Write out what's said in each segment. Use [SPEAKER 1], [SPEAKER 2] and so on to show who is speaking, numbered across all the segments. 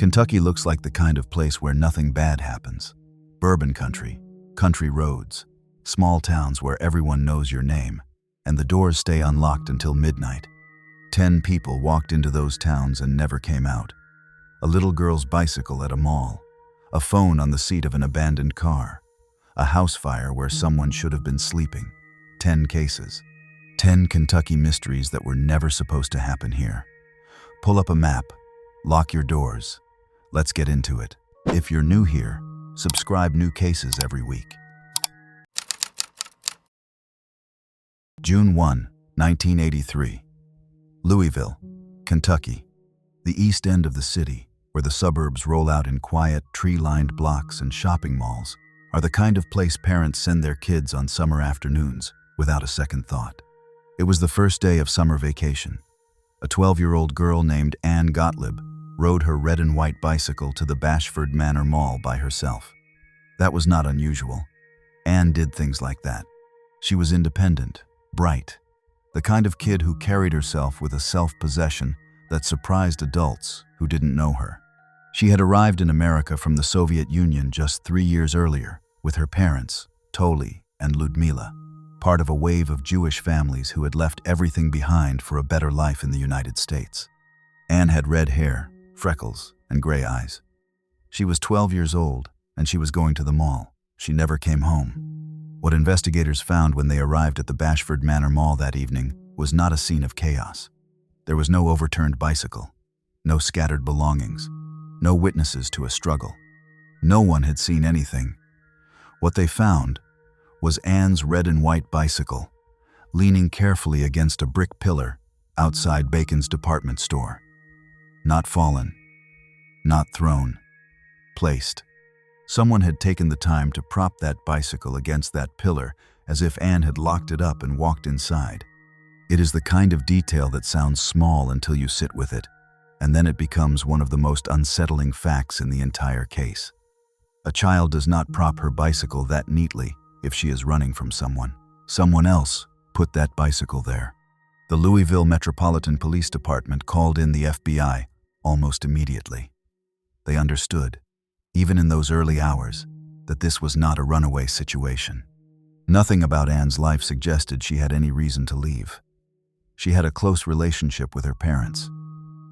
[SPEAKER 1] Kentucky looks like the kind of place where nothing bad happens. Bourbon country, country roads, small towns where everyone knows your name, and the doors stay unlocked until midnight. 10 people walked into those towns and never came out. A little girl's bicycle at a mall, a phone on the seat of an abandoned car, a house fire where someone should have been sleeping. 10 cases. 10 Kentucky mysteries that were never supposed to happen here. Pull up a map, lock your doors. Let's get into it. If you're new here, subscribe. New cases every week. June 1, 1983. Louisville, Kentucky. The east end of the city, where the suburbs roll out in quiet, tree-lined blocks and shopping malls, are the kind of place parents send their kids on summer afternoons without a second thought. It was the first day of summer vacation. A 12-year-old girl named Ann Gotlib rode her red and white bicycle to the Bashford Manor Mall by herself. That was not unusual. Ann did things like that. She was independent, bright, the kind of kid who carried herself with a self-possession that surprised adults who didn't know her. She had arrived in America from the Soviet Union just 3 years earlier with her parents, Toli and Ludmila, part of a wave of Jewish families who had left everything behind for a better life in the United States. Ann had red hair, freckles, and gray eyes. She was 12 years old, and she was going to the mall. She never came home. What investigators found when they arrived at the Bashford Manor Mall that evening was not a scene of chaos. There was no overturned bicycle, no scattered belongings, no witnesses to a struggle. No one had seen anything. What they found was Ann's red and white bicycle, leaning carefully against a brick pillar outside Bacon's department store. Not fallen, not thrown, placed. Someone had taken the time to prop that bicycle against that pillar as if Ann had locked it up and walked inside. It is the kind of detail that sounds small until you sit with it, and then it becomes one of the most unsettling facts in the entire case. A child does not prop her bicycle that neatly if she is running from someone. Someone else put that bicycle there. The Louisville Metropolitan Police Department called in the FBI almost immediately. They understood, even in those early hours, that this was not a runaway situation. Nothing about Ann's life suggested she had any reason to leave. She had a close relationship with her parents.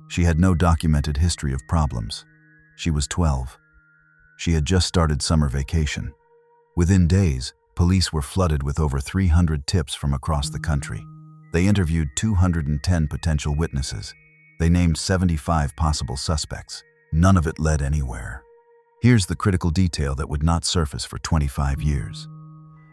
[SPEAKER 1] She had no documented history of problems. She was 12. She had just started summer vacation. Within days, police were flooded with over 300 tips from across the country. They interviewed 210 potential witnesses. They named 75 possible suspects. None of it led anywhere. Here's the critical detail that would not surface for 25 years.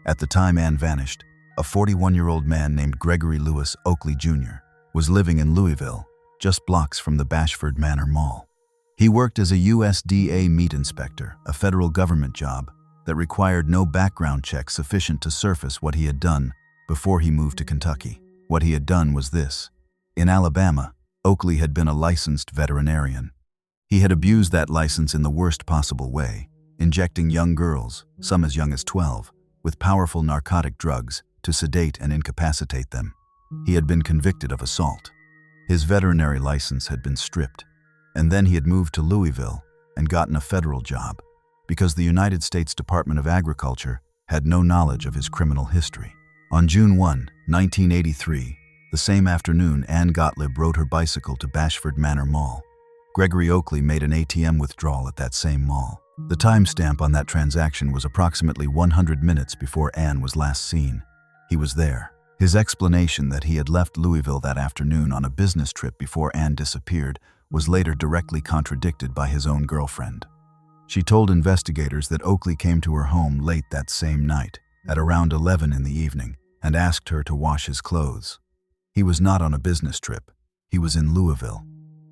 [SPEAKER 1] At the time Ann vanished, a 41-year-old man named Gregory Lewis Oakley Jr. was living in Louisville, just blocks from the Bashford Manor Mall. He worked as a USDA meat inspector, a federal government job that required no background check sufficient to surface what he had done before he moved to Kentucky. What he had done was this. In Alabama, Oakley had been a licensed veterinarian. He had abused that license in the worst possible way, injecting young girls, some as young as 12, with powerful narcotic drugs to sedate and incapacitate them. He had been convicted of assault. His veterinary license had been stripped, and then he had moved to Louisville and gotten a federal job because the United States Department of Agriculture had no knowledge of his criminal history. On June 1, 1983, the same afternoon, Ann Gotlib rode her bicycle to Bashford Manor Mall. Gregory Oakley made an ATM withdrawal at that same mall. The timestamp on that transaction was approximately 100 minutes before Ann was last seen. He was there. His explanation that he had left Louisville that afternoon on a business trip before Ann disappeared was later directly contradicted by his own girlfriend. She told investigators that Oakley came to her home late that same night, at around 11 in the evening, and asked her to wash his clothes. He was not on a business trip. He was in Louisville.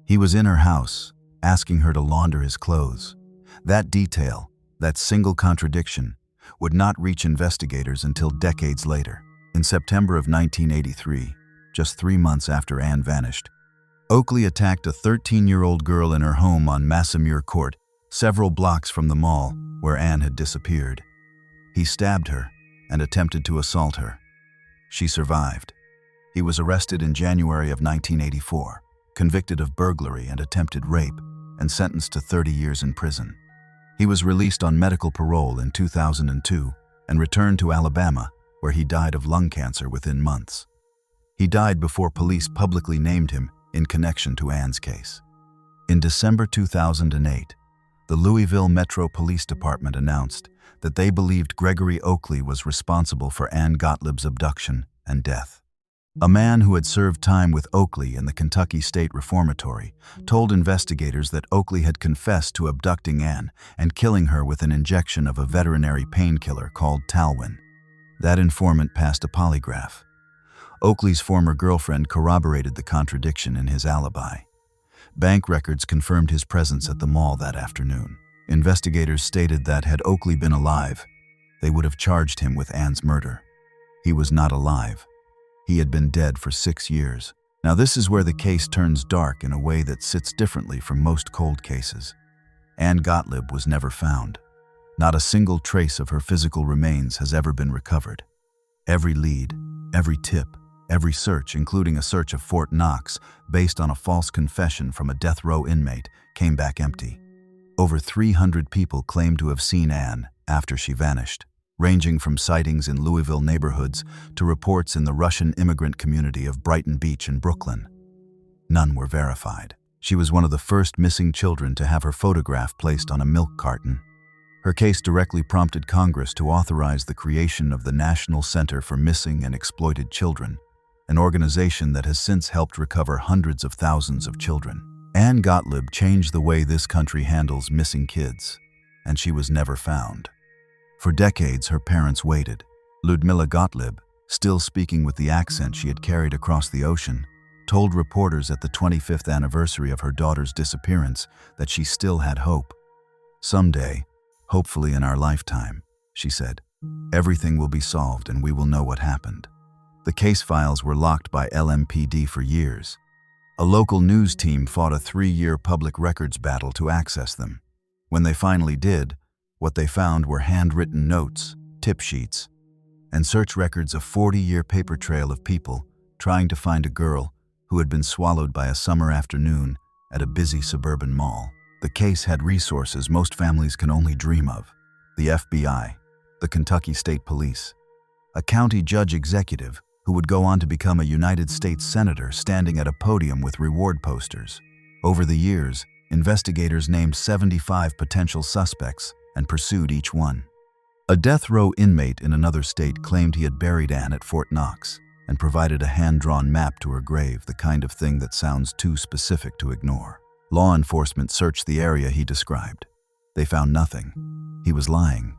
[SPEAKER 1] He was in her house, asking her to launder his clothes. That detail, that single contradiction, would not reach investigators until decades later. In September of 1983, just 3 months after Ann vanished, Oakley attacked a 13-year-old girl in her home on Massamure Court, several blocks from the mall where Ann had disappeared. He stabbed her and attempted to assault her. She survived. He was arrested in January of 1984, convicted of burglary and attempted rape, and sentenced to 30 years in prison. He was released on medical parole in 2002 and returned to Alabama, where he died of lung cancer within months. He died before police publicly named him in connection to Ann's case. In December 2008, the Louisville Metro Police Department announced that they believed Gregory Oakley was responsible for Ann Gotlib's abduction and death. A man who had served time with Oakley in the Kentucky State Reformatory told investigators that Oakley had confessed to abducting Ann and killing her with an injection of a veterinary painkiller called Talwin. That informant passed a polygraph. Oakley's former girlfriend corroborated the contradiction in his alibi. Bank records confirmed his presence at the mall that afternoon. Investigators stated that had Oakley been alive, they would have charged him with Ann's murder. He was not alive. He had been dead for 6 years. Now this is where the case turns dark in a way that sits differently from most cold cases. Ann Gotlib was never found. Not a single trace of her physical remains has ever been recovered. Every lead, every tip, every search, including a search of Fort Knox based on a false confession from a death row inmate, came back empty. Over 300 people claimed to have seen Ann after she vanished, ranging from sightings in Louisville neighborhoods to reports in the Russian immigrant community of Brighton Beach in Brooklyn. None were verified. She was one of the first missing children to have her photograph placed on a milk carton. Her case directly prompted Congress to authorize the creation of the National Center for Missing and Exploited Children, an organization that has since helped recover hundreds of thousands of children. Ann Gotlib changed the way this country handles missing kids, and she was never found. For decades, her parents waited. Ludmilla Gotlib, still speaking with the accent she had carried across the ocean, told reporters at the 25th anniversary of her daughter's disappearance that she still had hope. "Someday, hopefully in our lifetime," she said, "everything will be solved and we will know what happened." The case files were locked by LMPD for years. A local news team fought a 3-year public records battle to access them. When they finally did, what they found were handwritten notes, tip sheets, and search records, a 40-year paper trail of people trying to find a girl who had been swallowed by a summer afternoon at a busy suburban mall. The case had resources most families can only dream of: the FBI, the Kentucky State Police, a county judge executive who would go on to become a United States Senator standing at a podium with reward posters. Over the years, investigators named 75 potential suspects and pursued each one. A death row inmate in another state claimed he had buried Ann at Fort Knox and provided a hand-drawn map to her grave, the kind of thing that sounds too specific to ignore. Law enforcement searched the area he described. They found nothing. He was lying.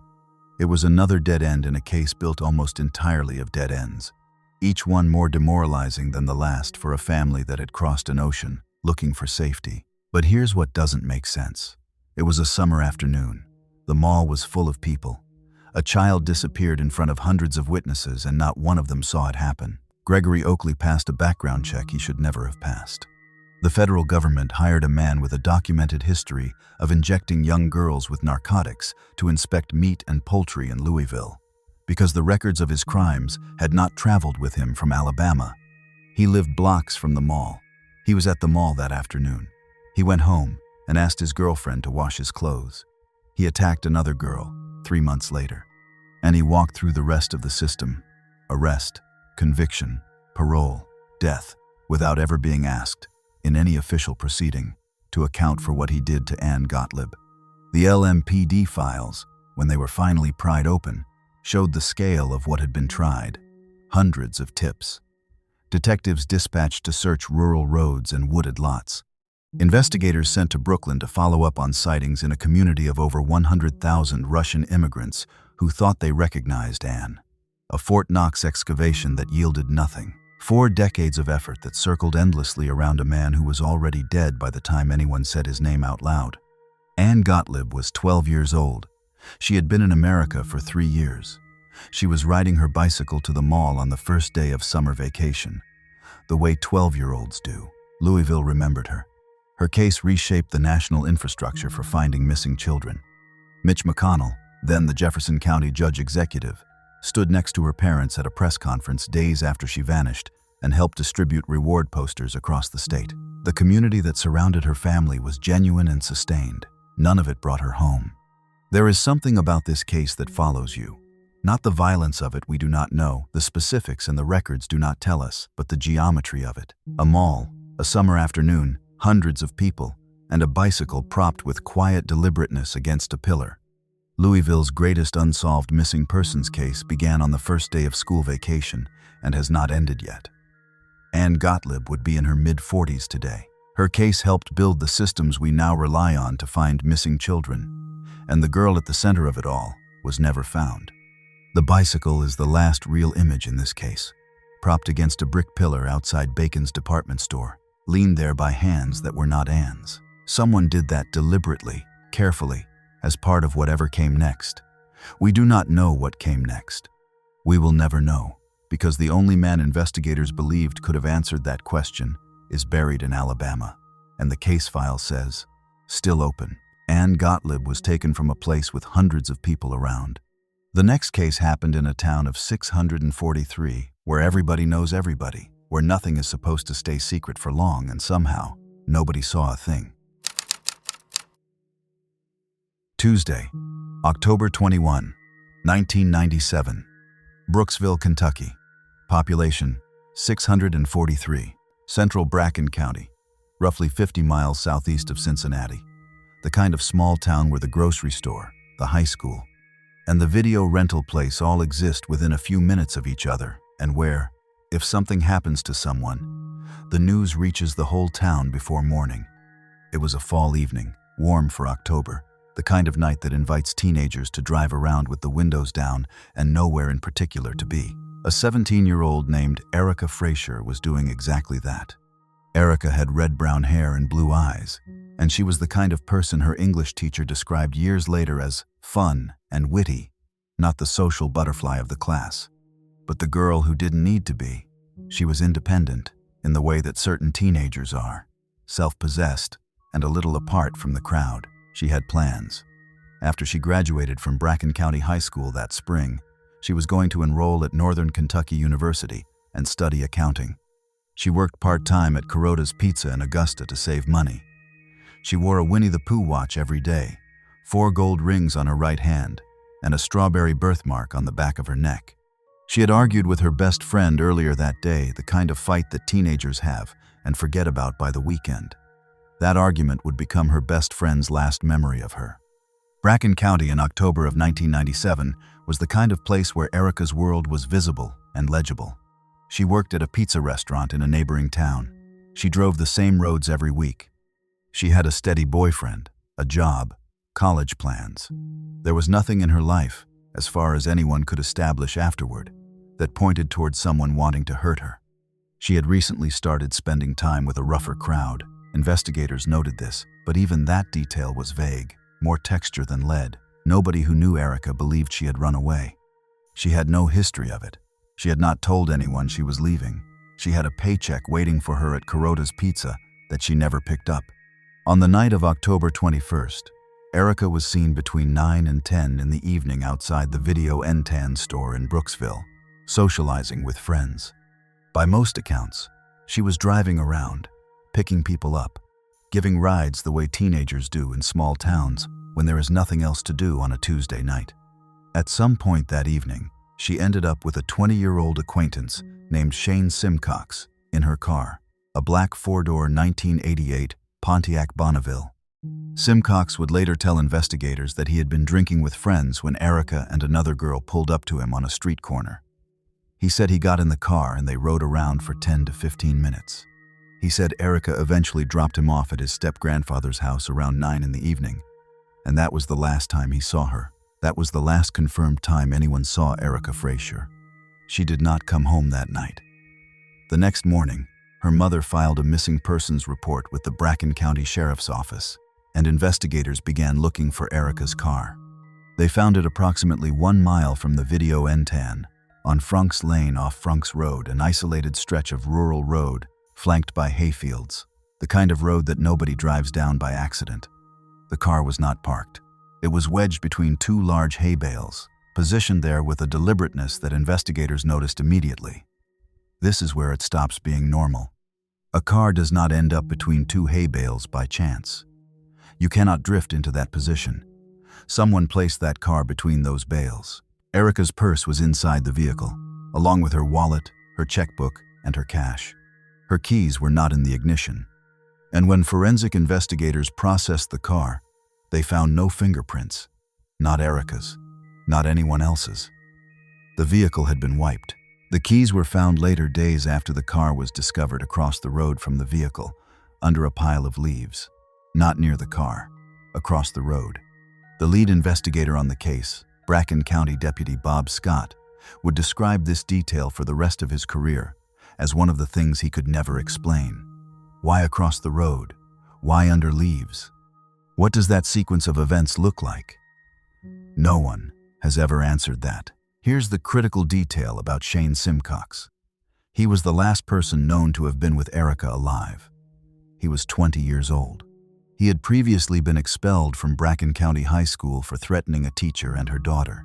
[SPEAKER 1] It was another dead end in a case built almost entirely of dead ends, each one more demoralizing than the last for a family that had crossed an ocean looking for safety. But here's what doesn't make sense. It was a summer afternoon. The mall was full of people. A child disappeared in front of hundreds of witnesses, and not one of them saw it happen. Gregory Oakley passed a background check he should never have passed. The federal government hired a man with a documented history of injecting young girls with narcotics to inspect meat and poultry in Louisville. Because the records of his crimes had not traveled with him from Alabama, he lived blocks from the mall. He was at the mall that afternoon. He went home and asked his girlfriend to wash his clothes. He attacked another girl 3 months later, and he walked through the rest of the system: arrest, conviction, parole, death, without ever being asked, in any official proceeding, to account for what he did to Ann Gotlib. The LMPD files, when they were finally pried open, showed the scale of what had been tried: hundreds of tips. Detectives dispatched to search rural roads and wooded lots. Investigators sent to Brooklyn to follow up on sightings in a community of over 100,000 Russian immigrants who thought they recognized Ann. A Fort Knox excavation that yielded nothing. 4 decades of effort that circled endlessly around a man who was already dead by the time anyone said his name out loud. Ann Gotlib was 12 years old. She had been in America for 3 years. She was riding her bicycle to the mall on the first day of summer vacation, the way 12-year-olds do. Louisville remembered her. Her case reshaped the national infrastructure for finding missing children. Mitch McConnell, then the Jefferson County judge executive, stood next to her parents at a press conference days after she vanished and helped distribute reward posters across the state. The community that surrounded her family was genuine and sustained. None of it brought her home. There is something about this case that follows you. Not the violence of it we do not know, the specifics and the records do not tell us, but the geometry of it. A mall, a summer afternoon, hundreds of people, and a bicycle propped with quiet deliberateness against a pillar. Louisville's greatest unsolved missing persons case began on the first day of school vacation and has not ended yet. Anne Gotlib would be in her mid-40s today. Her case helped build the systems we now rely on to find missing children, and the girl at the center of it all was never found. The bicycle is the last real image in this case, propped against a brick pillar outside Bacon's department store, leaned there by hands that were not Anne's. Someone did that deliberately, carefully, as part of whatever came next. We do not know what came next. We will never know, because the only man investigators believed could have answered that question is buried in Alabama, and the case file says, still open. Anne Gotlib was taken from a place with hundreds of people around. The next case happened in a town of 643, where everybody knows everybody, where nothing is supposed to stay secret for long, and somehow, nobody saw a thing. Tuesday, October 21, 1997. Brooksville, Kentucky. Population, 643. Central Bracken County, roughly 50 miles southeast of Cincinnati. The kind of small town where the grocery store, the high school, and the video rental place all exist within a few minutes of each other, and where, if something happens to someone, the news reaches the whole town before morning. It was a fall evening, warm for October, the kind of night that invites teenagers to drive around with the windows down and nowhere in particular to be. A 17-year-old named Erica Frazier was doing exactly that. Erica had red-brown hair and blue eyes, and she was the kind of person her English teacher described years later as fun and witty, not the social butterfly of the class, but the girl who didn't need to be. She was independent in the way that certain teenagers are, self-possessed and a little apart from the crowd. She had plans. After she graduated from Bracken County High School that spring, she was going to enroll at Northern Kentucky University and study accounting. She worked part-time at Carota's Pizza in Augusta to save money. She wore a Winnie the Pooh watch every day, 4 gold rings on her right hand, and a strawberry birthmark on the back of her neck. She had argued with her best friend earlier that day, the kind of fight that teenagers have and forget about by the weekend. That argument would become her best friend's last memory of her. Bracken County in October of 1997 was the kind of place where Erica's world was visible and legible. She worked at a pizza restaurant in a neighboring town. She drove the same roads every week. She had a steady boyfriend, a job, college plans. There was nothing in her life, as far as anyone could establish afterward, that pointed towards someone wanting to hurt her. She had recently started spending time with a rougher crowd. Investigators noted this, but even that detail was vague, more texture than lead. Nobody who knew Erica believed she had run away. She had no history of it. She had not told anyone she was leaving. She had a paycheck waiting for her at Carota's Pizza that she never picked up. On the night of October 21st, Erica was seen between 9 and 10 in the evening outside the Video N-Tan store in Brooksville, socializing with friends. By most accounts, she was driving around, picking people up, giving rides the way teenagers do in small towns when there is nothing else to do on a Tuesday night. At some point that evening, she ended up with a 20-year-old acquaintance named Shane Simcox in her car, a black 4-door 1988 Pontiac Bonneville. Simcox would later tell investigators that he had been drinking with friends when Erica and another girl pulled up to him on a street corner. He said he got in the car and they rode around for 10 to 15 minutes. He said Erica eventually dropped him off at his step-grandfather's house around 9 in the evening, and that was the last time he saw her. That was the last confirmed time anyone saw Erica Frazier. She did not come home that night. The next morning, her mother filed a missing persons report with the Bracken County Sheriff's Office, and investigators began looking for Erica's car. They found it approximately 1 mile from the Video N-Tan, on Frunks Lane off Frunks Road, an isolated stretch of rural road flanked by hayfields, the kind of road that nobody drives down by accident. The car was not parked. It was wedged between 2 large hay bales, positioned there with a deliberateness that investigators noticed immediately. This is where it stops being normal. A car does not end up between two hay bales by chance. You cannot drift into that position. Someone placed that car between those bales. Erica's purse was inside the vehicle, along with her wallet, her checkbook, and her cash. Her keys were not in the ignition. And when forensic investigators processed the car, they found no fingerprints. Not Erica's, not anyone else's. The vehicle had been wiped. The keys were found later, days after the car was discovered, across the road from the vehicle, under a pile of leaves. Not near the car, across the road. The lead investigator on the case, Bracken County Deputy Bob Scott, would describe this detail for the rest of his career as one of the things he could never explain. Why across the road? Why under leaves? What does that sequence of events look like? No one has ever answered that. Here's the critical detail about Shane Simcox. He was the last person known to have been with Erica alive. He was 20 years old. He had previously been expelled from Bracken County High School for threatening a teacher and her daughter.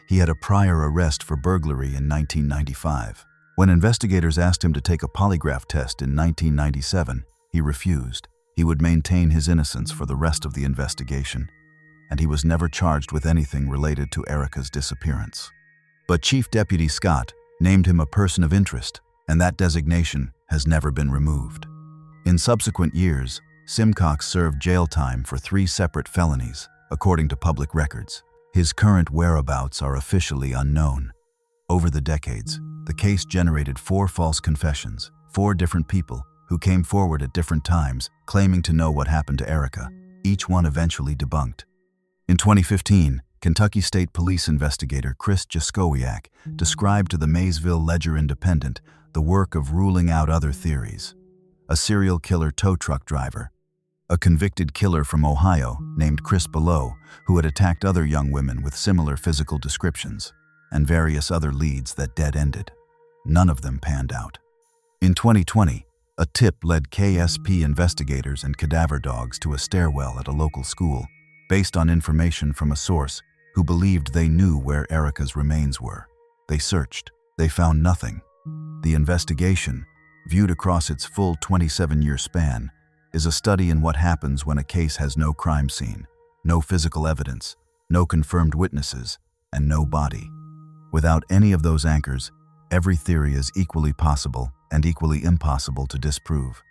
[SPEAKER 1] He had a prior arrest for burglary in 1995. When investigators asked him to take a polygraph test in 1997, he refused. He would maintain his innocence for the rest of the investigation, and he was never charged with anything related to Erica's disappearance. But Chief Deputy Scott named him a person of interest, and that designation has never been removed. In subsequent years, Simcox served jail time for 3 separate felonies, according to public records. His current whereabouts are officially unknown. Over the decades, the case generated 4 false confessions, 4 different people who came forward at different times claiming to know what happened to Erica, each one eventually debunked. In 2015, Kentucky State Police investigator Chris Jaskowiak described to the Maysville Ledger-Independent the work of ruling out other theories. A serial killer tow truck driver, a convicted killer from Ohio named Chris Below, who had attacked other young women with similar physical descriptions, and various other leads that dead-ended. None of them panned out. In 2020, a tip led KSP investigators and cadaver dogs to a stairwell at a local school, based on information from a source who believed they knew where Erica's remains were. They searched. They found nothing. The investigation, viewed across its full 27-year span, is a study in what happens when a case has no crime scene, no physical evidence, no confirmed witnesses, and no body. Without any of those anchors, every theory is equally possible and equally impossible to disprove.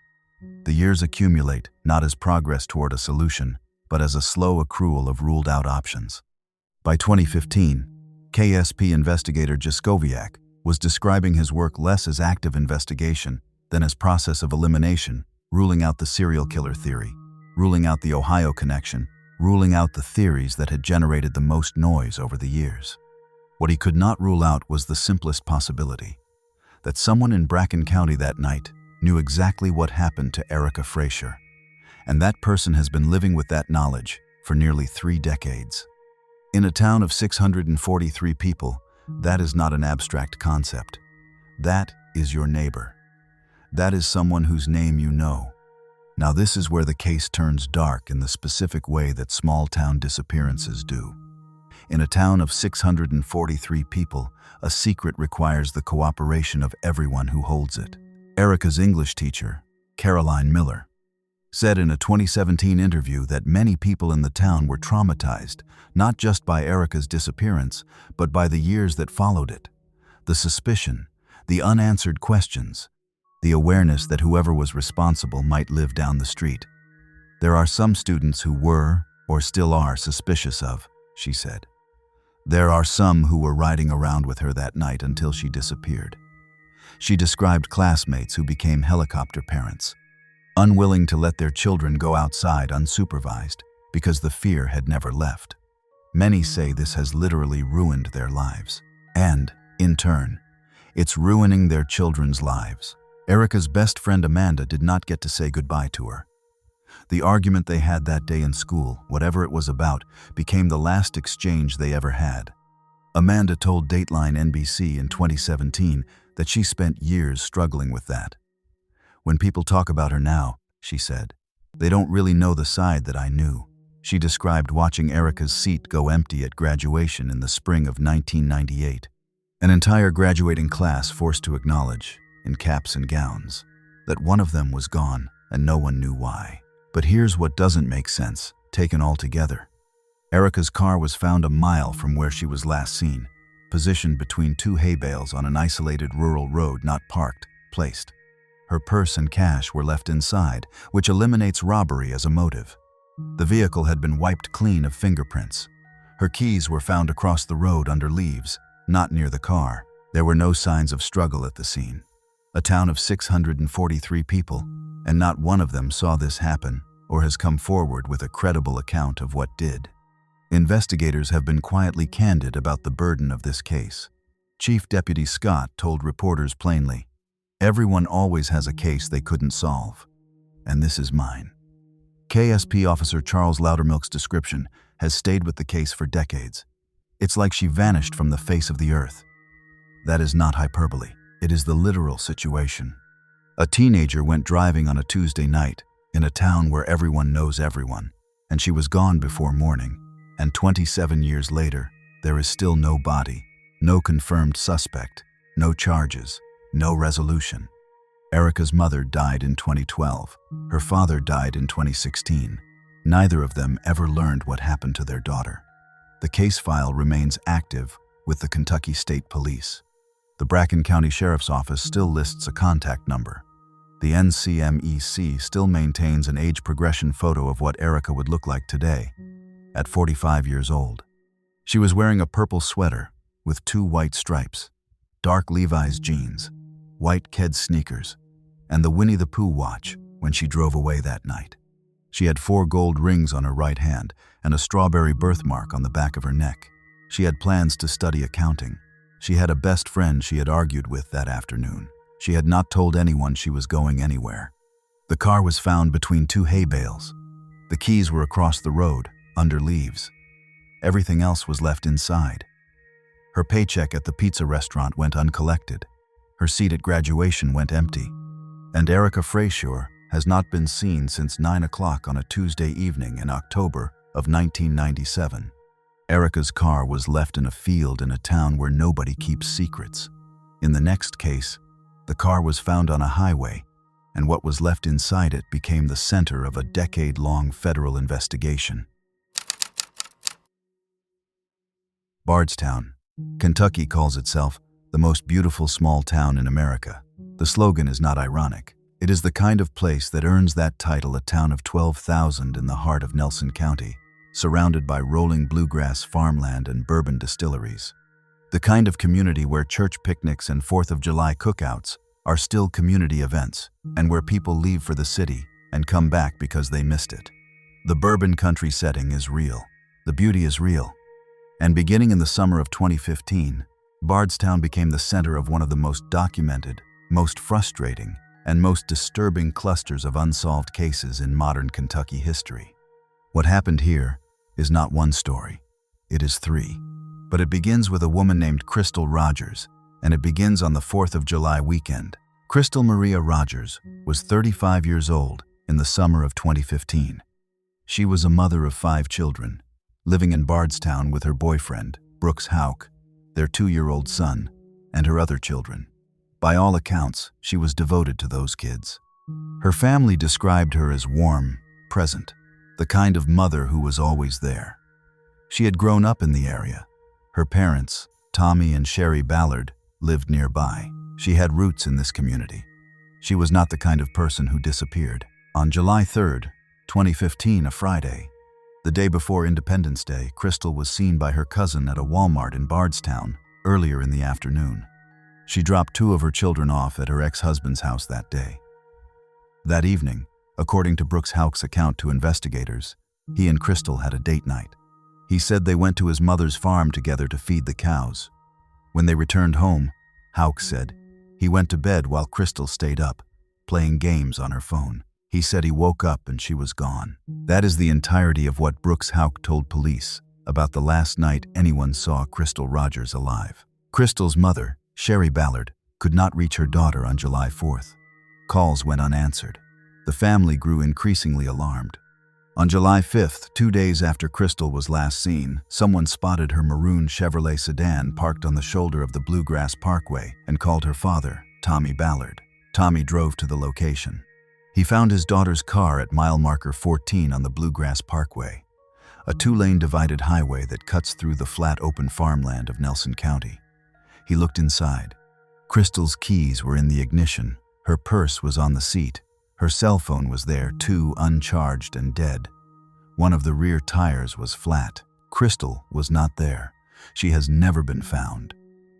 [SPEAKER 1] The years accumulate not as progress toward a solution, but as a slow accrual of ruled-out options. By 2015, KSP investigator Jaskowiak was describing his work less as active investigation than as process of elimination, ruling out the serial killer theory, ruling out the Ohio connection, ruling out the theories that had generated the most noise over the years. What he could not rule out was the simplest possibility, that someone in Bracken County that night knew exactly what happened to Erica Frazier, and that person has been living with that knowledge for nearly 3 decades. In a town of 643 people, that is not an abstract concept. That is your neighbor. That is someone whose name you know. Now this is where the case turns dark in the specific way that small-town disappearances do. In a town of 643 people, a secret requires the cooperation of everyone who holds it. Erica's English teacher, Caroline Miller, said in a 2017 interview that many people in the town were traumatized, not just by Erica's disappearance, but by the years that followed it. The suspicion, the unanswered questions, the awareness that whoever was responsible might live down the street. There are some students who were, or still are, suspicious of, she said. There are some who were riding around with her that night until she disappeared. She described classmates who became helicopter parents, unwilling to let their children go outside unsupervised because the fear had never left. Many say this has literally ruined their lives. And, in turn, it's ruining their children's lives. Erica's best friend Amanda did not get to say goodbye to her. The argument they had that day in school, whatever it was about, became the last exchange they ever had. Amanda told Dateline NBC in 2017 that she spent years struggling with that. When people talk about her now, she said, they don't really know the side that I knew. She described watching Erica's seat go empty at graduation in the spring of 1998. An entire graduating class forced to acknowledge, in caps and gowns. that one of them was gone and no one knew why. But here's what doesn't make sense, taken all together. Erica's car was found a mile from where she was last seen, positioned between two hay bales on an isolated rural road, not parked, placed. Her purse and cash were left inside, which eliminates robbery as a motive. The vehicle had been wiped clean of fingerprints. Her keys were found across the road under leaves, not near the car. There were no signs of struggle at the scene. A town of 643 people, and not one of them saw this happen or has come forward with a credible account of what did. Investigators have been quietly candid about the burden of this case. Chief Deputy Scott told reporters plainly, "Everyone always has a case they couldn't solve, and this is mine." KSP Officer Charles Loudermilk's description has stayed with the case for decades. It's like she vanished from the face of the earth. That is not hyperbole. It is the literal situation. A teenager went driving on a Tuesday night in a town where everyone knows everyone, and she was gone before morning. And 27 years later, there is still no body, no confirmed suspect, no charges, no resolution. Erica's mother died in 2012. Her father died in 2016. Neither of them ever learned what happened to their daughter. The case file remains active with the Kentucky State Police. The Bracken County Sheriff's Office still lists a contact number. The NCMEC still maintains an age progression photo of what Erica would look like today, at 45 years old. She was wearing a purple sweater with 2 white stripes, dark Levi's jeans, white Keds sneakers, and the Winnie the Pooh watch when she drove away that night. She had 4 gold rings on her right hand and a strawberry birthmark on the back of her neck. She had plans to study accounting. She had a best friend she had argued with that afternoon. She had not told anyone she was going anywhere. The car was found between 2 hay bales. The keys were across the road, under leaves. Everything else was left inside. Her paycheck at the pizza restaurant went uncollected. Her seat at graduation went empty. And Erica Frasure has not been seen since 9 o'clock on a Tuesday evening in October of 1997. Erica's car was left in a field in a town where nobody keeps secrets. In the next case, the car was found on a highway, and what was left inside it became the center of a decade-long federal investigation. Bardstown, Kentucky calls itself the most beautiful small town in America. The slogan is not ironic. It is the kind of place that earns that title, a town of 12,000 in the heart of Nelson County, surrounded by rolling bluegrass farmland and bourbon distilleries. The kind of community where church picnics and 4th of July cookouts are still community events, and where people leave for the city and come back because they missed it. The bourbon country setting is real. The beauty is real. And beginning in the summer of 2015, Bardstown became the center of one of the most documented, most frustrating, and most disturbing clusters of unsolved cases in modern Kentucky history. What happened here is not one story, it is 3. But it begins with a woman named Crystal Rogers, and it begins on the 4th of July weekend. Crystal Maria Rogers was 35 years old in the summer of 2015. She was a mother of 5 children, living in Bardstown with her boyfriend, Brooks Houck, their 2-year-old son, and her other children. By all accounts, she was devoted to those kids. Her family described her as warm, present, the kind of mother who was always there. She had grown up in the area. Her parents, Tommy and Sherry Ballard, lived nearby. She had roots in this community. She was not the kind of person who disappeared. On July 3rd, 2015, a Friday, the day before Independence Day, Crystal was seen by her cousin at a Walmart in Bardstown earlier in the afternoon. She dropped 2 of her children off at her ex-husband's house that day. That evening, according to Brooks Houck's account to investigators, he and Crystal had a date night. He said they went to his mother's farm together to feed the cows. When they returned home, Houck said he went to bed while Crystal stayed up, playing games on her phone. He said he woke up and she was gone. That is the entirety of what Brooks Houck told police about the last night anyone saw Crystal Rogers alive. Crystal's mother, Sherry Ballard, could not reach her daughter on July 4th. Calls went unanswered. The family grew increasingly alarmed. On July 5th, 2 days after Crystal was last seen, someone spotted her maroon Chevrolet sedan parked on the shoulder of the Bluegrass Parkway and called her father, Tommy Ballard. Tommy drove to the location. He found his daughter's car at mile marker 14 on the Bluegrass Parkway, a two-lane divided highway that cuts through the flat open farmland of Nelson County. He looked inside. Crystal's keys were in the ignition. Her purse was on the seat. Her cell phone was there, too, uncharged and dead. One of the rear tires was flat. Crystal was not there. She has never been found.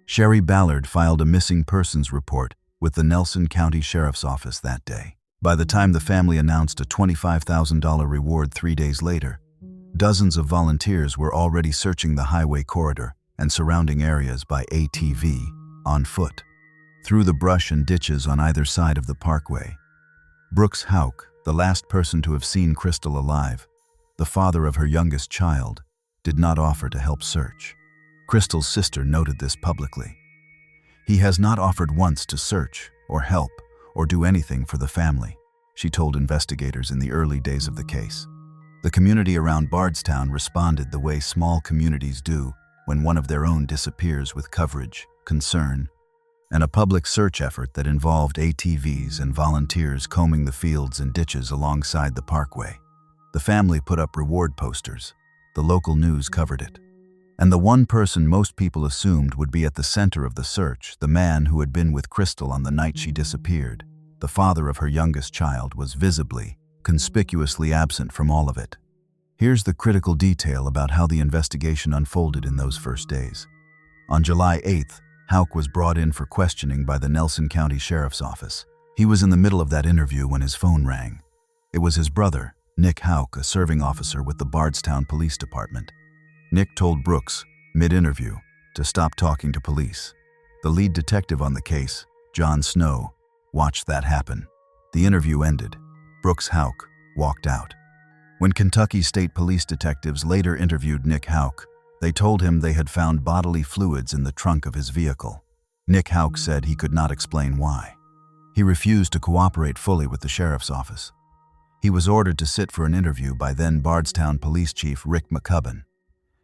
[SPEAKER 1] Sherry Ballard filed a missing persons report with the Nelson County Sheriff's Office that day. By the time the family announced a $25,000 reward 3 days later, dozens of volunteers were already searching the highway corridor and surrounding areas by ATV, on foot, through the brush and ditches on either side of the parkway. Brooks Houck, the last person to have seen Crystal alive, the father of her youngest child, did not offer to help search. Crystal's sister noted this publicly. "He has not offered once to search or help or do anything for the family," she told investigators in the early days of the case. The community around Bardstown responded the way small communities do when one of their own disappears, with coverage, concern, and a public search effort that involved ATVs and volunteers combing the fields and ditches alongside the parkway. The family put up reward posters. The local news covered it. And the one person most people assumed would be at the center of the search, the man who had been with Crystal on the night she disappeared, the father of her youngest child, was visibly, conspicuously absent from all of it. Here's the critical detail about how the investigation unfolded in those first days. On July 8th, Houck was brought in for questioning by the Nelson County Sheriff's Office. He was in the middle of that interview when his phone rang. It was his brother, Nick Houck, a serving officer with the Bardstown Police Department. Nick told Brooks, mid-interview, to stop talking to police. The lead detective on the case, John Snow, watched that happen. The interview ended. Brooks Houck walked out. When Kentucky State Police detectives later interviewed Nick Houck, they told him they had found bodily fluids in the trunk of his vehicle. Nick Houck said he could not explain why. He refused to cooperate fully with the sheriff's office. He was ordered to sit for an interview by then Bardstown Police Chief Rick McCubbin.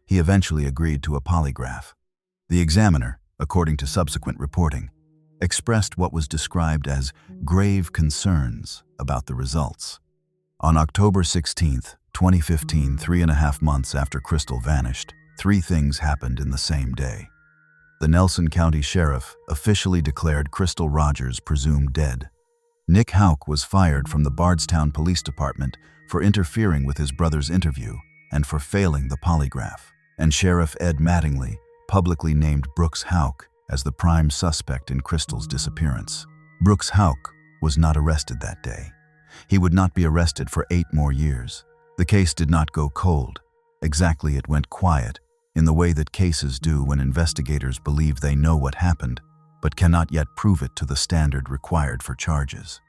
[SPEAKER 1] He eventually agreed to a polygraph. The examiner, according to subsequent reporting, expressed what was described as grave concerns about the results. On October 16, 2015, 3.5 months after Crystal vanished, 3 things happened in the same day. The Nelson County Sheriff officially declared Crystal Rogers presumed dead. Nick Houck was fired from the Bardstown Police Department for interfering with his brother's interview and for failing the polygraph. And Sheriff Ed Mattingly publicly named Brooks Houck as the prime suspect in Crystal's disappearance. Brooks Houck was not arrested that day. He would not be arrested for 8 more years. The case did not go cold. Exactly, it went quiet, in the way that cases do when investigators believe they know what happened, but cannot yet prove it to the standard required for charges.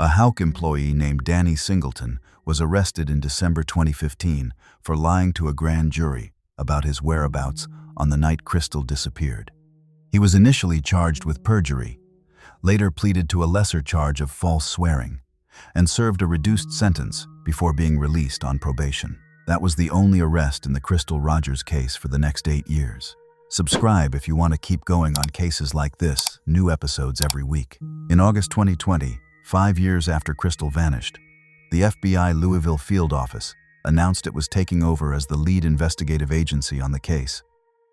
[SPEAKER 1] A Houck employee named Danny Singleton was arrested in December 2015 for lying to a grand jury about his whereabouts on the night Crystal disappeared. He was initially charged with perjury, later pleaded to a lesser charge of false swearing, and served a reduced sentence before being released on probation. That was the only arrest in the Crystal Rogers case for the next 8 years. Subscribe if you want to keep going on cases like this, new episodes every week. In August 2020, 5 years after Crystal vanished, the FBI Louisville field office announced it was taking over as the lead investigative agency on the case,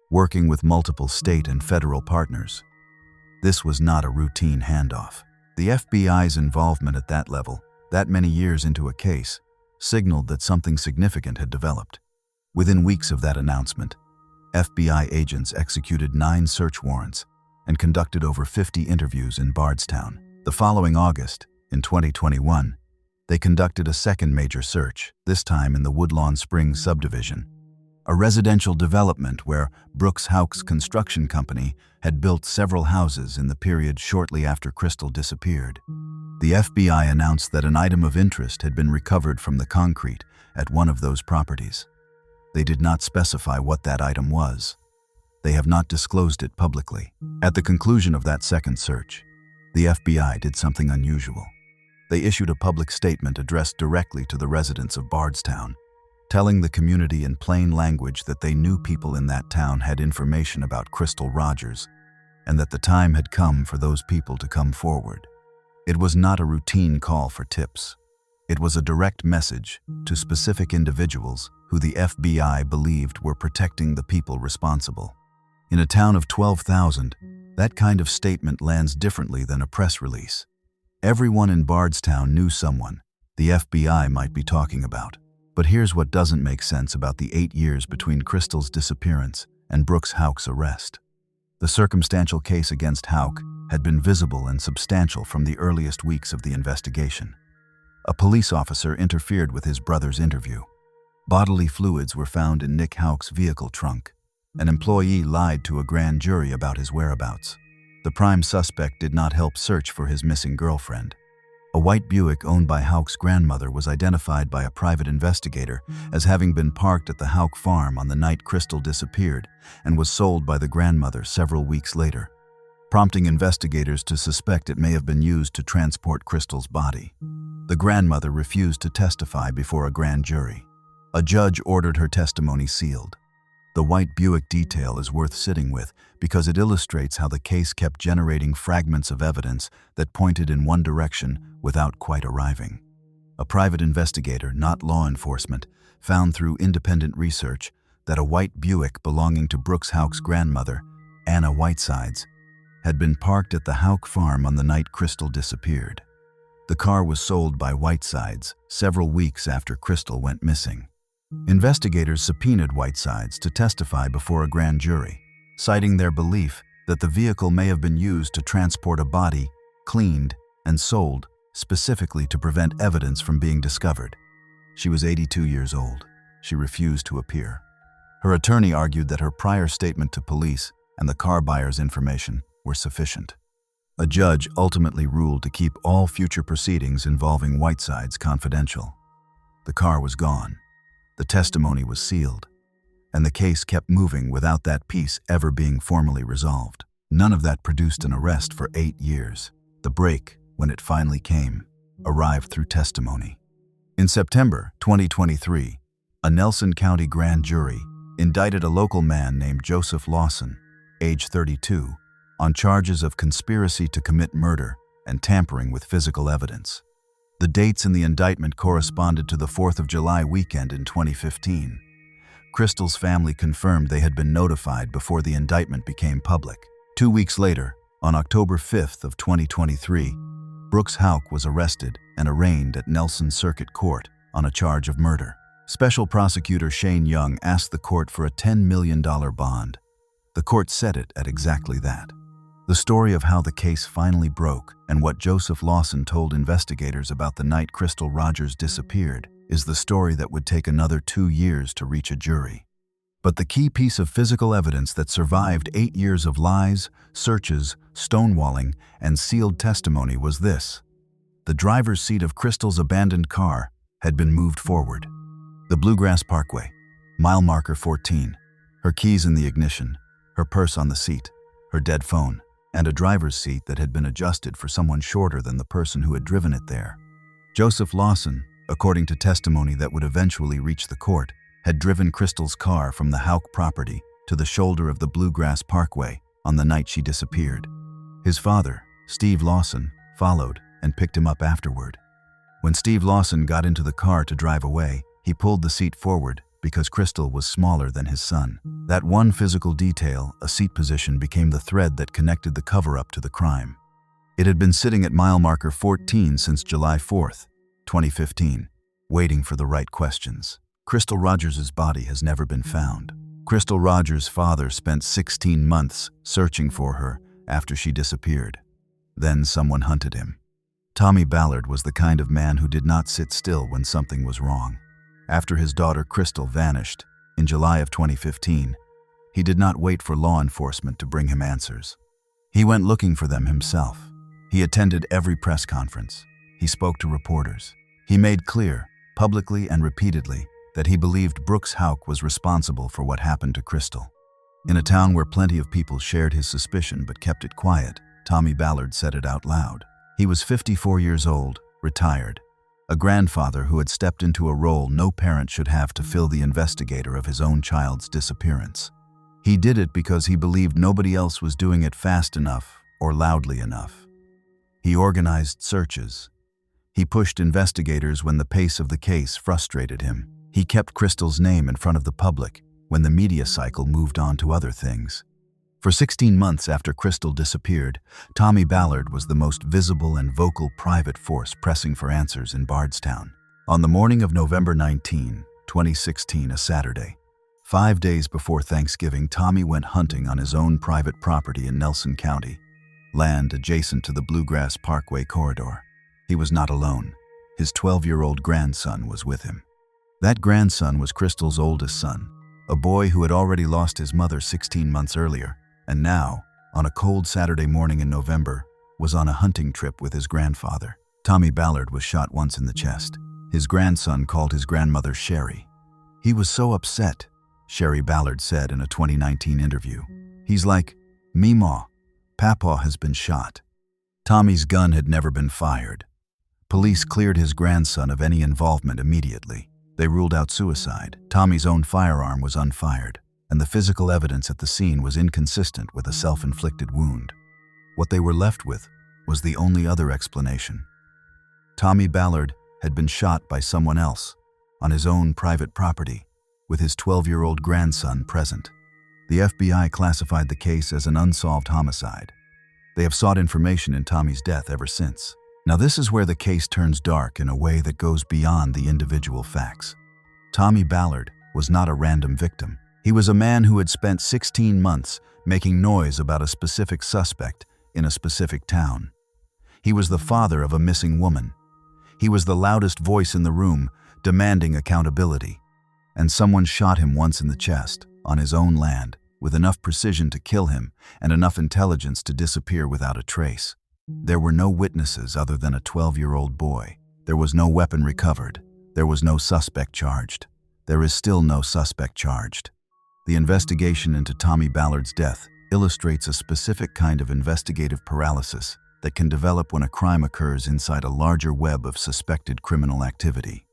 [SPEAKER 1] working with multiple state and federal partners. This was not a routine handoff. The FBI's involvement at that level, that many years into a case, signaled that something significant had developed. Within weeks of that announcement, FBI agents executed 9 search warrants and conducted over 50 interviews in Bardstown. The following August, in 2021, they conducted a second major search, this time in the Woodlawn Springs subdivision, a residential development where Brooks Houck's construction company had built several houses in the period shortly after Crystal disappeared. The FBI announced that an item of interest had been recovered from the concrete at one of those properties. They did not specify what that item was. They have not disclosed it publicly. At the conclusion of that second search, the FBI did something unusual. They issued a public statement addressed directly to the residents of Bardstown, telling the community in plain language that they knew people in that town had information about Crystal Rogers, and that the time had come for those people to come forward. It was not a routine call for tips. It was a direct message to specific individuals who the FBI believed were protecting the people responsible. In a town of 12,000, that kind of statement lands differently than a press release. Everyone in Bardstown knew someone the FBI might be talking about. But here's what doesn't make sense about the 8 years between Crystal's disappearance and Brooks Houck's arrest. The circumstantial case against Houck had been visible and substantial from the earliest weeks of the investigation. A police officer interfered with his brother's interview. Bodily fluids were found in Nick Houck's vehicle trunk. An employee lied to a grand jury about his whereabouts. The prime suspect did not help search for his missing girlfriend. A white Buick owned by Houck's grandmother was identified by a private investigator as having been parked at the Houck farm on the night Crystal disappeared and was sold by the grandmother several weeks later, prompting investigators to suspect it may have been used to transport Crystal's body. The grandmother refused to testify before a grand jury. A judge ordered her testimony sealed. The white Buick detail is worth sitting with because it illustrates how the case kept generating fragments of evidence that pointed in one direction without quite arriving. A private investigator, not law enforcement, found through independent research that a white Buick belonging to Brooks Houck's grandmother, Anna Whitesides, had been parked at the Houck farm on the night Crystal disappeared. The car was sold by Whitesides several weeks after Crystal went missing. Investigators subpoenaed Whitesides to testify before a grand jury, citing their belief that the vehicle may have been used to transport a body, cleaned, and sold specifically to prevent evidence from being discovered. She was 82 years old. She refused to appear. Her attorney argued that her prior statement to police and the car buyer's information were sufficient. A judge ultimately ruled to keep all future proceedings involving Whitesides confidential. The car was gone. The testimony was sealed, and the case kept moving without that piece ever being formally resolved. None of that produced an arrest for 8 years. The break, when it finally came, arrived through testimony. In September 2023, a Nelson County grand jury indicted a local man named Joseph Lawson, age 32, on charges of conspiracy to commit murder and tampering with physical evidence. The dates in the indictment corresponded to the 4th of July weekend in 2015. Crystal's family confirmed they had been notified before the indictment became public. 2 weeks later, on October 5th of 2023, Brooks Houck was arrested and arraigned at Nelson Circuit Court on a charge of murder. Special prosecutor Shane Young asked the court for a $10 million bond. The court set it at exactly that. The story of how the case finally broke and what Joseph Lawson told investigators about the night Crystal Rogers disappeared is the story that would take another 2 years to reach a jury. But the key piece of physical evidence that survived 8 years of lies, searches, stonewalling, and sealed testimony was this. The driver's seat of Crystal's abandoned car had been moved forward. The Bluegrass Parkway, mile marker 14, her keys in the ignition, her purse on the seat, her dead phone, and a driver's seat that had been adjusted for someone shorter than the person who had driven it there. Joseph Lawson, according to testimony that would eventually reach the court, had driven Crystal's car from the Houck property to the shoulder of the Bluegrass Parkway on the night she disappeared. His father, Steve Lawson, followed and picked him up afterward. When Steve Lawson got into the car to drive away, he pulled the seat forward because Crystal was smaller than his son. That one physical detail, a seat position, became the thread that connected the cover-up to the crime. It had been sitting at mile marker 14 since July 4th, 2015, waiting for the right questions. Crystal Rogers' body has never been found. Crystal Rogers' father spent 16 months searching for her after she disappeared. Then someone hunted him. Tommy Ballard was the kind of man who did not sit still when something was wrong. After his daughter Crystal vanished in July of 2015, he did not wait for law enforcement to bring him answers. He went looking for them himself. He attended every press conference. He spoke to reporters. He made clear, publicly and repeatedly, that he believed Brooks Houck was responsible for what happened to Crystal. In a town where plenty of people shared his suspicion but kept it quiet, Tommy Ballard said it out loud. He was 54 years old, retired, a grandfather who had stepped into a role no parent should have to fill the investigator of his own child's disappearance. He did it because he believed nobody else was doing it fast enough or loudly enough. He organized searches. He pushed investigators when the pace of the case frustrated him. He kept Crystal's name in front of the public when the media cycle moved on to other things. For 16 months after Crystal disappeared, Tommy Ballard was the most visible and vocal private force pressing for answers in Bardstown. On the morning of November 19, 2016, a Saturday, 5 days before Thanksgiving, Tommy went hunting on his own private property in Nelson County, land adjacent to the Bluegrass Parkway corridor. He was not alone. His 12-year-old grandson was with him. That grandson was Crystal's oldest son, a boy who had already lost his mother 16 months earlier, and now, on a cold Saturday morning in November, was on a hunting trip with his grandfather. Tommy Ballard was shot once in the chest. His grandson called his grandmother Sherry. He was so upset, Sherry Ballard said in a 2019 interview. He's like, "Meemaw, Papa has been shot." Tommy's gun had never been fired. Police cleared his grandson of any involvement immediately. They ruled out suicide. Tommy's own firearm was unfired, and the physical evidence at the scene was inconsistent with a self-inflicted wound. What they were left with was the only other explanation. Tommy Ballard had been shot by someone else on his own private property, with his 12-year-old grandson present. The FBI classified the case as an unsolved homicide. They have sought information in Tommy's death ever since. Now this is where the case turns dark in a way that goes beyond the individual facts. Tommy Ballard was not a random victim. He was a man who had spent 16 months making noise about a specific suspect in a specific town. He was the father of a missing woman. He was the loudest voice in the room, demanding accountability. And someone shot him once in the chest, on his own land, with enough precision to kill him and enough intelligence to disappear without a trace. There were no witnesses other than a 12-year-old boy. There was no weapon recovered. There was no suspect charged. There is still no suspect charged. The investigation into Tommy Ballard's death illustrates a specific kind of investigative paralysis that can develop when a crime occurs inside a larger web of suspected criminal activity.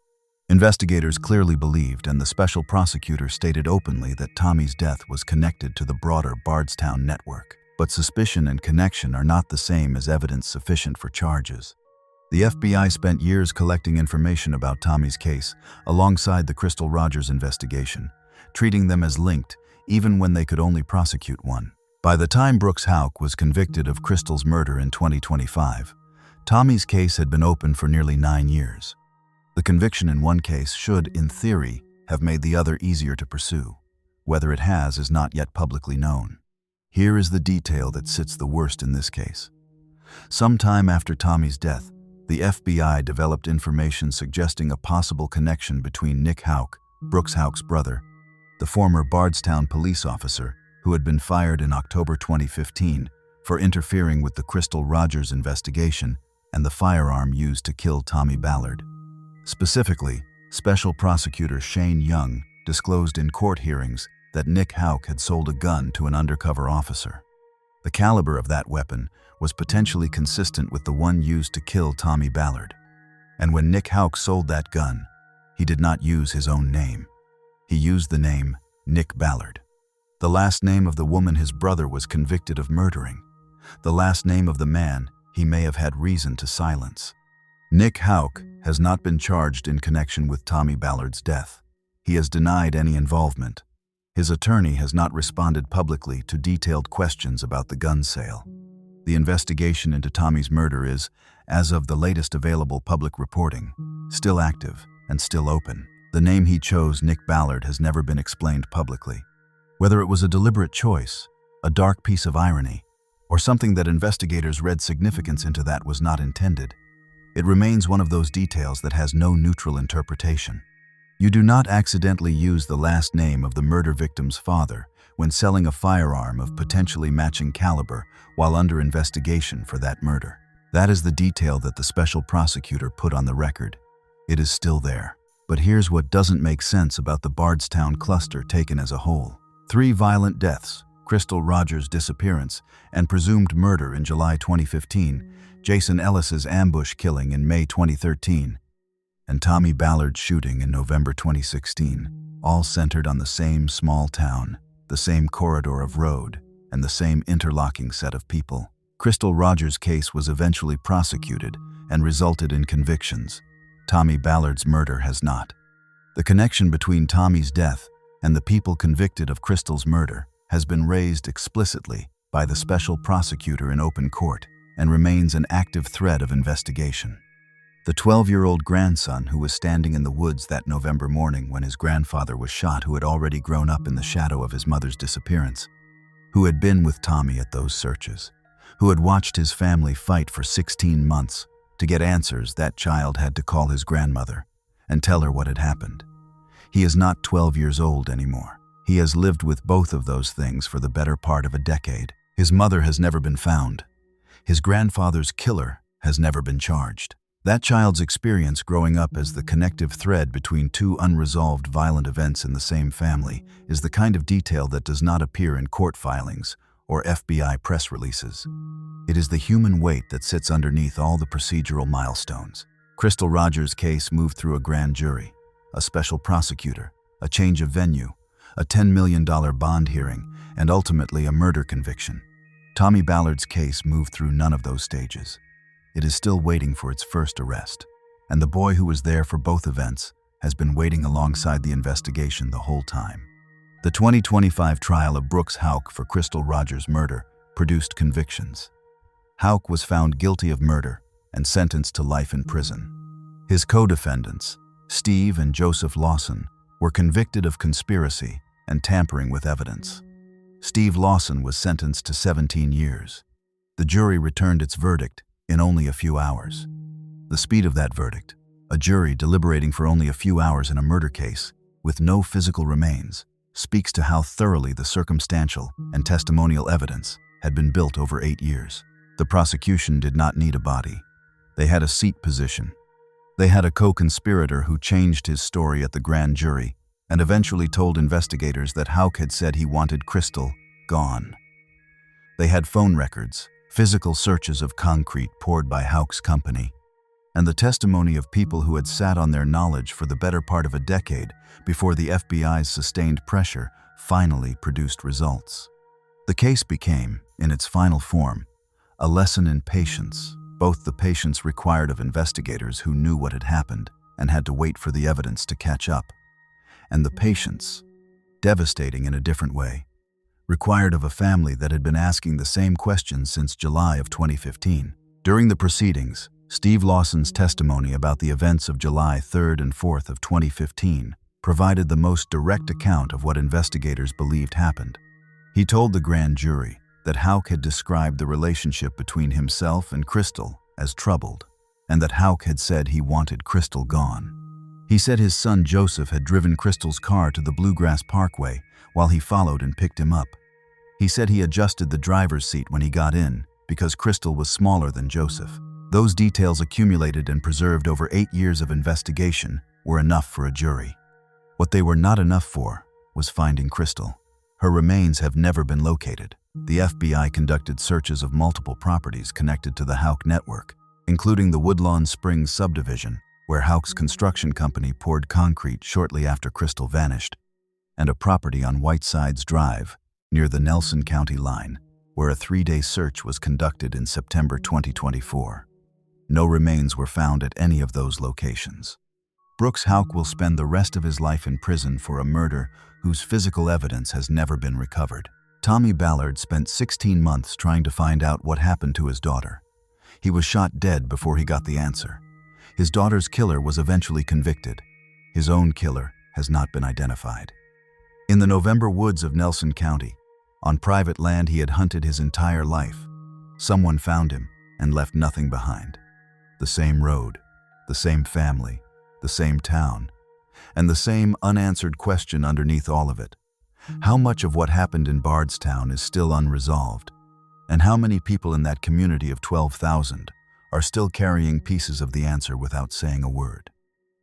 [SPEAKER 1] Investigators clearly believed, and the special prosecutor stated openly, that Tommy's death was connected to the broader Bardstown network. But suspicion and connection are not the same as evidence sufficient for charges. The FBI spent years collecting information about Tommy's case alongside the Crystal Rogers investigation, treating them as linked even when they could only prosecute one. By the time Brooks Houck was convicted of Crystal's murder in 2025, Tommy's case had been open for nearly 9 years. The conviction in one case should, in theory, have made the other easier to pursue. Whether it has is not yet publicly known. Here is the detail that sits the worst in this case. Sometime after Tommy's death, the FBI developed information suggesting a possible connection between Nick Houck, Brooks Houck's brother, the former Bardstown police officer who had been fired in October 2015 for interfering with the Crystal Rogers investigation, and the firearm used to kill Tommy Ballard. Specifically, Special Prosecutor Shane Young disclosed in court hearings that Nick Houck had sold a gun to an undercover officer. The caliber of that weapon was potentially consistent with the one used to kill Tommy Ballard. And when Nick Houck sold that gun, he did not use his own name. He used the name Nick Ballard, the last name of the woman his brother was convicted of murdering, the last name of the man he may have had reason to silence. Nick Houck has not been charged in connection with Tommy Ballard's death. He has denied any involvement. His attorney has not responded publicly to detailed questions about the gun sale. The investigation into Tommy's murder is, as of the latest available public reporting, still active and still open. The name he chose, Nick Ballard, has never been explained publicly. Whether it was a deliberate choice, a dark piece of irony, or something that investigators read significance into that was not intended, it remains one of those details that has no neutral interpretation. You do not accidentally use the last name of the murder victim's father when selling a firearm of potentially matching caliber while under investigation for that murder. That is the detail that the special prosecutor put on the record. It is still there. But here's what doesn't make sense about the Bardstown cluster taken as a whole. 3 violent deaths, Crystal Rogers' disappearance, and presumed murder in July 2015, Jason Ellis's ambush killing in May 2013, and Tommy Ballard's shooting in November 2016, all centered on the same small town, the same corridor of road, and the same interlocking set of people. Crystal Rogers' case was eventually prosecuted and resulted in convictions. Tommy Ballard's murder has not. The connection between Tommy's death and the people convicted of Crystal's murder has been raised explicitly by the special prosecutor in open court and remains an active thread of investigation. The 12-year-old grandson who was standing in the woods that November morning when his grandfather was shot, who had already grown up in the shadow of his mother's disappearance, who had been with Tommy at those searches, who had watched his family fight for 16 months to get answers, that child had to call his grandmother and tell her what had happened. He is not 12 years old anymore. He has lived with both of those things for the better part of a decade. His mother has never been found. His grandfather's killer has never been charged. That child's experience growing up as the connective thread between two unresolved violent events in the same family is the kind of detail that does not appear in court filings or FBI press releases. It is the human weight that sits underneath all the procedural milestones. Crystal Rogers' case moved through a grand jury, a special prosecutor, a change of venue, a $10 million bond hearing, and ultimately a murder conviction. Tommy Ballard's case moved through none of those stages. It is still waiting for its first arrest, and the boy who was there for both events has been waiting alongside the investigation the whole time. The 2025 trial of Brooks Houck for Crystal Rogers' murder produced convictions. Houck was found guilty of murder and sentenced to life in prison. His co-defendants, Steve and Joseph Lawson, were convicted of conspiracy and tampering with evidence. Steve Lawson was sentenced to 17 years. The jury returned its verdict in only a few hours. The speed of that verdict, a jury deliberating for only a few hours in a murder case with no physical remains, speaks to how thoroughly the circumstantial and testimonial evidence had been built over 8 years. The prosecution did not need a body. They had a seat position. They had a co-conspirator who changed his story at the grand jury and eventually told investigators that Houck had said he wanted Crystal gone. They had phone records, physical searches of concrete poured by Houck's company, and the testimony of people who had sat on their knowledge for the better part of a decade before the FBI's sustained pressure finally produced results. The case became, in its final form, a lesson in patience, both the patience required of investigators who knew what had happened and had to wait for the evidence to catch up, and the patience, devastating in a different way, required of a family that had been asking the same questions since July of 2015. During the proceedings, Steve Lawson's testimony about the events of July 3rd and 4th of 2015 provided the most direct account of what investigators believed happened. He told the grand jury that Houck had described the relationship between himself and Crystal as troubled, and that Houck had said he wanted Crystal gone. He said his son Joseph had driven Crystal's car to the Bluegrass Parkway while he followed and picked him up. He said he adjusted the driver's seat when he got in because Crystal was smaller than Joseph. Those details, accumulated and preserved over 8 years of investigation, were enough for a jury. What they were not enough for was finding Crystal. Her remains have never been located. The FBI conducted searches of multiple properties connected to the Houck network, including the Woodlawn Springs subdivision, where Houck's construction company poured concrete shortly after Crystal vanished, and a property on Whitesides Drive, near the Nelson County line, where a 3-day search was conducted in September 2024. No remains were found at any of those locations. Brooks Houck will spend the rest of his life in prison for a murder whose physical evidence has never been recovered. Tommy Ballard spent 16 months trying to find out what happened to his daughter. He was shot dead before he got the answer. His daughter's killer was eventually convicted. His own killer has not been identified. In the November woods of Nelson County, on private land he had hunted his entire life, someone found him and left nothing behind. The same road, the same family, the same town, and the same unanswered question underneath all of it. How much of what happened in Bardstown is still unresolved? And how many people in that community of 12,000 are still carrying pieces of the answer without saying a word?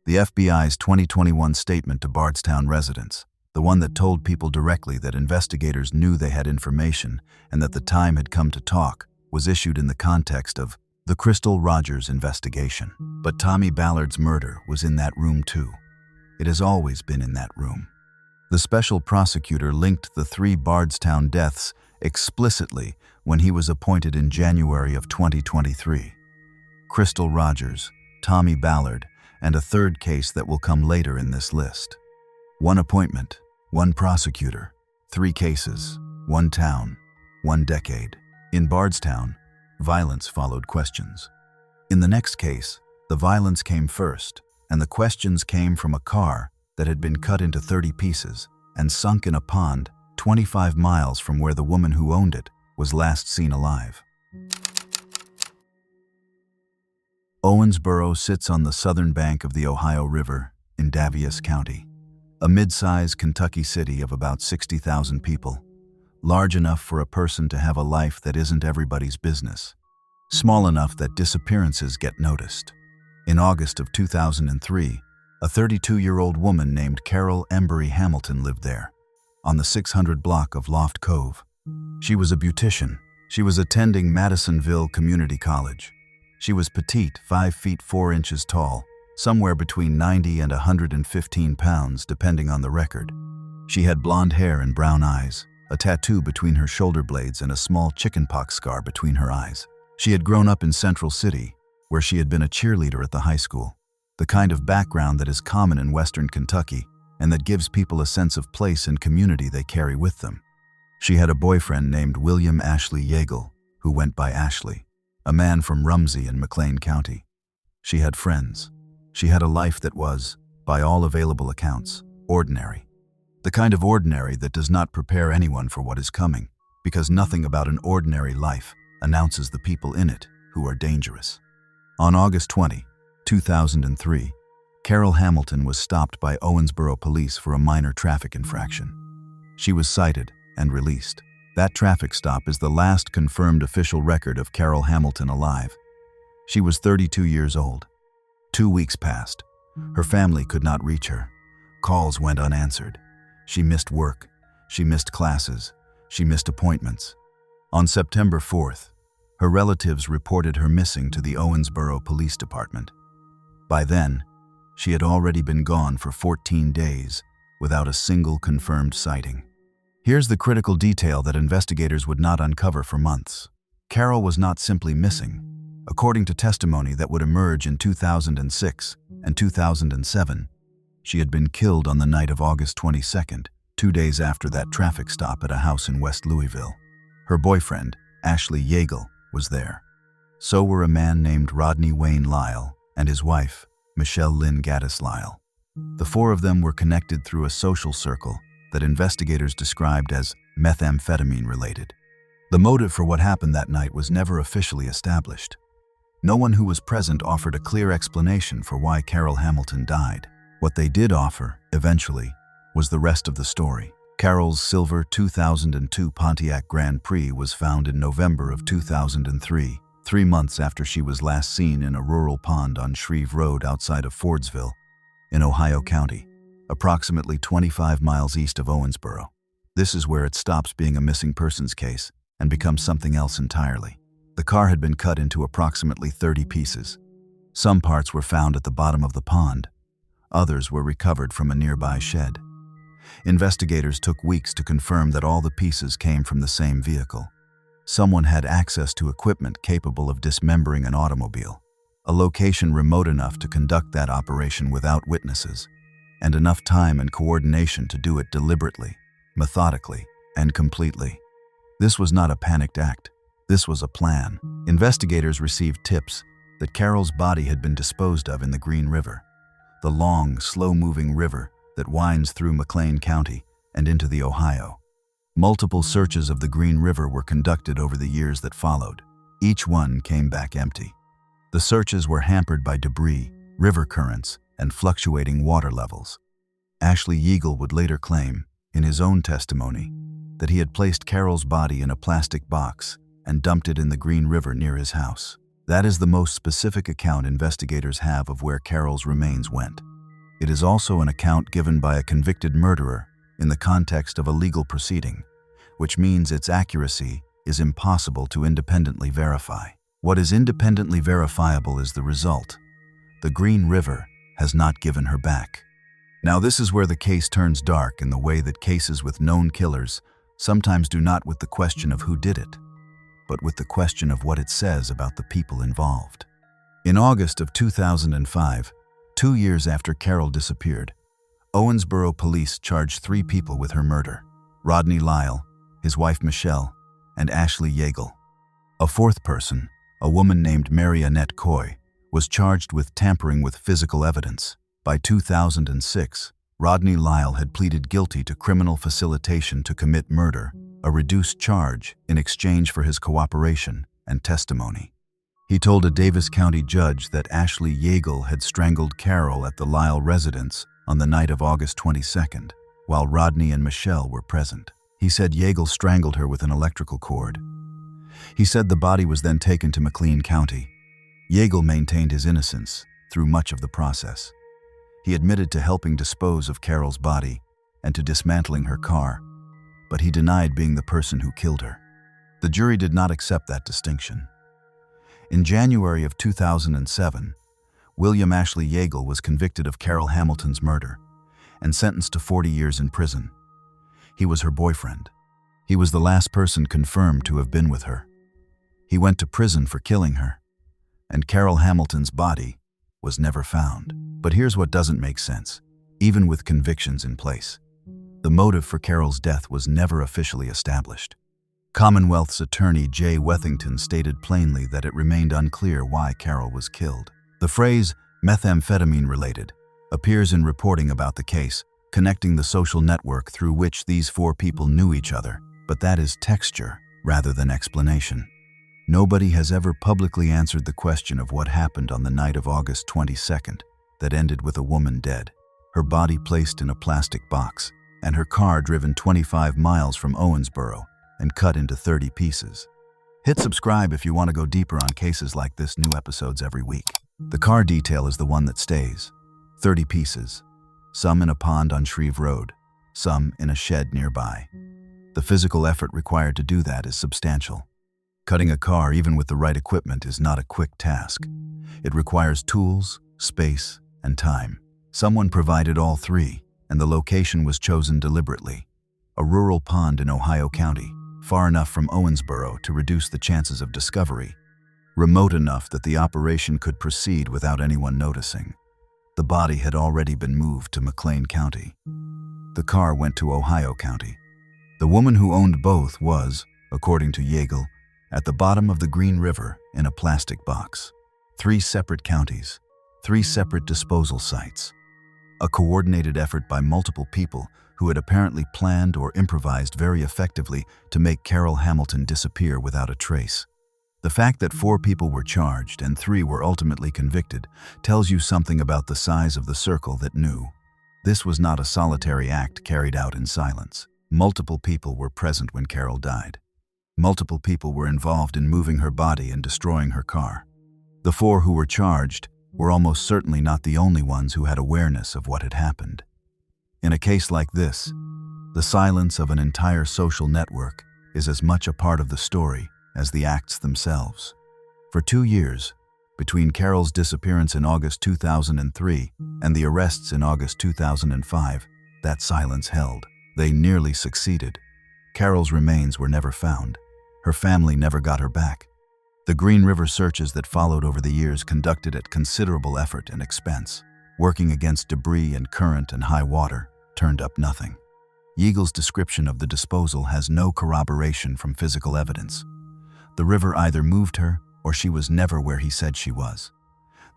[SPEAKER 1] The FBI's 2021 statement to Bardstown residents, the one that told people directly that investigators knew they had information and that the time had come to talk, was issued in the context of the Crystal Rogers investigation. But Tommy Ballard's murder was in that room too. It has always been in that room. The special prosecutor linked the 3 Bardstown deaths explicitly when he was appointed in January of 2023. Crystal Rogers, Tommy Ballard, and a third case that will come later in this list. 1 appointment, 1 prosecutor, 3 cases, 1 town, 1 decade. In Bardstown, violence followed questions. In the next case, the violence came first, and the questions came from a car that had been cut into 30 pieces and sunk in a pond 25 miles from where the woman who owned it was last seen alive. Owensboro sits on the southern bank of the Ohio River in Daviess County, a mid-sized Kentucky city of about 60,000 people, large enough for a person to have a life that isn't everybody's business, small enough that disappearances get noticed. In August of 2003, a 32-year-old woman named Carole Hamilton lived there, on the 600 block of Loft Cove. She was a beautician. She was attending Madisonville Community College. She was petite, 5 feet 4 inches tall, somewhere between 90 and 115 pounds depending on the record. She had blonde hair and brown eyes, a tattoo between her shoulder blades and a small chickenpox scar between her eyes. She had grown up in Central City, where she had been a cheerleader at the high school, the kind of background that is common in Western Kentucky and that gives people a sense of place and community they carry with them. She had a boyfriend named William Ashley Yeagle, who went by Ashley, a man from Rumsey in McLean County. She had friends. She had a life that was, by all available accounts, ordinary. The kind of ordinary that does not prepare anyone for what is coming, because nothing about an ordinary life announces the people in it who are dangerous. On August 20, 2003, Carole Hamilton was stopped by Owensboro police for a minor traffic infraction. She was cited and released. That traffic stop is the last confirmed official record of Carole Hamilton alive. She was 32 years old. 2 weeks passed. Her family could not reach her. Calls went unanswered. She missed work. She missed classes. She missed appointments. On September 4th, her relatives reported her missing to the Owensboro Police Department. By then, she had already been gone for 14 days without a single confirmed sighting. Here's the critical detail that investigators would not uncover for months. Carole was not simply missing. According to testimony that would emerge in 2006 and 2007, she had been killed on the night of August 22nd, 2 days after that traffic stop at a house in West Louisville. Her boyfriend, Ashley Yeagle, was there. So were a man named Rodney Wayne Lyle and his wife, Michelle Lynn Gaddis Lyle. The 4 of them were connected through a social circle that investigators described as methamphetamine-related. The motive for what happened that night was never officially established. No one who was present offered a clear explanation for why Carole Hamilton died. What they did offer, eventually, was the rest of the story. Carole's silver 2002 Pontiac Grand Prix was found in November of 2003, 3 months after she was last seen in a rural pond on Shreve Road outside of Fordsville, in Ohio County, approximately 25 miles east of Owensboro. This is where it stops being a missing persons case and becomes something else entirely. The car had been cut into approximately 30 pieces. Some parts were found at the bottom of the pond. Others were recovered from a nearby shed. Investigators took weeks to confirm that all the pieces came from the same vehicle. Someone had access to equipment capable of dismembering an automobile, a location remote enough to conduct that operation without witnesses, and enough time and coordination to do it deliberately, methodically, and completely. This was not a panicked act. This was a plan. Investigators received tips that Carole's body had been disposed of in the Green River, the long, slow-moving river that winds through McLean County and into the Ohio. Multiple searches of the Green River were conducted over the years that followed. Each one came back empty. The searches were hampered by debris, river currents, and fluctuating water levels. Ashley Yeagle would later claim, in his own testimony, that he had placed Carole's body in a plastic box and dumped it in the Green River near his house. That is the most specific account investigators have of where Carole's remains went. It is also an account given by a convicted murderer in the context of a legal proceeding, which means its accuracy is impossible to independently verify. What is independently verifiable is the result. The Green River has not given her back. Now this is where the case turns dark in the way that cases with known killers sometimes do not, with the question of who did it. but with the question of what it says about the people involved. In August of 2005, 2 years after Carole disappeared, Owensboro police charged 3 people with her murder: Rodney Lyle, his wife Michelle, and Ashley Yeagle. A 4th person, a woman named Mary Coy, was charged with tampering with physical evidence. By 2006, Rodney Lyle had pleaded guilty to criminal facilitation to commit murder, a reduced charge in exchange for his cooperation and testimony. He told a Davis County judge that Ashley Yeagle had strangled Carole at the Lyle residence on the night of August 22nd, while Rodney and Michelle were present. He said Yeagle strangled her with an electrical cord. He said the body was then taken to McLean County. Yeagle maintained his innocence through much of the process. He admitted to helping dispose of Carole's body and to dismantling her car, but he denied being the person who killed her. The jury did not accept that distinction. In January of 2007, William Ashley Yeagle was convicted of Carole Hamilton's murder and sentenced to 40 years in prison. He was her boyfriend. He was the last person confirmed to have been with her. He went to prison for killing her, and Carole Hamilton's body was never found. But here's what doesn't make sense. Even with convictions in place, the motive for Carole's death was never officially established. Commonwealth's attorney Jay Wethington stated plainly that it remained unclear why Carole was killed. The phrase methamphetamine-related appears in reporting about the case, connecting the social network through which these 4 people knew each other, but that is texture rather than explanation. Nobody has ever publicly answered the question of what happened on the night of August 22nd that ended with a woman dead, her body placed in a plastic box, and her car driven 25 miles from Owensboro and cut into 30 pieces. Hit subscribe if you want to go deeper on cases like this. New episodes every week. The car detail is the one that stays. 30 pieces, some in a pond on Shreve Road, some in a shed nearby. The physical effort required to do that is substantial. Cutting a car, even with the right equipment, is not a quick task. It requires tools, space, and time. Someone provided all 3, and the location was chosen deliberately. A rural pond in Ohio County, far enough from Owensboro to reduce the chances of discovery, remote enough that the operation could proceed without anyone noticing. The body had already been moved to McLean County. The car went to Ohio County. The woman who owned both was, according to Yeagle, at the bottom of the Green River in a plastic box. 3 separate counties, 3 separate disposal sites. A coordinated effort by multiple people who had apparently planned or improvised very effectively to make Carole Hamilton disappear without a trace. The fact that 4 people were charged and 3 were ultimately convicted tells you something about the size of the circle that knew. This was not a solitary act carried out in silence. Multiple people were present when Carole died. Multiple people were involved in moving her body and destroying her car. The 4 who were charged were almost certainly not the only ones who had awareness of what had happened. In a case like this, the silence of an entire social network is as much a part of the story as the acts themselves. For 2 years, between Carole's disappearance in August 2003 and the arrests in August 2005, that silence held. They nearly succeeded. Carole's remains were never found. Her family never got her back. The Green River searches that followed over the years, conducted at considerable effort and expense, working against debris and current and high water, turned up nothing. Yeagle's description of the disposal has no corroboration from physical evidence. The river either moved her or she was never where he said she was.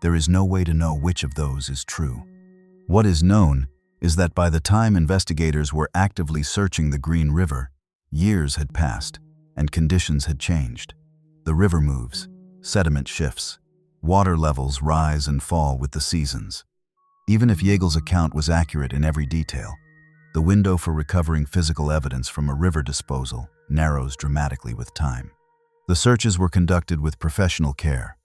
[SPEAKER 1] There is no way to know which of those is true. What is known is that by the time investigators were actively searching the Green River, years had passed and conditions had changed. The river moves, sediment shifts, water levels rise and fall with the seasons. Even if Yeagle's account was accurate in every detail, the window for recovering physical evidence from a river disposal narrows dramatically with time. The searches were conducted with professional care,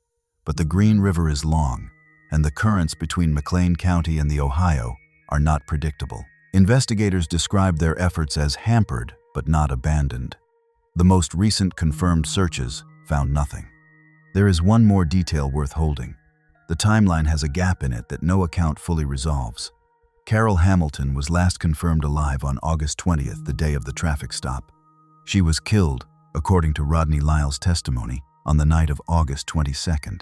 [SPEAKER 1] but the Green River is long, and the currents between McLean County and the Ohio are not predictable. Investigators described their efforts as hampered but not abandoned. The most recent confirmed searches found nothing. There is one more detail worth holding. The timeline has a gap in it that no account fully resolves. Carole Hamilton was last confirmed alive on August 20th, the day of the traffic stop. She was killed according to Rodney Lyle's testimony on the night of August 22nd.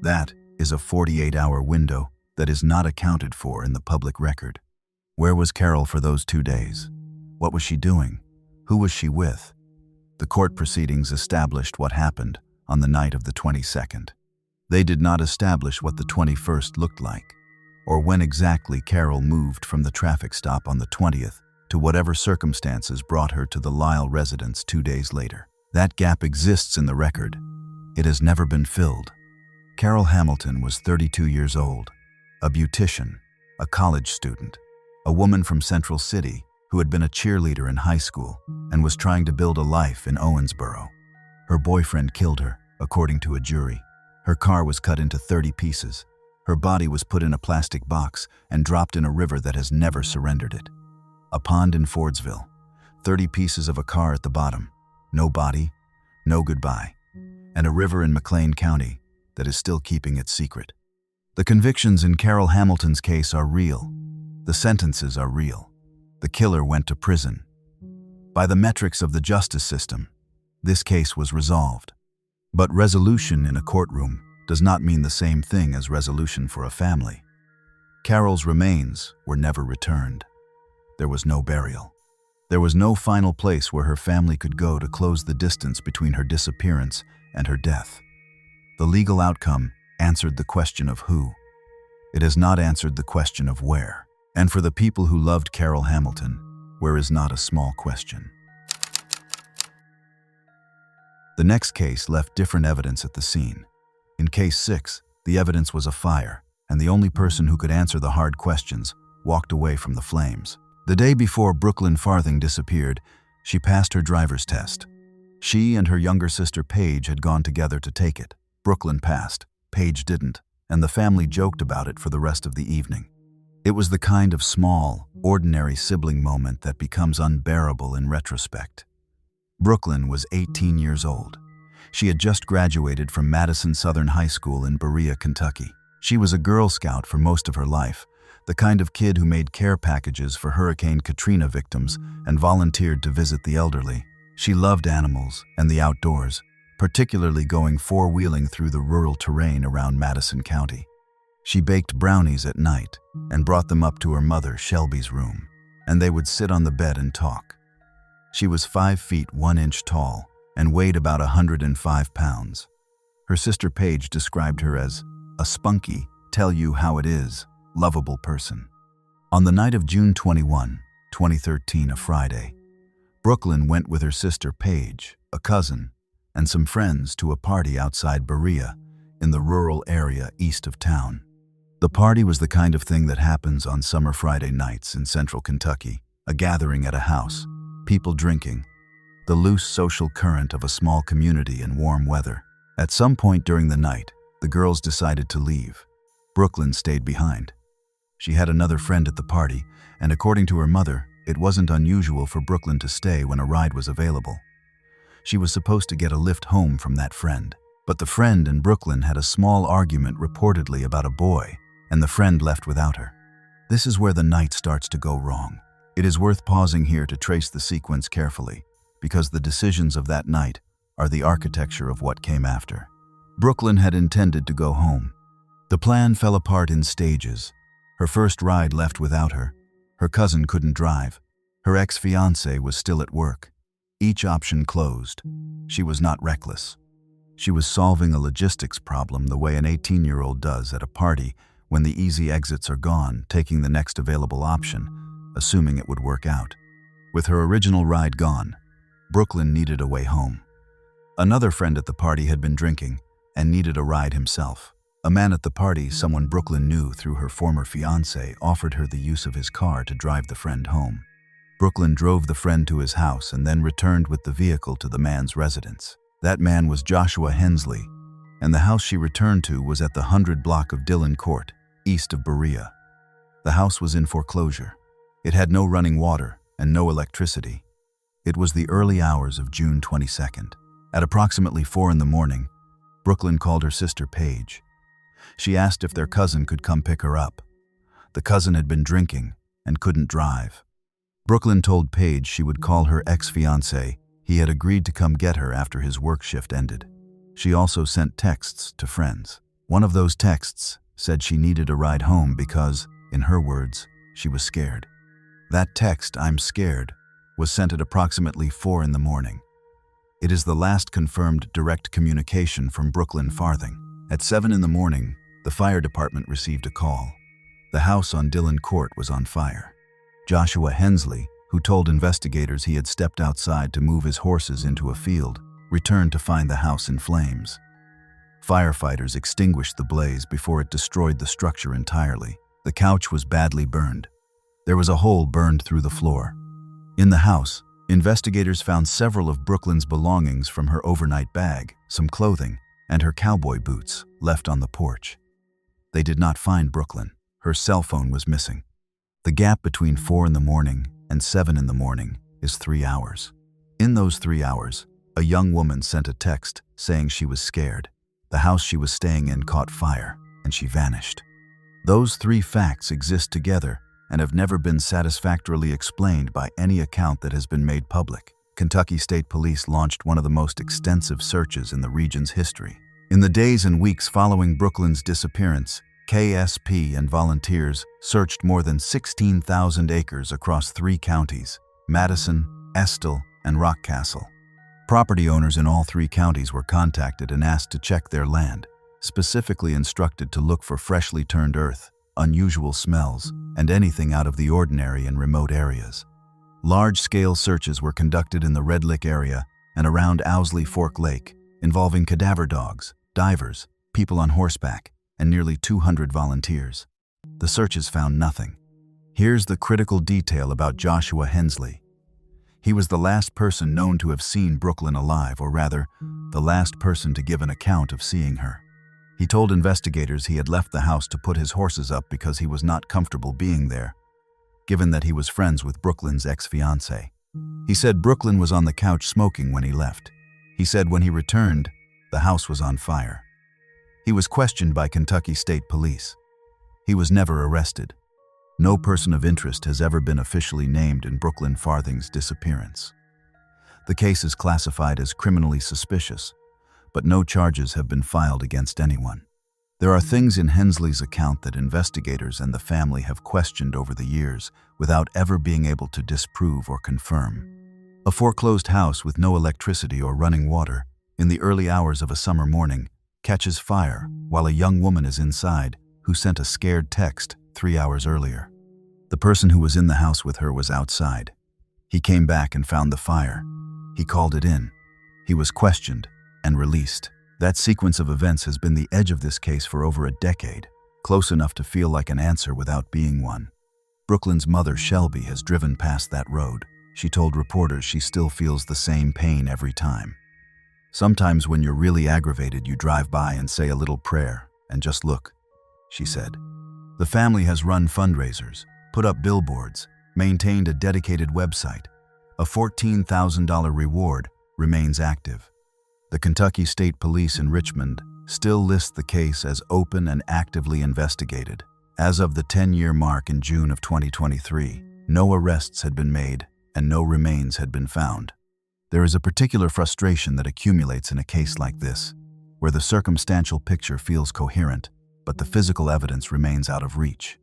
[SPEAKER 1] That is a 48-hour window that is not accounted for in the public record. Where was Carole for those 2 days? What was she doing? Who was she with? The court proceedings established what happened on the night of the 22nd. They did not establish what the 21st looked like, or when exactly Carole moved from the traffic stop on the 20th to whatever circumstances brought her to the Lyle residence 2 days later. That gap exists in the record. It has never been filled. Carole Hamilton was 32 years old, a beautician, a college student, a woman from Central City who had been a cheerleader in high school and was trying to build a life in Owensboro. Her boyfriend killed her, according to a jury. Her car was cut into 30 pieces. Her body was put in a plastic box and dropped in a river that has never surrendered it. A pond in Fordsville, 30 pieces of a car at the bottom, no body, no goodbye, and a river in McLean County that is still keeping its secret. The convictions in Carole Hamilton's case are real. The sentences are real. The killer went to prison. By the metrics of the justice system, this case was resolved. But resolution in a courtroom does not mean the same thing as resolution for a family. Carole's remains were never returned. There was no burial. There was no final place where her family could go to close the distance between her disappearance and her death. The legal outcome answered the question of who. It has not answered the question of where. And for the people who loved Carole Hamilton, where is not a small question. The next case left different evidence at the scene. In Case 6, the evidence was a fire, and the only person who could answer the hard questions walked away from the flames. The day before Brooklyn Farthing disappeared, she passed her driver's test. She and her younger sister Paige had gone together to take it. Brooklyn passed, Paige didn't, and the family joked about it for the rest of the evening. It was the kind of small, ordinary sibling moment that becomes unbearable in retrospect. Brooklyn was 18 years old. She had just graduated from Madison Southern High School in Berea, Kentucky. She was a Girl Scout for most of her life, the kind of kid who made care packages for Hurricane Katrina victims and volunteered to visit the elderly. She loved animals and the outdoors, particularly going four-wheeling through the rural terrain around Madison County. She baked brownies at night and brought them up to her mother, Shelby's room, and they would sit on the bed and talk. She was 5 feet 1 inch tall and weighed about 105 pounds. Her sister Paige described her as a spunky, tell-you-how-it-is, lovable person. On the night of June 21, 2013, a Friday, Brooklyn went with her sister Paige, a cousin, and some friends to a party outside Berea in the rural area east of town. The party was the kind of thing that happens on summer Friday nights in central Kentucky, a gathering at a house, people drinking, the loose social current of a small community in warm weather. At some point during the night, the girls decided to leave. Brooklyn stayed behind. She had another friend at the party, and according to her mother, it wasn't unusual for Brooklyn to stay when a ride was available. She was supposed to get a lift home from that friend, but the friend and Brooklyn had a small argument reportedly about a boy, and the friend left without her. This is where the night starts to go wrong. It is worth pausing here to trace the sequence carefully, because the decisions of that night are the architecture of what came after. Brooklyn had intended to go home. The plan fell apart in stages. Her first ride left without her. Her cousin couldn't drive. Her ex-fiancé was still at work. Each option closed. She was not reckless. She was solving a logistics problem the way an 18-year-old does at a party when the easy exits are gone, taking the next available option, assuming it would work out. With her original ride gone, Brooklyn needed a way home. Another friend at the party had been drinking and needed a ride himself. A man at the party, someone Brooklyn knew through her former fiancé, offered her the use of his car to drive the friend home. Brooklyn drove the friend to his house and then returned with the vehicle to the man's residence. That man was Joshua Hensley, and the house she returned to was at the 100 block of Dillon Court, east of Berea. The house was in foreclosure. It had no running water and no electricity. It was the early hours of June 22nd. At approximately 4 in the morning, Brooklyn called her sister Paige. She asked if their cousin could come pick her up. The cousin had been drinking and couldn't drive. Brooklyn told Paige she would call her ex-fiancé. He He had agreed to come get her after his work shift ended. She also sent texts to friends. One of those texts said she needed a ride home because, in her words, she was scared. That text, "I'm scared," was sent at approximately 4 in the morning. It is the last confirmed direct communication from Brooklyn Farthing. At 7 in the morning, the fire department received a call. The house on Dillon Court was on fire. Joshua Hensley, who told investigators he had stepped outside to move his horses into a field, returned to find the house in flames. Firefighters extinguished the blaze before it destroyed the structure entirely. The couch was badly burned. There was a hole burned through the floor. In the house, investigators found several of Brooklyn's belongings, from her overnight bag, some clothing, and her cowboy boots, left on the porch. They did not find Brooklyn. Her cell phone was missing. The gap between 4 in the morning and 7 in the morning is 3 hours. In those 3 hours, a young woman sent a text saying she was scared. The house she was staying in caught fire, and she vanished. Those 3 facts exist together and have never been satisfactorily explained by any account that has been made public. Kentucky State Police launched one of the most extensive searches in the region's history. In the days and weeks following Brooklyn's disappearance, KSP and volunteers searched more than 16,000 acres across 3 counties, Madison, Estill, and Rockcastle. Property owners in all 3 counties were contacted and asked to check their land, specifically instructed to look for freshly turned earth, unusual smells, and anything out of the ordinary in remote areas. Large-scale searches were conducted in the Red Lick area and around Owsley Fork Lake, involving cadaver dogs, divers, people on horseback, and nearly 200 volunteers. The searches found nothing. Here's the critical detail about Joshua Hensley. He was the last person known to have seen Brooklyn alive, or rather, the last person to give an account of seeing her. He told investigators he had left the house to put his horses up because he was not comfortable being there, given that he was friends with Brooklyn's ex-fiancée. He said Brooklyn was on the couch smoking when he left. He said when he returned, the house was on fire. He was questioned by Kentucky State Police. He was never arrested. No person of interest has ever been officially named in Brooklyn Farthing's disappearance. The case is classified as criminally suspicious, but no charges have been filed against anyone. There are things in Hensley's account that investigators and the family have questioned over the years without ever being able to disprove or confirm. A foreclosed house with no electricity or running water, in the early hours of a summer morning, catches fire while a young woman is inside who sent a scared text 3 hours earlier. The person who was in the house with her was outside. He came back and found the fire. He called it in. He was questioned and released. That sequence of events has been the edge of this case for over a decade, close enough to feel like an answer without being one. Brooklyn's mother, Shelby, has driven past that road. She told reporters she still feels the same pain every time. Sometimes when you're really aggravated, you drive by and say a little prayer and just look, she said. The family has run fundraisers, put up billboards, maintained a dedicated website. A $14,000 reward remains active. The Kentucky State Police in Richmond still list the case as open and actively investigated. As of the 10-year mark in June of 2023, no arrests had been made and no remains had been found. There is a particular frustration that accumulates in a case like this, where the circumstantial picture feels coherent, but the physical evidence remains out of reach.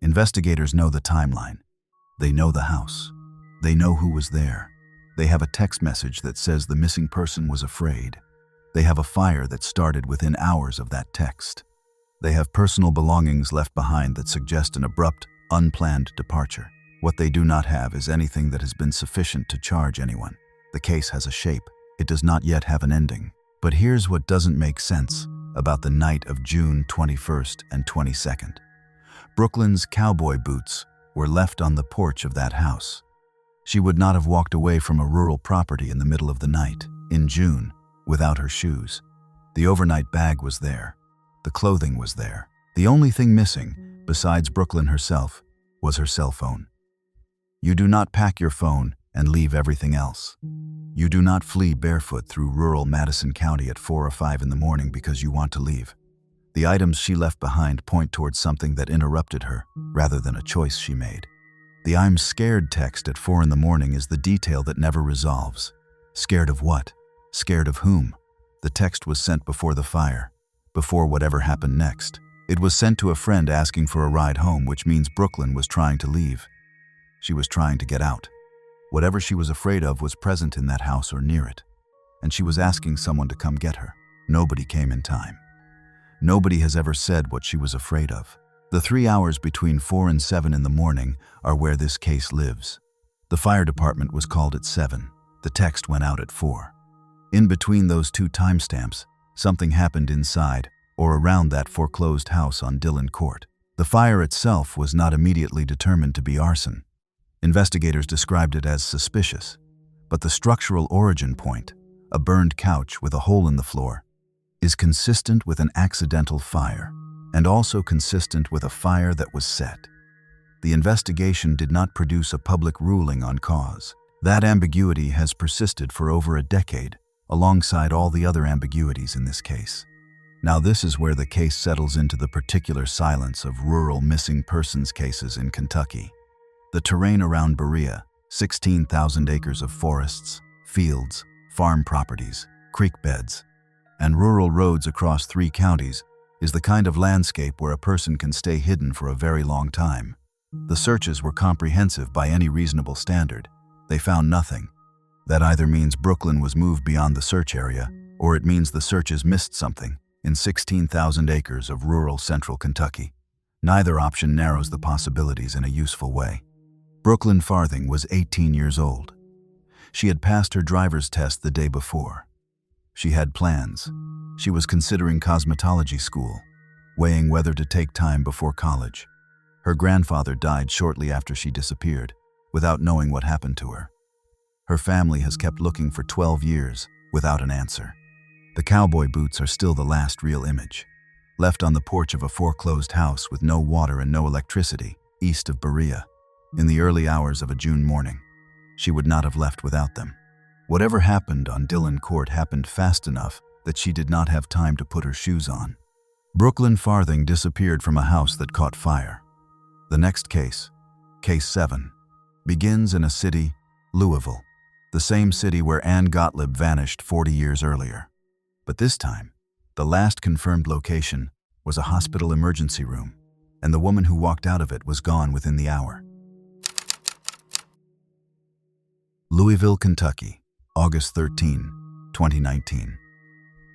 [SPEAKER 1] Investigators know the timeline. They know the house. They know who was there. They have a text message that says the missing person was afraid. They have a fire that started within hours of that text. They have personal belongings left behind that suggest an abrupt, unplanned departure. What they do not have is anything that has been sufficient to charge anyone. The case has a shape. It does not yet have an ending. But here's what doesn't make sense about the night of June 21st and 22nd. Brooklyn's cowboy boots were left on the porch of that house. She would not have walked away from a rural property in the middle of the night, in June, without her shoes. The overnight bag was there. The clothing was there. The only thing missing, besides Brooklyn herself, was her cell phone. You do not pack your phone and leave everything else. You do not flee barefoot through rural Madison County at 4 or 5 in the morning because you want to leave. The items she left behind point towards something that interrupted her, rather than a choice she made. The "I'm scared" text at 4 in the morning is the detail that never resolves. Scared of what? Scared of whom? The text was sent before the fire, before whatever happened next. It was sent to a friend asking for a ride home, which means Brooklyn was trying to leave. She was trying to get out. Whatever she was afraid of was present in that house or near it, and she was asking someone to come get her. Nobody came in time. Nobody has ever said what she was afraid of. The 3 hours between 4 and 7 in the morning are where this case lives. The fire department was called at 7. The text went out at 4. In between those two timestamps, something happened inside or around that foreclosed house on Dillon Court. The fire itself was not immediately determined to be arson. Investigators described it as suspicious, but the structural origin point, a burned couch with a hole in the floor, is consistent with an accidental fire and also consistent with a fire that was set. The investigation did not produce a public ruling on cause. That ambiguity has persisted for over a decade, alongside all the other ambiguities in this case. Now this is where the case settles into the particular silence of rural missing persons cases in Kentucky. The terrain around Berea, 16,000 acres of forests, fields, farm properties, creek beds, and rural roads across 3 counties, is the kind of landscape where a person can stay hidden for a very long time. The searches were comprehensive by any reasonable standard. They found nothing. That either means Brooklyn was moved beyond the search area, or it means the searches missed something in 16,000 acres of rural central Kentucky. Neither option narrows the possibilities in a useful way. Brooklyn Farthing was 18 years old. She had passed her driver's test the day before. She had plans. She was considering cosmetology school, weighing whether to take time before college. Her grandfather died shortly after she disappeared, without knowing what happened to her. Her family has kept looking for 12 years without an answer. The cowboy boots are still the last real image, left on the porch of a foreclosed house with no water and no electricity, east of Berea, in the early hours of a June morning. She would not have left without them. Whatever happened on Dillon Court happened fast enough that she did not have time to put her shoes on. Brooklyn Farthing disappeared from a house that caught fire. The next case, Case 7, begins in a city, Louisville, the same city where Ann Gotlib vanished 40 years earlier. But this time, the last confirmed location was a hospital emergency room, and the woman who walked out of it was gone within the hour. Louisville, Kentucky, August 13, 2019.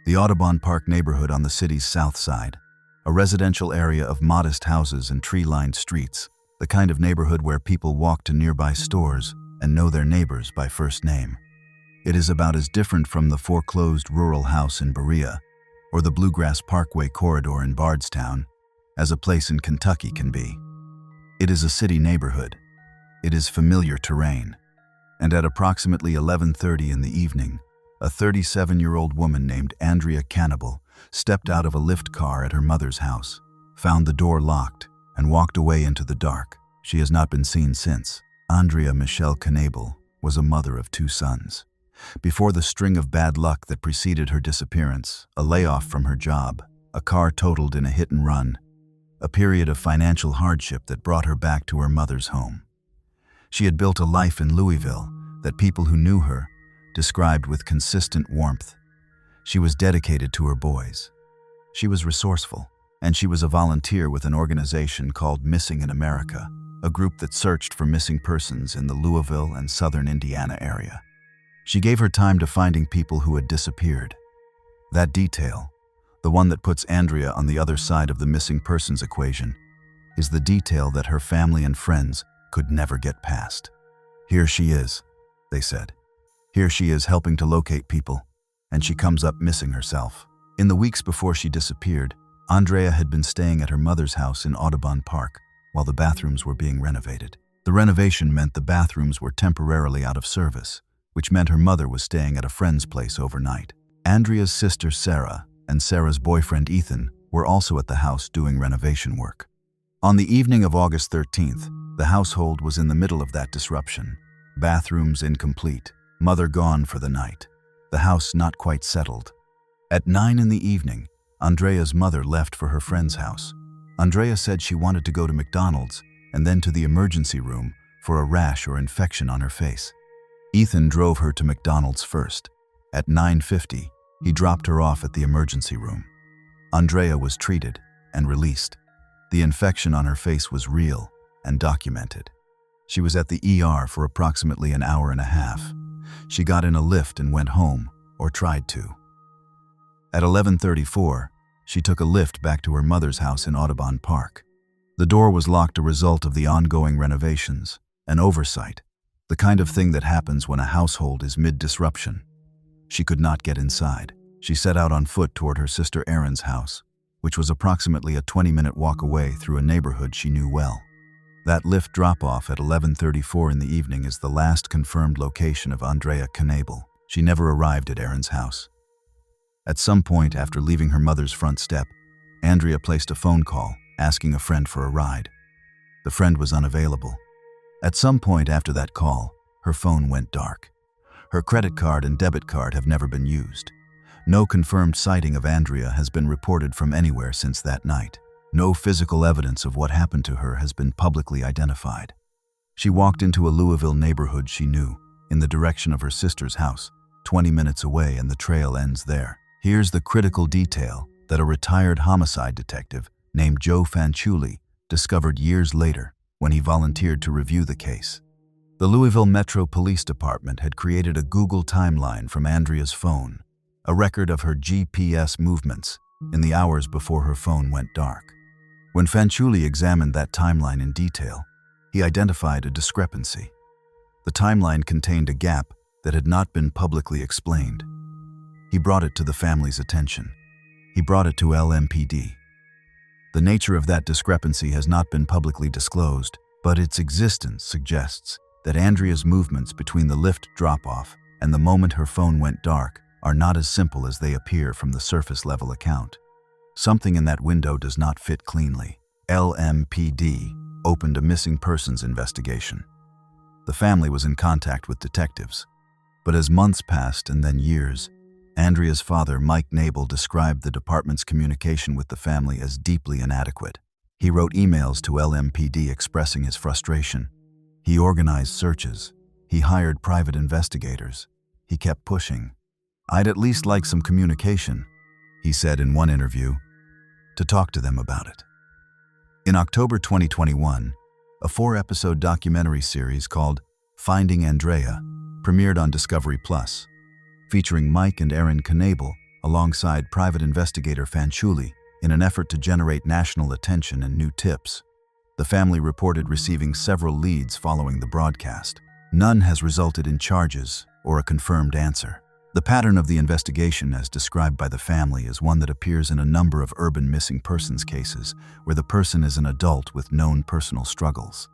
[SPEAKER 1] The Audubon Park neighborhood on the city's south side, a residential area of modest houses and tree-lined streets, the kind of neighborhood where people walk to nearby stores and know their neighbors by first name. It is about as different from the foreclosed rural house in Berea or the Bluegrass Parkway corridor in Bardstown as a place in Kentucky can be. It is a city neighborhood. It is familiar terrain. And at approximately 11:30 in the evening, a 37-year-old woman named Andrea Cannibal stepped out of a Lyft car at her mother's house, found the door locked, and walked away into the dark. She has not been seen since. Andrea Michelle Cannibal was a mother of 2 sons. Before the string of bad luck that preceded her disappearance, a layoff from her job, a car totaled in a hit and run, a period of financial hardship that brought her back to her mother's home. She had built a life in Louisville that people who knew her described with consistent warmth. She was dedicated to her boys. She was resourceful, and she was a volunteer with an organization called Missing in America, a group that searched for missing persons in the Louisville and southern Indiana area. She gave her time to finding people who had disappeared. That detail, the one that puts Andrea on the other side of the missing persons equation, is the detail that her family and friends could never get past. Here she is, they said. Here she is helping to locate people, and she comes up missing herself. In the weeks before she disappeared, Andrea had been staying at her mother's house in Audubon Park while the bathrooms were being renovated. The renovation meant the bathrooms were temporarily out of service, which meant her mother was staying at a friend's place overnight. Andrea's sister Sarah and Sarah's boyfriend Ethan were also at the house doing renovation work. On the evening of August 13th, the household was in the middle of that disruption. Bathrooms incomplete, mother gone for the night, the house not quite settled. At 9 in the evening, Andrea's mother left for her friend's house. Andrea said she wanted to go to McDonald's and then to the emergency room for a rash or infection on her face. Ethan drove her to McDonald's first. At 9:50, he dropped her off at the emergency room. Andrea was treated and released. The infection on her face was real and documented. She was at the ER for approximately an hour and a half. She got in a Lyft and went home, or tried to. At 11:34, she took a Lyft back to her mother's house in Audubon Park. The door was locked, a result of the ongoing renovations, an oversight, the kind of thing that happens when a household is mid-disruption. She could not get inside. She set out on foot toward her sister Erin's house, which was approximately a 20-minute walk away through a neighborhood she knew well. That Lyft drop-off at 11:34 in the evening is the last confirmed location of Andrea Knebel. She never arrived at Erin's house. At some point after leaving her mother's front step, Andrea placed a phone call, asking a friend for a ride. The friend was unavailable. At some point after that call, her phone went dark. Her credit card and debit card have never been used. No confirmed sighting of Andrea has been reported from anywhere since that night. No physical evidence of what happened to her has been publicly identified. She walked into a Louisville neighborhood she knew, in the direction of her sister's house, 20 minutes away, and the trail ends there. Here's the critical detail that a retired homicide detective named Joe Fanciulli discovered years later when he volunteered to review the case. The Louisville Metro Police Department had created a Google timeline from Andrea's phone, a record of her GPS movements in the hours before her phone went dark. When Fanciulli examined that timeline in detail, he identified a discrepancy. The timeline contained a gap that had not been publicly explained. He brought it to the family's attention. He brought it to LMPD. The nature of that discrepancy has not been publicly disclosed, but its existence suggests that Andrea's movements between the Lyft drop-off and the moment her phone went dark are not as simple as they appear from the surface-level account. Something in that window does not fit cleanly. LMPD opened a missing persons investigation. The family was in contact with detectives. But as months passed and then years, Andrea's father, Mike Knebel, described the department's communication with the family as deeply inadequate. He wrote emails to LMPD expressing his frustration. He organized searches. He hired private investigators. He kept pushing. "I'd at least like some communication," he said in one interview, "to talk to them about it." In October 2021, a 4-episode documentary series called Finding Andrea premiered on Discovery Plus, featuring Mike and Erin Knebel alongside private investigator Fanciulli in an effort to generate national attention and new tips. The family reported receiving several leads following the broadcast. None has resulted in charges or a confirmed answer. The pattern of the investigation, as described by the family, is one that appears in a number of urban missing persons cases where the person is an adult with known personal struggles.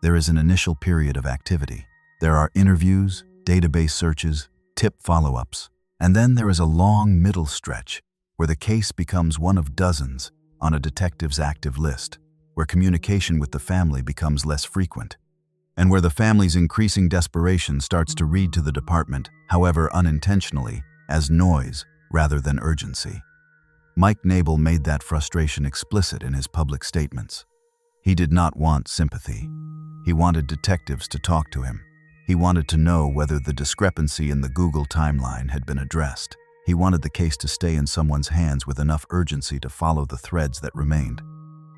[SPEAKER 1] There is an initial period of activity. There are interviews, database searches, tip follow-ups, and then there is a long middle stretch where the case becomes one of dozens on a detective's active list, where communication with the family becomes less frequent, and where the family's increasing desperation starts to read to the department, however unintentionally, as noise rather than urgency. Mike Knebel made that frustration explicit in his public statements. He did not want sympathy. He wanted detectives to talk to him. He wanted to know whether the discrepancy in the Google timeline had been addressed. He wanted the case to stay in someone's hands with enough urgency to follow the threads that remained.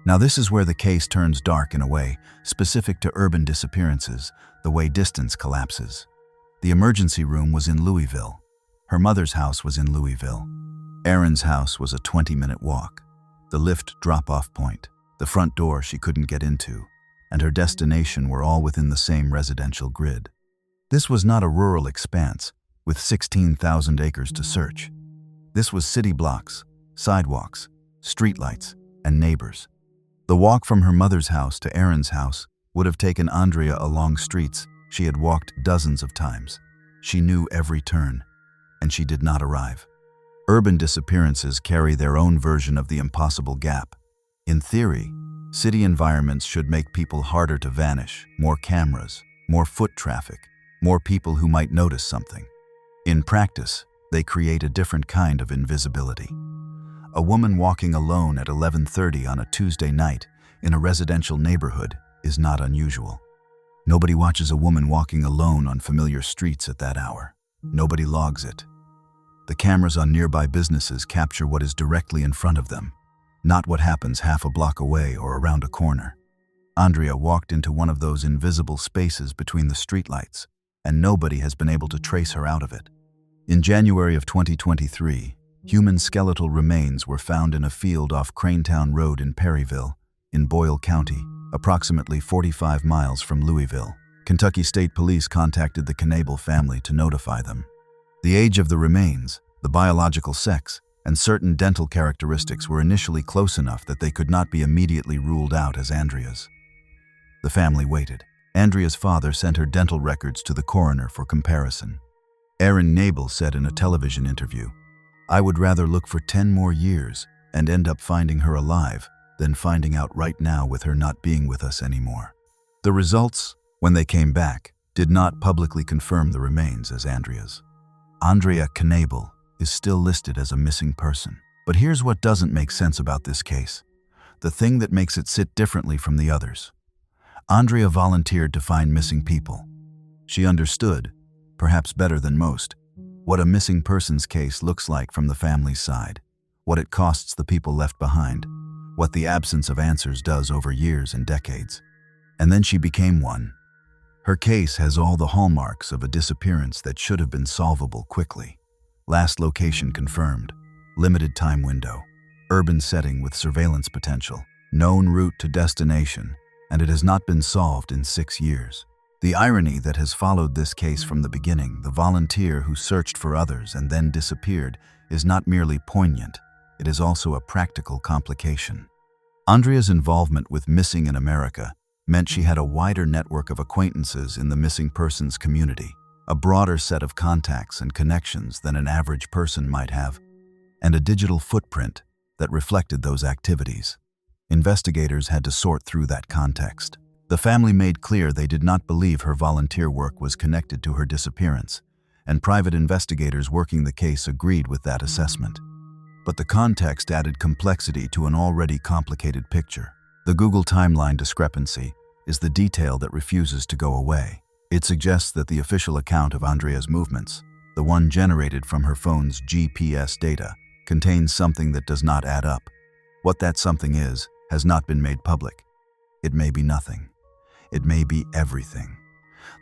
[SPEAKER 1] Now this is where the case turns dark in a way specific to urban disappearances, the way distance collapses. The emergency room was in Louisville. Her mother's house was in Louisville. Erin's house was a 20-minute walk. The Lyft drop-off point, the front door she couldn't get into, and her destination were all within the same residential grid. This was not a rural expanse with 16,000 acres to search. This was city blocks, sidewalks, streetlights, and neighbors. The walk from her mother's house to Erin's house would have taken Andrea along streets she had walked dozens of times. She knew every turn, and she did not arrive. Urban disappearances carry their own version of the impossible gap. In theory, city environments should make people harder to vanish, more cameras, more foot traffic, more people who might notice something. In practice, they create a different kind of invisibility. A woman walking alone at 11:30 on a Tuesday night in a residential neighborhood is not unusual. Nobody watches a woman walking alone on familiar streets at that hour. Nobody logs it. The cameras on nearby businesses capture what is directly in front of them, not what happens half a block away or around a corner. Andrea walked into one of those invisible spaces between the streetlights, and nobody has been able to trace her out of it. In January of 2023, human skeletal remains were found in a field off Cranetown Road in Perryville, in Boyle County, approximately 45 miles from Louisville. Kentucky State Police contacted the Knable family to notify them. The age of the remains, the biological sex, and certain dental characteristics were initially close enough that they could not be immediately ruled out as Andrea's. The family waited. Andrea's father sent her dental records to the coroner for comparison. Aaron Knable said in a television interview, "I would rather look for 10 more years and end up finding her alive than finding out right now with her not being with us anymore." The results, when they came back, did not publicly confirm the remains as Andrea's. Andrea Knable is still listed as a missing person. But here's what doesn't make sense about this case. The thing that makes it sit differently from the others. Andrea volunteered to find missing people. She understood, perhaps better than most, what a missing persons case looks like from the family's side, what it costs the people left behind, what the absence of answers does over years and decades. And then she became one. Her case has all the hallmarks of a disappearance that should have been solvable quickly. Last location confirmed, limited time window, urban setting with surveillance potential, known route to destination, and it has not been solved in 6 years. The irony that has followed this case from the beginning, the volunteer who searched for others and then disappeared, is not merely poignant, it is also a practical complication. Andrea's involvement with Missing in America meant she had a wider network of acquaintances in the missing persons community, a broader set of contacts and connections than an average person might have, and a digital footprint that reflected those activities. Investigators had to sort through that context. The family made clear they did not believe her volunteer work was connected to her disappearance, and private investigators working the case agreed with that assessment. But the context added complexity to an already complicated picture. The Google timeline discrepancy is the detail that refuses to go away. It suggests that the official account of Andrea's movements, the one generated from her phone's GPS data, contains something that does not add up. What that something is has not been made public. It may be nothing. It may be everything.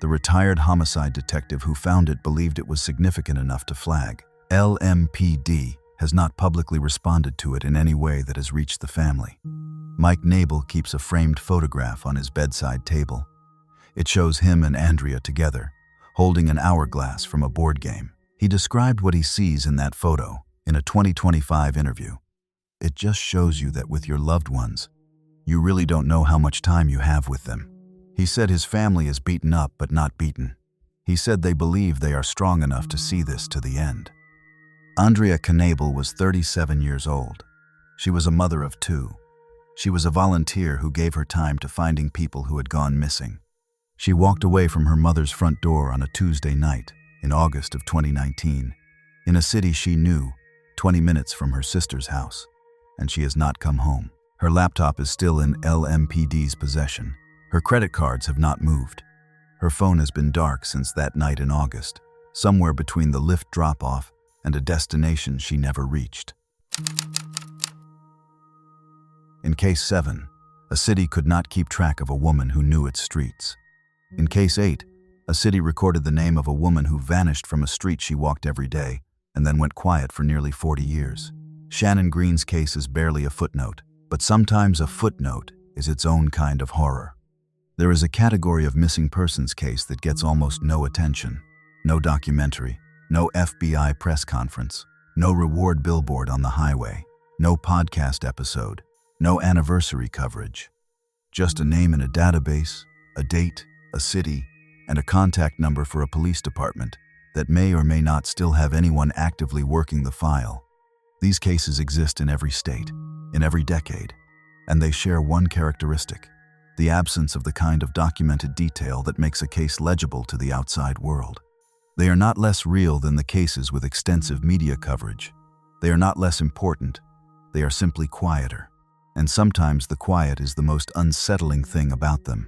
[SPEAKER 1] The retired homicide detective who found it believed it was significant enough to flag. LMPD has not publicly responded to it in any way that has reached the family. Mike Knable keeps a framed photograph on his bedside table. It shows him and Andrea together, holding an hourglass from a board game. He described what he sees in that photo in a 2025 interview. "It just shows you that with your loved ones, you really don't know how much time you have with them." He said his family is beaten up but not beaten. He said they believe they are strong enough to see this to the end. Andrea Knable was 37 years old. She was a mother of 2. She was a volunteer who gave her time to finding people who had gone missing. She walked away from her mother's front door on a Tuesday night in August of 2019, in a city she knew, 20 minutes from her sister's house, and she has not come home. Her laptop is still in LMPD's possession. Her credit cards have not moved. Her phone has been dark since that night in August, somewhere between the Lyft drop-off and a destination she never reached. In Case 7, a city could not keep track of a woman who knew its streets. In Case 8, a city recorded the name of a woman who vanished from a street she walked every day and then went quiet for nearly 40 years. Shannon Green's case is barely a footnote, but sometimes a footnote is its own kind of horror. There is a category of missing persons case that gets almost no attention, no documentary, no FBI press conference, no reward billboard on the highway, no podcast episode, no anniversary coverage. Just a name in a database, a date, a city, and a contact number for a police department that may or may not still have anyone actively working the file. These cases exist in every state, in every decade, and they share one characteristic: the absence of the kind of documented detail that makes a case legible to the outside world. They are not less real than the cases with extensive media coverage. They are not less important. They are simply quieter. And sometimes the quiet is the most unsettling thing about them.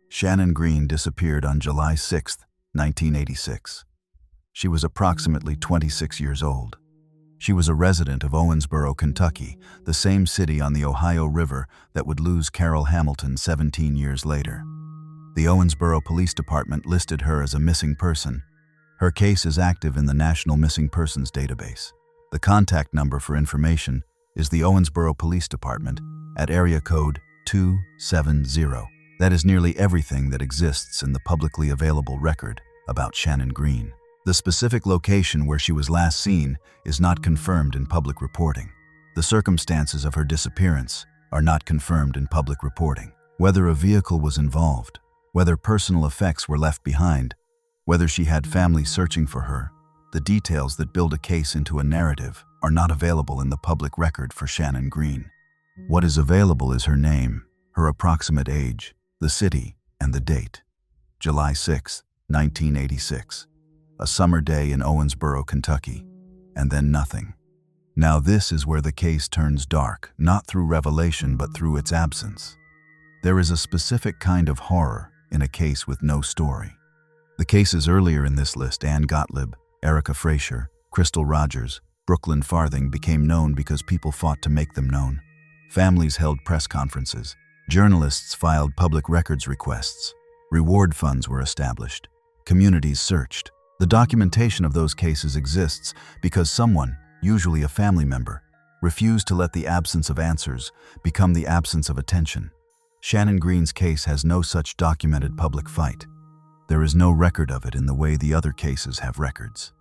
[SPEAKER 1] Shannon Green disappeared on July 6, 1986. She was approximately 26 years old. She was a resident of Owensboro, Kentucky, the same city on the Ohio River that would lose Carole Hamilton 17 years later. The Owensboro Police Department listed her as a missing person. Her case is active in the National Missing Persons Database. The contact number for information is the Owensboro Police Department at area code 270. That is nearly everything that exists in the publicly available record about Shannon Green. The specific location where she was last seen is not confirmed in public reporting. The circumstances of her disappearance are not confirmed in public reporting. Whether a vehicle was involved, whether personal effects were left behind, whether she had family searching for her, the details that build a case into a narrative are not available in the public record for Shannon Green. What is available is her name, her approximate age, the city, and the date. July 6, 1986. A summer day in Owensboro, Kentucky, and then nothing. Now this is where the case turns dark, not through revelation but through its absence. There is a specific kind of horror in a case with no story. The cases earlier in this list, Ann Gotlib, Erica Frazier, Crystal Rogers, Brooklyn Farthing, became known because people fought to make them known. Families held press conferences. Journalists filed public records requests. Reward funds were established. Communities searched. The documentation of those cases exists because someone, usually a family member, refused to let the absence of answers become the absence of attention. Shannon Green's case has no such documented public fight. There is no record of it in the way the other cases have records.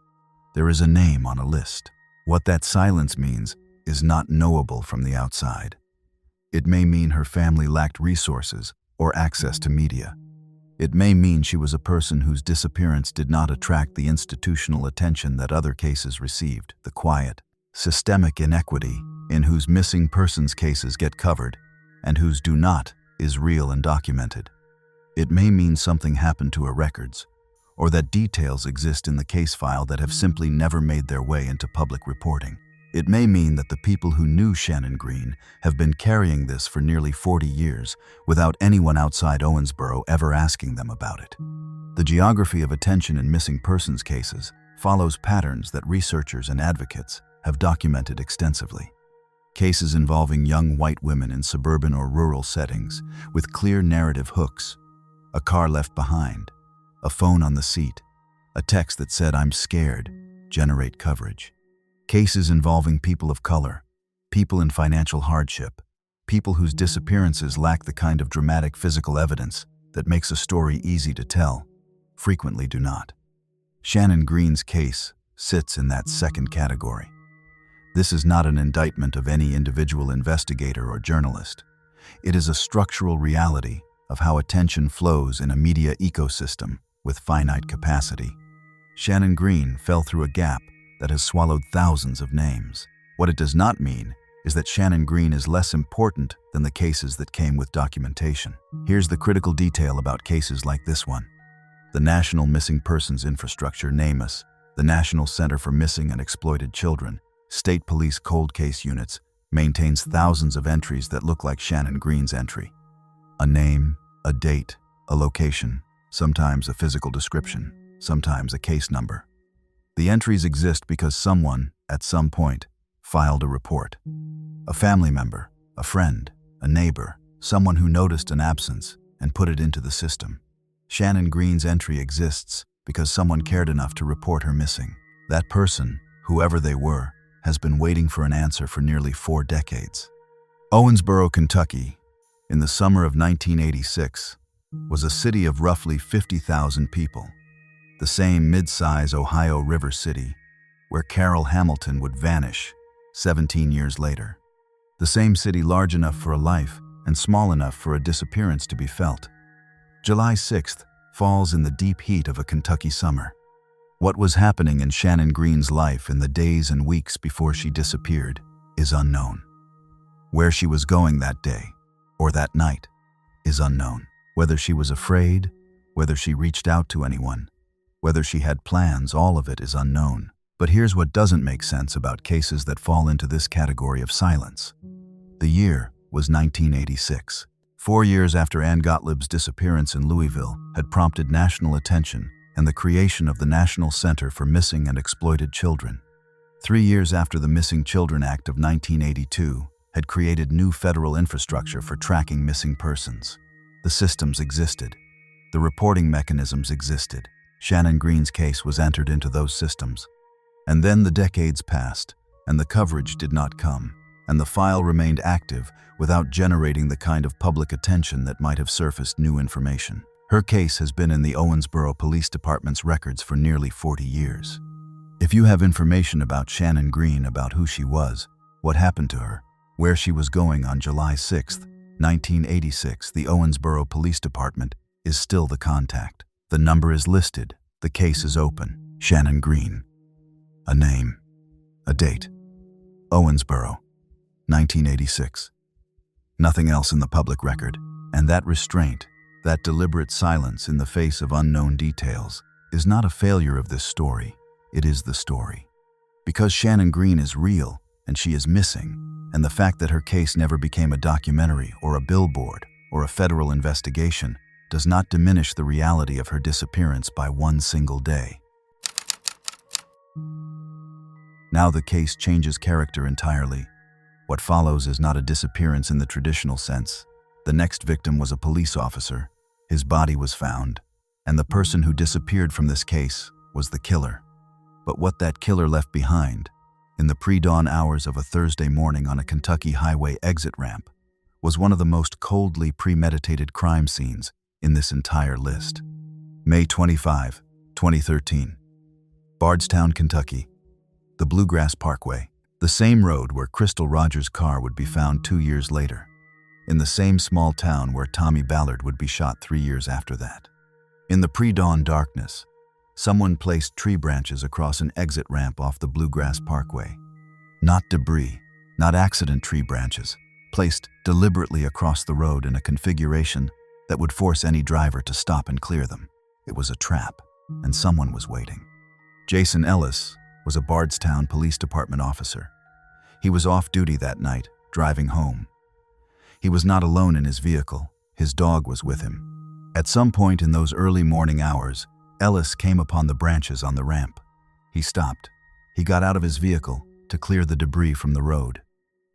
[SPEAKER 1] There is a name on a list. What that silence means is not knowable from the outside. It may mean her family lacked resources or access to media. It may mean she was a person whose disappearance did not attract the institutional attention that other cases received. The quiet, systemic inequity in whose missing persons cases get covered and whose do not is real and documented. It may mean something happened to her records, or that details exist in the case file that have simply never made their way into public reporting. It may mean that the people who knew Shannon Green have been carrying this for nearly 40 years without anyone outside Owensboro ever asking them about it. The geography of attention in missing persons cases follows patterns that researchers and advocates have documented extensively. Cases involving young white women in suburban or rural settings with clear narrative hooks, a car left behind, a phone on the seat, a text that said "I'm scared," generate coverage. Cases involving people of color, people in financial hardship, people whose disappearances lack the kind of dramatic physical evidence that makes a story easy to tell, frequently do not. Shannon Green's case sits in that second category. This is not an indictment of any individual investigator or journalist. It is a structural reality of how attention flows in a media ecosystem with finite capacity. Shannon Green fell through a gap that has swallowed thousands of names. What it does not mean is that Shannon Green is less important than the cases that came with documentation. Here's the critical detail about cases like this one. The National Missing Persons Infrastructure, NamUs, the National Center for Missing and Exploited Children, State Police Cold Case Units, maintains thousands of entries that look like Shannon Green's entry. A name, a date, a location, sometimes a physical description, sometimes a case number. The entries exist because someone, at some point, filed a report. A family member, a friend, a neighbor, someone who noticed an absence and put it into the system. Shannon Green's entry exists because someone cared enough to report her missing. That person, whoever they were, has been waiting for an answer for nearly 4 decades. Owensboro, Kentucky, in the summer of 1986, was a city of roughly 50,000 people. The same mid-size Ohio River city where Carole Hamilton would vanish 17 years later. The same city large enough for a life and small enough for a disappearance to be felt. July 6th falls in the deep heat of a Kentucky summer. What was happening in Shannon Green's life in the days and weeks before she disappeared is unknown. Where she was going that day, or that night, is unknown. Whether she was afraid, whether she reached out to anyone, whether she had plans, all of it is unknown. But here's what doesn't make sense about cases that fall into this category of silence. The year was 1986. 4 years after Ann Gotlib's disappearance in Louisville had prompted national attention and the creation of the National Center for Missing and Exploited Children. 3 years after the Missing Children Act of 1982 had created new federal infrastructure for tracking missing persons. The systems existed. The reporting mechanisms existed. Shannon Green's case was entered into those systems. And then the decades passed, and the coverage did not come, and the file remained active without generating the kind of public attention that might have surfaced new information. Her case has been in the Owensboro Police Department's records for nearly 40 years. If you have information about Shannon Green, about who she was, what happened to her, where she was going on July 6, 1986, the Owensboro Police Department is still the contact. The number is listed. The case is open. Shannon Green. A name. A date. Owensboro, 1986. Nothing else in the public record, and that restraint, that deliberate silence in the face of unknown details, is not a failure of this story. It is the story. Because Shannon Green is real, and she is missing, and the fact that her case never became a documentary or a billboard or a federal investigation does not diminish the reality of her disappearance by one single day. Now the case changes character entirely. What follows is not a disappearance in the traditional sense. The next victim was a police officer. His body was found, and the person who disappeared from this case was the killer. But what that killer left behind, in the pre-dawn hours of a Thursday morning on a Kentucky highway exit ramp, was one of the most coldly premeditated crime scenes in this entire list. May 25, 2013. Bardstown, Kentucky. The Bluegrass Parkway. The same road where Crystal Rogers' car would be found 2 years later. In the same small town where Tommy Ballard would be shot 3 years after that. In the pre-dawn darkness, someone placed tree branches across an exit ramp off the Bluegrass Parkway. Not debris, not accident tree branches, placed deliberately across the road in a configuration that would force any driver to stop and clear them. It was a trap, and someone was waiting. Jason Ellis was a Bardstown Police Department officer. He was off duty that night, driving home. He was not alone in his vehicle. His dog was with him. At some point in those early morning hours, Ellis came upon the branches on the ramp. He stopped. He got out of his vehicle to clear the debris from the road.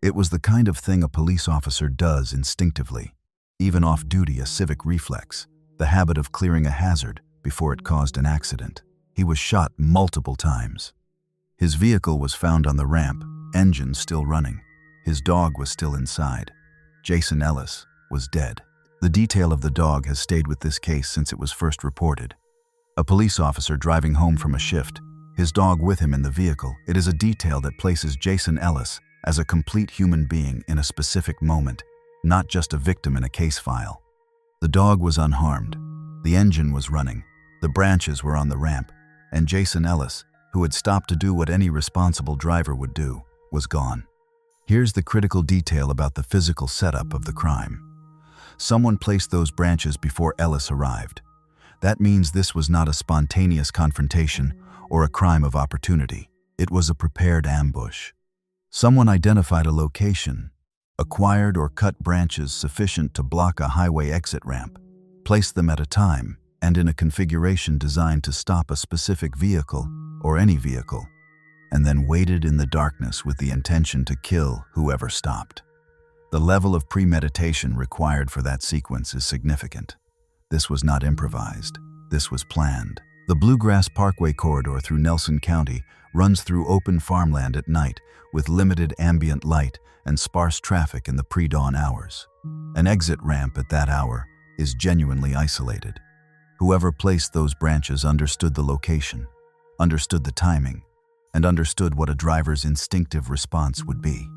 [SPEAKER 1] It was the kind of thing a police officer does instinctively, even off duty, a civic reflex, the habit of clearing a hazard before it caused an accident. He was shot multiple times. His vehicle was found on the ramp, engine still running. His dog was still inside. Jason Ellis was dead. The detail of the dog has stayed with this case since it was first reported. A police officer driving home from a shift, his dog with him in the vehicle. It is a detail that places Jason Ellis as a complete human being in a specific moment, not just a victim in a case file. The dog was unharmed. The engine was running. The branches were on the ramp. And Jason Ellis, who had stopped to do what any responsible driver would do, was gone. Here's the critical detail about the physical setup of the crime. Someone placed those branches before Ellis arrived. That means this was not a spontaneous confrontation or a crime of opportunity. It was a prepared ambush. Someone identified a location, acquired or cut branches sufficient to block a highway exit ramp, placed them at a time and in a configuration designed to stop a specific vehicle or any vehicle, and then waited in the darkness with the intention to kill whoever stopped. The level of premeditation required for that sequence is significant. This was not improvised. This was planned. The Bluegrass Parkway corridor through Nelson County runs through open farmland at night with limited ambient light and sparse traffic in the pre-dawn hours. An exit ramp at that hour is genuinely isolated. Whoever placed those branches understood the location, understood the timing, and understood what a driver's instinctive response would be.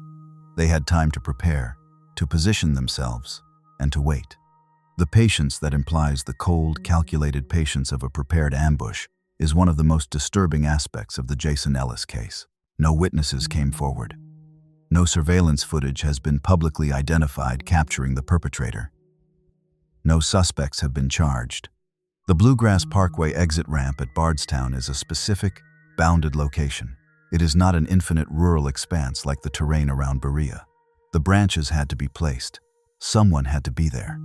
[SPEAKER 1] They had time to prepare, to position themselves, and to wait. The patience that implies the cold, calculated patience of a prepared ambush is one of the most disturbing aspects of the Jason Ellis case. No witnesses came forward. No surveillance footage has been publicly identified capturing the perpetrator. No suspects have been charged. The Bluegrass Parkway exit ramp at Bardstown is a specific, bounded location. It is not an infinite rural expanse like the terrain around Berea. The branches had to be placed. Someone had to be there.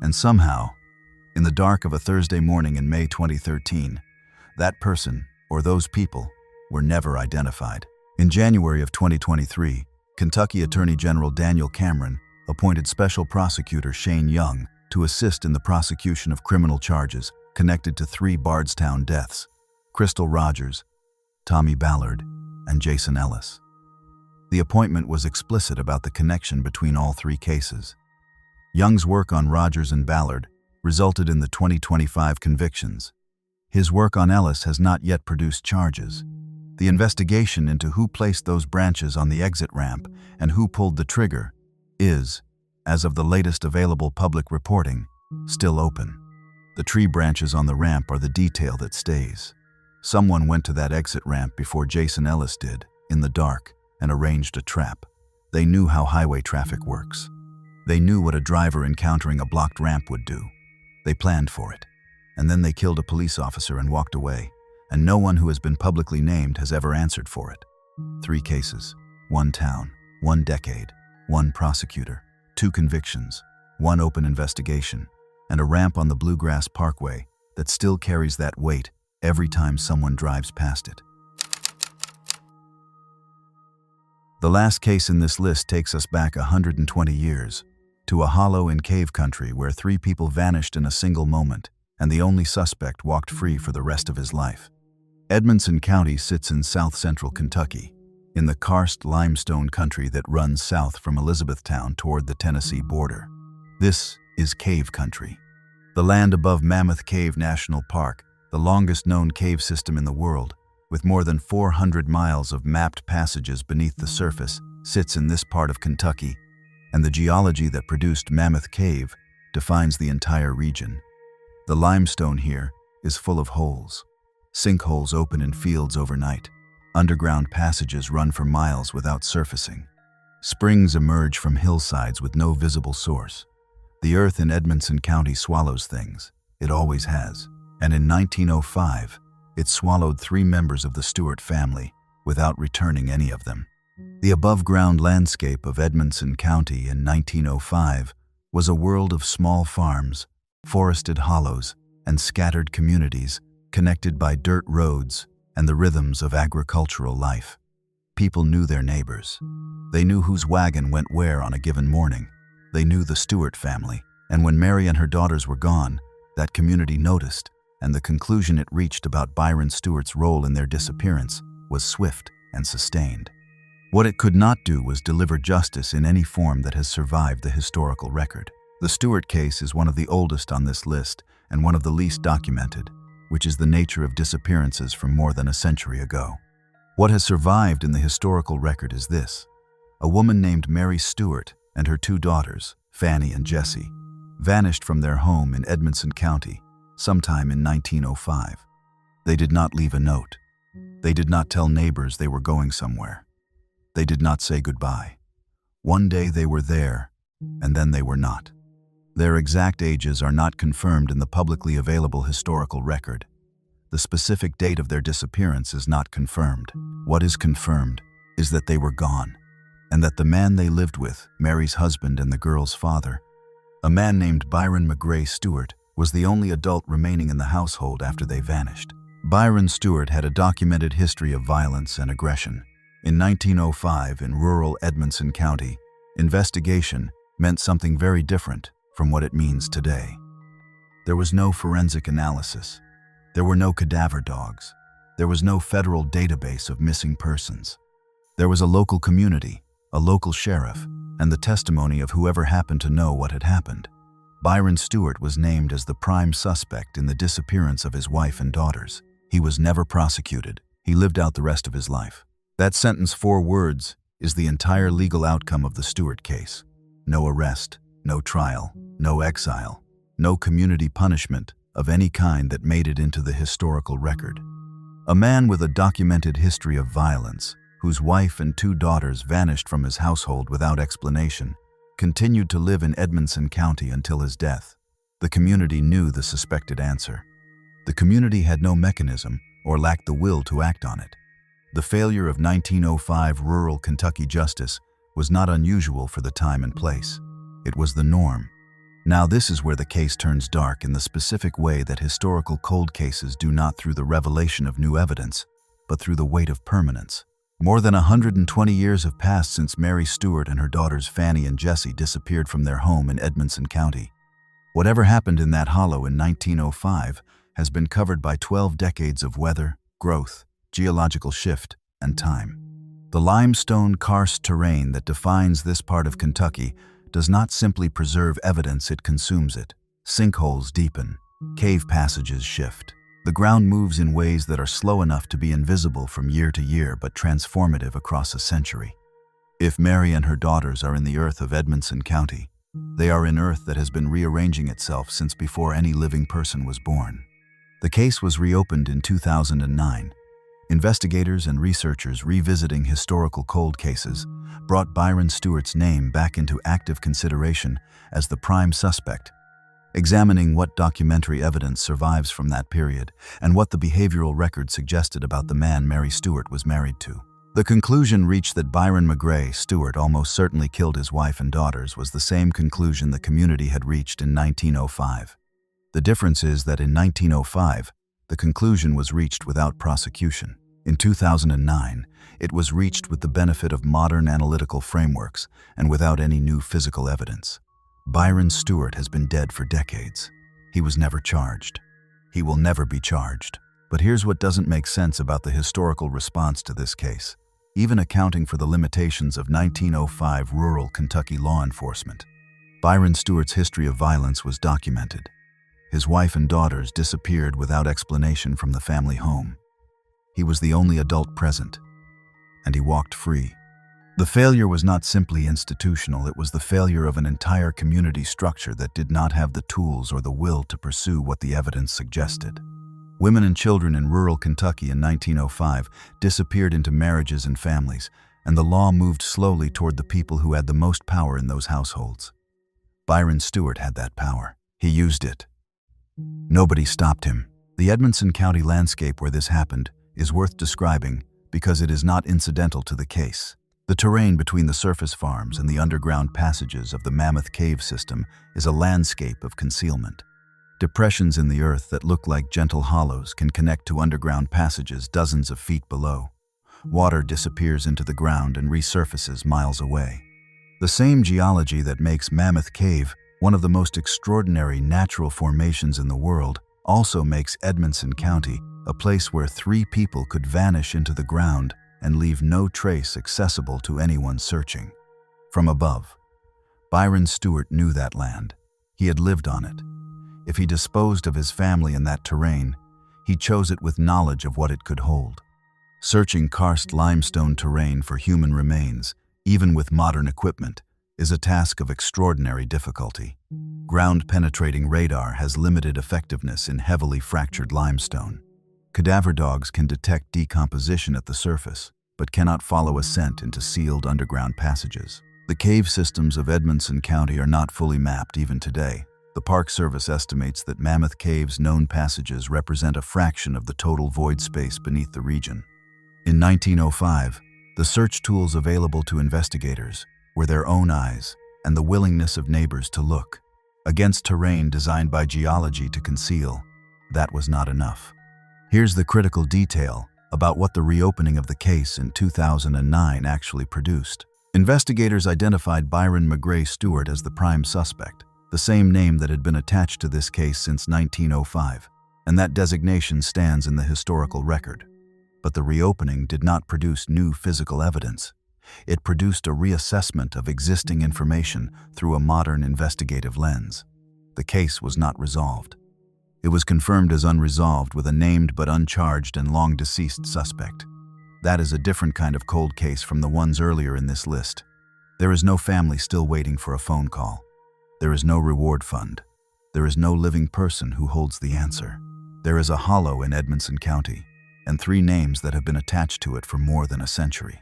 [SPEAKER 1] And somehow, in the dark of a Thursday morning in May 2013, that person, or those people, were never identified. In January of 2023, Kentucky Attorney General Daniel Cameron appointed Special Prosecutor Shane Young to assist in the prosecution of criminal charges connected to 3 Bardstown deaths: Crystal Rogers, Tommy Ballard, and Jason Ellis. The appointment was explicit about the connection between all 3 cases. Young's work on Rogers and Ballard resulted in the 2025 convictions. His work on Ellis has not yet produced charges. The investigation into who placed those branches on the exit ramp and who pulled the trigger is, as of the latest available public reporting, still open. The tree branches on the ramp are the detail that stays. Someone went to that exit ramp before Jason Ellis did, in the dark, and arranged a trap. They knew how highway traffic works. They knew what a driver encountering a blocked ramp would do. They planned for it. And then they killed a police officer and walked away, and no one who has been publicly named has ever answered for it. 3 cases, 1 town, 1 decade, 1 prosecutor, 2 convictions, 1 open investigation, and a ramp on the Bluegrass Parkway that still carries that weight every time someone drives past it. The last case in this list takes us back 120 years, to a hollow in cave country where 3 people vanished in a single moment, and the only suspect walked free for the rest of his life. Edmonson County sits in south-central Kentucky, in the karst limestone country that runs south from Elizabethtown toward the Tennessee border. This is cave country. The land above Mammoth Cave National Park, the longest-known cave system in the world, with more than 400 miles of mapped passages beneath the surface, sits in this part of Kentucky, and the geology that produced Mammoth Cave defines the entire region. The limestone here is full of holes. Sinkholes open in fields overnight. Underground passages run for miles without surfacing. Springs emerge from hillsides with no visible source. The earth in Edmonson County swallows things. It always has. And in 1905, it swallowed 3 members of the Stuart family without returning any of them. The above-ground landscape of Edmonson County in 1905 was a world of small farms, forested hollows, and scattered communities connected by dirt roads and the rhythms of agricultural life. People knew their neighbors. They knew whose wagon went where on a given morning. They knew the Stuart family, and when Mary and her daughters were gone, that community noticed, and the conclusion it reached about Byron Stuart's role in their disappearance was swift and sustained. What it could not do was deliver justice in any form that has survived the historical record. The Stuart case is one of the oldest on this list and one of the least documented, which is the nature of disappearances from more than a century ago. What has survived in the historical record is this: a woman named Mary Stuart and her 2 daughters, Fannie and Jessie, vanished from their home in Edmonson County sometime in 1905. They did not leave a note. They did not tell neighbors they were going somewhere. They did not say goodbye. One day they were there, and then they were not. Their exact ages are not confirmed in the publicly available historical record. The specific date of their disappearance is not confirmed. What is confirmed is that they were gone, and that the man they lived with, Mary's husband and the girl's father, a man named Byron McGray Stuart, was the only adult remaining in the household after they vanished. Byron Stuart had a documented history of violence and aggression. In 1905, in rural Edmonson County, investigation meant something very different from what it means today. There was no forensic analysis. There were no cadaver dogs. There was no federal database of missing persons. There was a local community, a local sheriff, and the testimony of whoever happened to know what had happened. Byron Stuart was named as the prime suspect in the disappearance of his wife and daughters. He was never prosecuted. He lived out the rest of his life. That sentence, 4 words, is the entire legal outcome of the Stuart case. No arrest, no trial, no exile, no community punishment of any kind that made it into the historical record. A man with a documented history of violence, whose wife and 2 daughters vanished from his household without explanation, continued to live in Edmonson County until his death. The community knew the suspected answer. The community had no mechanism or lacked the will to act on it. The failure of 1905 rural Kentucky justice was not unusual for the time and place. It was the norm. Now this is where the case turns dark in the specific way that historical cold cases do, not through the revelation of new evidence, but through the weight of permanence. More than 120 years have passed since Mary Stuart and her daughters Fannie and Jessie disappeared from their home in Edmonson County. Whatever happened in that hollow in 1905 has been covered by 12 decades of weather, growth, geological shift, and time. The limestone karst terrain that defines this part of Kentucky does not simply preserve evidence, it consumes it. Sinkholes deepen, cave passages shift. The ground moves in ways that are slow enough to be invisible from year to year but transformative across a century. If Mary and her daughters are in the earth of Edmonson County, they are in earth that has been rearranging itself since before any living person was born. The case was reopened in 2009. Investigators and researchers revisiting historical cold cases brought Byron Stewart's name back into active consideration as the prime suspect, examining what documentary evidence survives from that period and what the behavioral record suggested about the man Mary Stuart was married to. The conclusion reached that Byron McGray Stuart almost certainly killed his wife and daughters was the same conclusion the community had reached in 1905. The difference is that in 1905, the conclusion was reached without prosecution. In 2009, it was reached with the benefit of modern analytical frameworks and without any new physical evidence. Byron Stuart has been dead for decades. He was never charged. He will never be charged. But here's what doesn't make sense about the historical response to this case, even accounting for the limitations of 1905 rural Kentucky law enforcement. Byron Stewart's history of violence was documented. His wife and daughters disappeared without explanation from the family home. He was the only adult present, and he walked free. The failure was not simply institutional, it was the failure of an entire community structure that did not have the tools or the will to pursue what the evidence suggested. Women and children in rural Kentucky in 1905 disappeared into marriages and families, and the law moved slowly toward the people who had the most power in those households. Byron Stuart had that power. He used it. Nobody stopped him. The Edmonson County landscape where this happened is worth describing because it is not incidental to the case. The terrain between the surface farms and the underground passages of the Mammoth Cave system is a landscape of concealment. Depressions in the earth that look like gentle hollows can connect to underground passages dozens of feet below. Water disappears into the ground and resurfaces miles away. The same geology that makes Mammoth Cave one of the most extraordinary natural formations in the world also makes Edmonson County a place where 3 people could vanish into the ground and leave no trace accessible to anyone searching. From above, Byron Stuart knew that land. He had lived on it. If he disposed of his family in that terrain, he chose it with knowledge of what it could hold. Searching karst limestone terrain for human remains, even with modern equipment, is a task of extraordinary difficulty. Ground-penetrating radar has limited effectiveness in heavily fractured limestone. Cadaver dogs can detect decomposition at the surface, but cannot follow a scent into sealed underground passages. The cave systems of Edmonson County are not fully mapped even today. The Park Service estimates that Mammoth Cave's known passages represent a fraction of the total void space beneath the region. In 1905, the search tools available to investigators were their own eyes and the willingness of neighbors to look. Against terrain designed by geology to conceal, that was not enough. Here's the critical detail about what the reopening of the case in 2009 actually produced. Investigators identified Byron McGray Stuart as the prime suspect, the same name that had been attached to this case since 1905, and that designation stands in the historical record. But the reopening did not produce new physical evidence. It produced a reassessment of existing information through a modern investigative lens. The case was not resolved. It was confirmed as unresolved with a named but uncharged and long-deceased suspect. That is a different kind of cold case from the ones earlier in this list. There is no family still waiting for a phone call. There is no reward fund. There is no living person who holds the answer. There is a hollow in Edmonson County, and 3 names that have been attached to it for more than a century.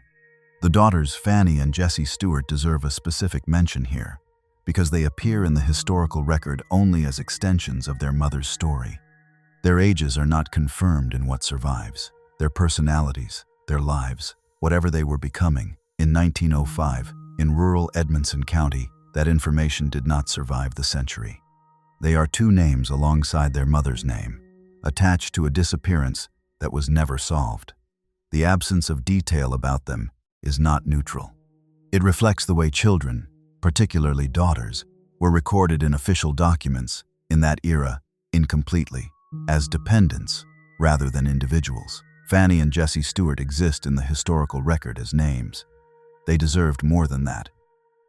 [SPEAKER 1] The daughters Fannie and Jessie Stuart deserve a specific mention here, because they appear in the historical record only as extensions of their mother's story. Their ages are not confirmed in what survives. Their personalities, their lives, whatever they were becoming, in 1905, in rural Edmonson County, that information did not survive the century. They are two names alongside their mother's name, attached to a disappearance that was never solved. The absence of detail about them is not neutral. It reflects the way children, particularly daughters, were recorded in official documents in that era incompletely, as dependents rather than individuals. Fannie and Jessie Stuart exist in the historical record as names. They deserved more than that.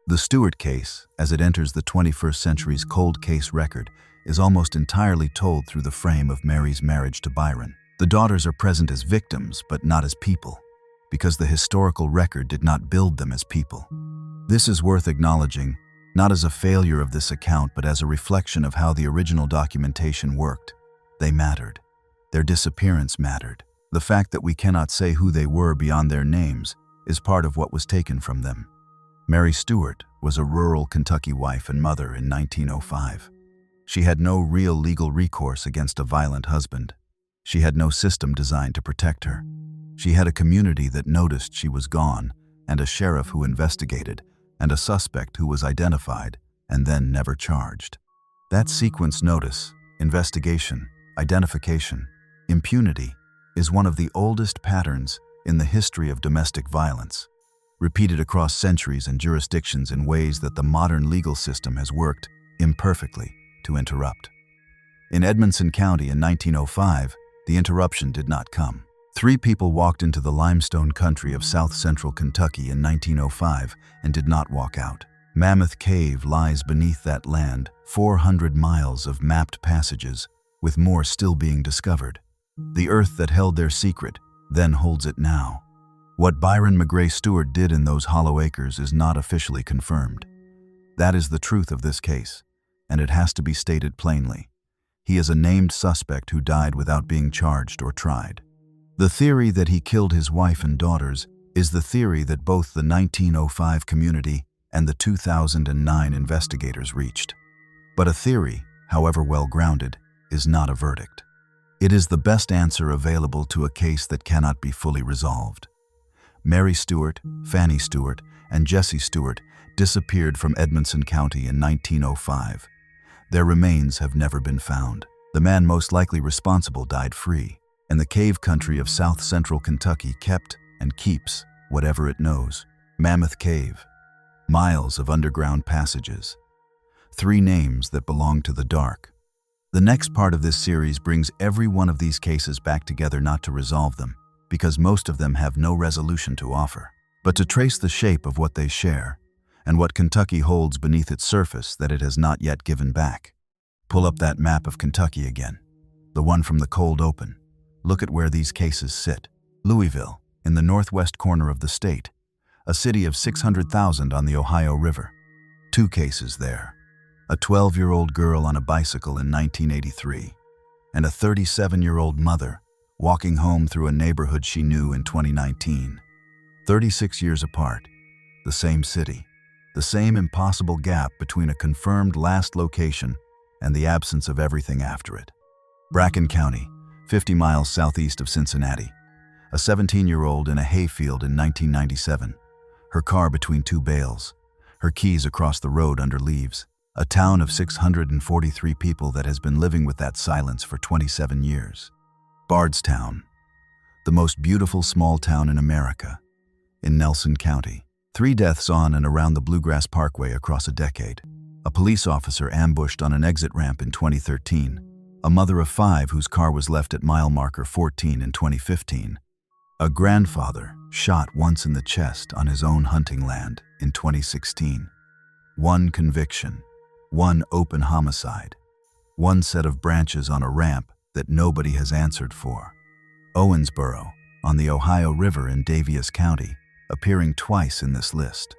[SPEAKER 1] The Stuart case, as it enters the 21st century's cold case record, is almost entirely told through the frame of Mary's marriage to Byron. The daughters are present as victims, but not as people, because the historical record did not build them as people. This is worth acknowledging, not as a failure of this account, but as a reflection of how the original documentation worked. They mattered. Their disappearance mattered. The fact that we cannot say who they were beyond their names is part of what was taken from them. Mary Stuart was a rural Kentucky wife and mother in 1905. She had no real legal recourse against a violent husband. She had no system designed to protect her. She had a community that noticed she was gone, and a sheriff who investigated, and a suspect who was identified and then never charged. That sequence: notice, investigation, identification, impunity, is one of the oldest patterns in the history of domestic violence, repeated across centuries and jurisdictions in ways that the modern legal system has worked imperfectly to interrupt. In Edmonson County in 1905, the interruption did not come. 3 people walked into the limestone country of south-central Kentucky in 1905 and did not walk out. Mammoth Cave lies beneath that land, 400 miles of mapped passages, with more still being discovered. The earth that held their secret then holds it now. What Byron McGray Stuart did in those hollow acres is not officially confirmed. That is the truth of this case, and it has to be stated plainly. He is a named suspect who died without being charged or tried. The theory that he killed his wife and daughters is the theory that both the 1905 community and the 2009 investigators reached. But a theory, however well-grounded, is not a verdict. It is the best answer available to a case that cannot be fully resolved. Mary Stuart, Fannie Stuart, and Jessie Stuart disappeared from Edmonson County in 1905. Their remains have never been found. The man most likely responsible died free, and the cave country of south-central Kentucky kept and keeps whatever it knows. Mammoth Cave, miles of underground passages, 3 names that belong to the dark. The next part of this series brings every one of these cases back together, not to resolve them, because most of them have no resolution to offer, but to trace the shape of what they share and what Kentucky holds beneath its surface that it has not yet given back. Pull up that map of Kentucky again, the one from the cold open. Look at where these cases sit. Louisville, in the northwest corner of the state, a city of 600,000 on the Ohio River. 2 cases there. A 12-year-old girl on a bicycle in 1983, and a 37-year-old mother walking home through a neighborhood she knew in 2019. 36 years apart, the same city, the same impossible gap between a confirmed last location and the absence of everything after it. Bracken County, 50 miles southeast of Cincinnati. A 17-year-old in a hayfield in 1997, her car between 2 bales, her keys across the road under leaves. A town of 643 people that has been living with that silence for 27 years. Bardstown, the most beautiful small town in America, in Nelson County. 3 deaths on and around the Bluegrass Parkway across a decade. A police officer ambushed on an exit ramp in 2013. A mother of 5 whose car was left at mile marker 14 in 2015. A grandfather shot once in the chest on his own hunting land in 2016. 1 conviction. 1 open homicide, 1 set of branches on a ramp that nobody has answered for. Owensboro, on the Ohio River in Daviess County, appearing twice in this list.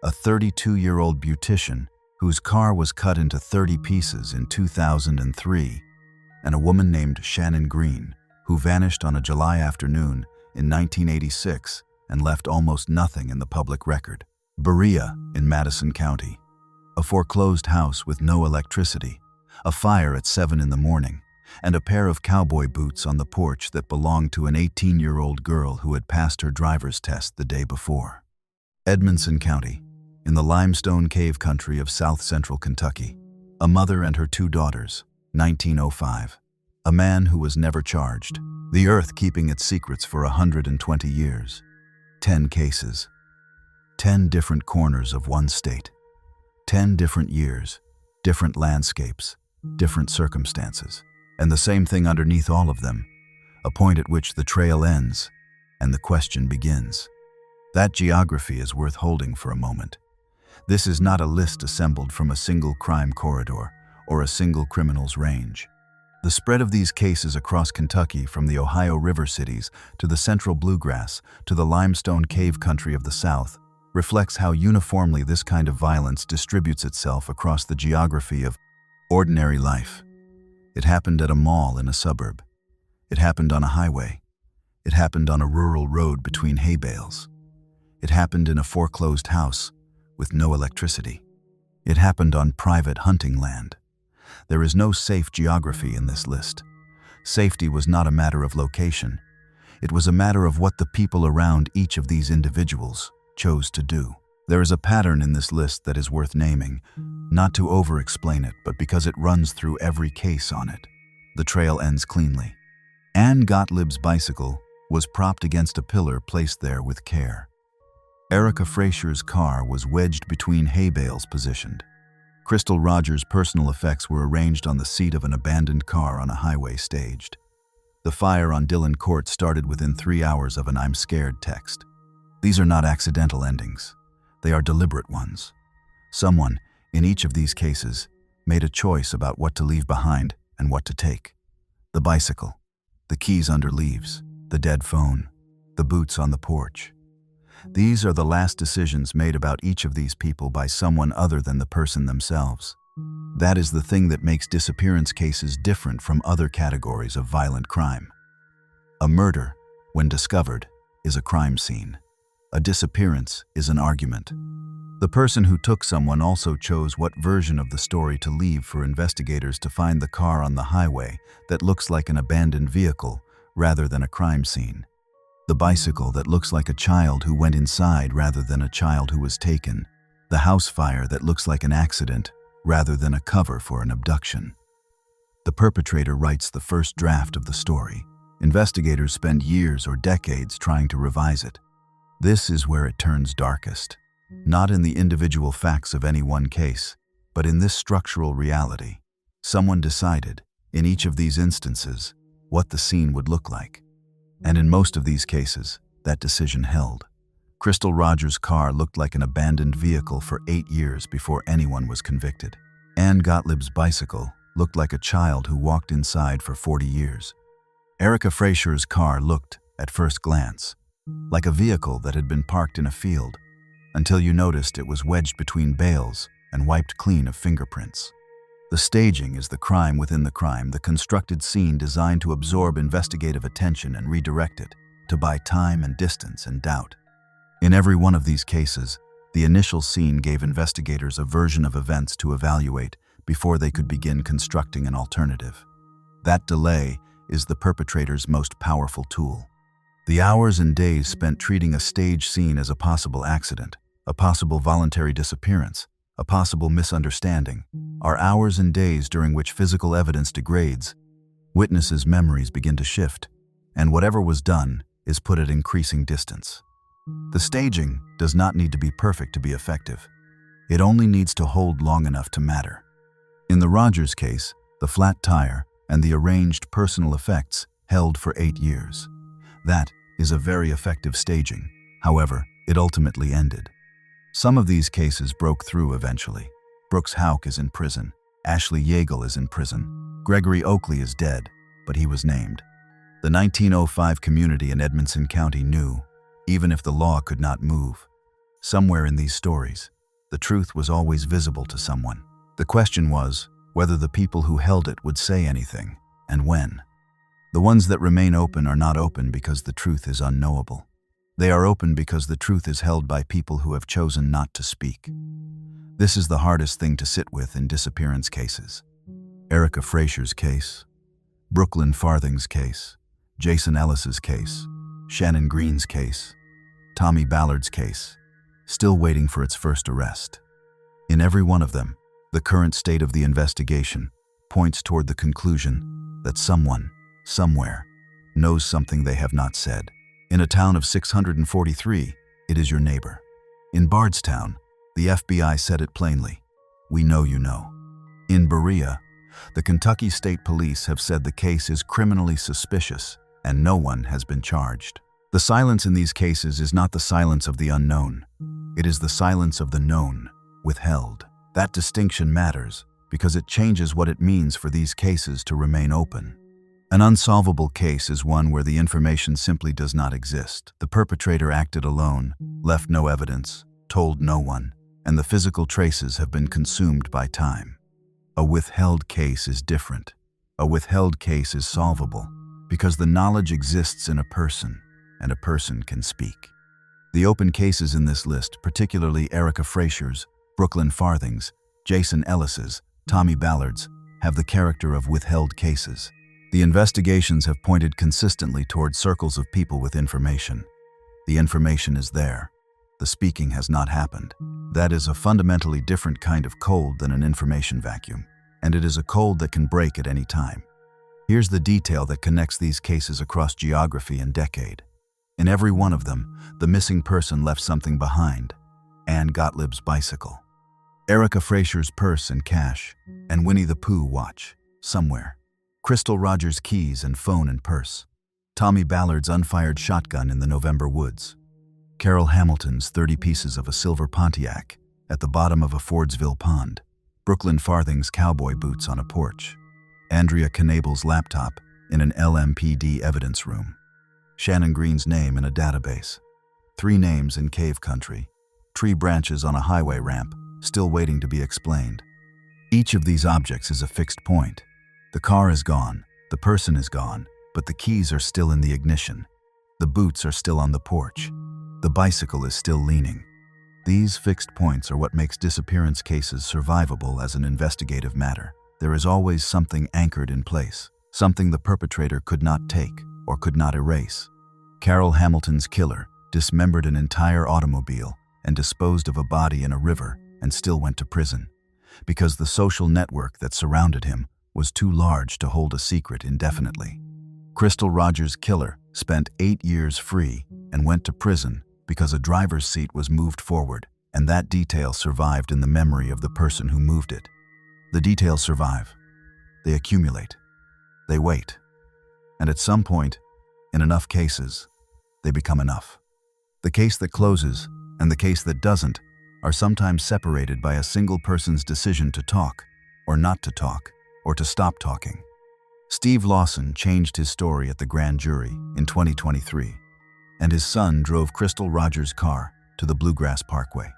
[SPEAKER 1] A 32-year-old beautician whose car was cut into 30 pieces in 2003, and a woman named Shannon Green, who vanished on a July afternoon in 1986 and left almost nothing in the public record. Berea, in Madison County. A foreclosed house with no electricity, a fire at 7 in the morning, and a pair of cowboy boots on the porch that belonged to an 18-year-old girl who had passed her driver's test the day before. Edmonson County, in the limestone cave country of south-central Kentucky. A mother and her 2 daughters, 1905. A man who was never charged. The earth keeping its secrets for 120 years. 10 cases. 10 different corners of one state. 10 different years, different landscapes, different circumstances. And the same thing underneath all of them, a point at which the trail ends and the question begins. That geography is worth holding for a moment. This is not a list assembled from a single crime corridor or a single criminal's range. The spread of these cases across Kentucky, from the Ohio River cities to the central bluegrass to the limestone cave country of the South, reflects how uniformly this kind of violence distributes itself across the geography of ordinary life. It happened at a mall in a suburb. It happened on a highway. It happened on a rural road between hay bales. It happened in a foreclosed house with no electricity. It happened on private hunting land. There is no safe geography in this list. Safety was not a matter of location. It was a matter of what the people around each of these individuals chose to do. There is a pattern in this list that is worth naming, not to over-explain it, but because it runs through every case on it. The trail ends cleanly. Ann Gotlib's bicycle was propped against a pillar placed there with care. Erica Fraser's car was wedged between hay bales positioned. Crystal Rogers' personal effects were arranged on the seat of an abandoned car on a highway staged. The fire on Dillon Court started within 3 hours of an "I'm scared" text. These are not accidental endings. They are deliberate ones. Someone, in each of these cases, made a choice about what to leave behind and what to take. The bicycle, the keys under leaves, the dead phone, the boots on the porch. These are the last decisions made about each of these people by someone other than the person themselves. That is the thing that makes disappearance cases different from other categories of violent crime. A murder, when discovered, is a crime scene. A disappearance is an argument. The person who took someone also chose what version of the story to leave for investigators to find the car on the highway that looks like an abandoned vehicle rather than a crime scene. The bicycle that looks like a child who went inside rather than a child who was taken. The house fire that looks like an accident rather than a cover for an abduction. The perpetrator writes the first draft of the story. Investigators spend years or decades trying to revise it. This is where it turns darkest. Not in the individual facts of any one case, but in this structural reality. Someone decided, in each of these instances, what the scene would look like. And in most of these cases, that decision held. Crystal Rogers' car looked like an abandoned vehicle for 8 years before anyone was convicted. Ann Gotlib's bicycle looked like a child who walked inside for 40 years. Erica Fraser's car looked, at first glance, like a vehicle that had been parked in a field, until you noticed it was wedged between bales and wiped clean of fingerprints. The staging is the crime within the crime, the constructed scene designed to absorb investigative attention and redirect it, to buy time and distance and doubt. In every one of these cases, the initial scene gave investigators a version of events to evaluate before they could begin constructing an alternative. That delay is the perpetrator's most powerful tool. The hours and days spent treating a stage scene as a possible accident, a possible voluntary disappearance, a possible misunderstanding, are hours and days during which physical evidence degrades, witnesses' memories begin to shift, and whatever was done is put at increasing distance. The staging does not need to be perfect to be effective. It only needs to hold long enough to matter. In the Rogers case, the flat tire and the arranged personal effects held for 8 years. That is a very effective staging. However, it ultimately ended. Some of these cases broke through eventually. Brooks Houck is in prison. Ashley Yeagle is in prison. Gregory Oakley is dead, but he was named. The 1905 community in Edmonson County knew, even if the law could not move. Somewhere in these stories, the truth was always visible to someone. The question was whether the people who held it would say anything, and when. The ones that remain open are not open because the truth is unknowable. They are open because the truth is held by people who have chosen not to speak. This is the hardest thing to sit with in disappearance cases. Erica Fraser's case, Brooklyn Farthing's case, Jason Ellis's case, Shannon Green's case, Tommy Ballard's case. still waiting for its first arrest. In every one of them, the current state of the investigation points toward the conclusion that someone, somewhere, knows something they have not said. In a town of 643, it is your neighbor. In Bardstown, the FBI said it plainly, "We know you know." In Berea, the Kentucky State Police have said the case is criminally suspicious and no one has been charged. The silence in these cases is not the silence of the unknown. It is the silence of the known, withheld. That distinction matters because it changes what it means for these cases to remain open. An unsolvable case is one where the information simply does not exist. The perpetrator acted alone, left no evidence, told no one, and the physical traces have been consumed by time. A withheld case is different. A withheld case is solvable because the knowledge exists in a person, and a person can speak. The open cases in this list, particularly Erica Fraser's, Brooklyn Farthing's, Jason Ellis's, Tommy Ballard's, have the character of withheld cases. The investigations have pointed consistently toward circles of people with information. The information is there. The speaking has not happened. That is a fundamentally different kind of cold than an information vacuum, and it is a cold that can break at any time. Here's the detail that connects these cases across geography and decade. In every one of them, the missing person left something behind. Anne Gotlib's bicycle, Erica Fraser's purse and cash, and Winnie the Pooh watch, somewhere. Crystal Rogers' keys and phone and purse. Tommy Ballard's unfired shotgun in the November woods. Carole Hamilton's 30 pieces of a silver Pontiac at the bottom of a Fordsville pond. Brooklyn Farthing's cowboy boots on a porch. Andrea Knable's laptop in an LMPD evidence room. Shannon Green's name in a database. 3 names in cave country. Tree branches on a highway ramp, still waiting to be explained. Each of these objects is a fixed point. The car is gone, the person is gone, but the keys are still in the ignition. The boots are still on the porch. The bicycle is still leaning. These fixed points are what makes disappearance cases survivable as an investigative matter. There is always something anchored in place, something the perpetrator could not take or could not erase. Carole Hamilton's killer dismembered an entire automobile and disposed of a body in a river and still went to prison because the social network that surrounded him was too large to hold a secret indefinitely. Crystal Rogers' killer spent 8 years free and went to prison because a driver's seat was moved forward, and that detail survived in the memory of the person who moved it. The details survive. They accumulate. They wait. And at some point, in enough cases, they become enough. The case that closes and the case that doesn't are sometimes separated by a single person's decision to talk, or not to talk, or to stop talking. Steve Lawson changed his story at the grand jury in 2023, and his son drove Crystal Rogers' car to the Bluegrass Parkway.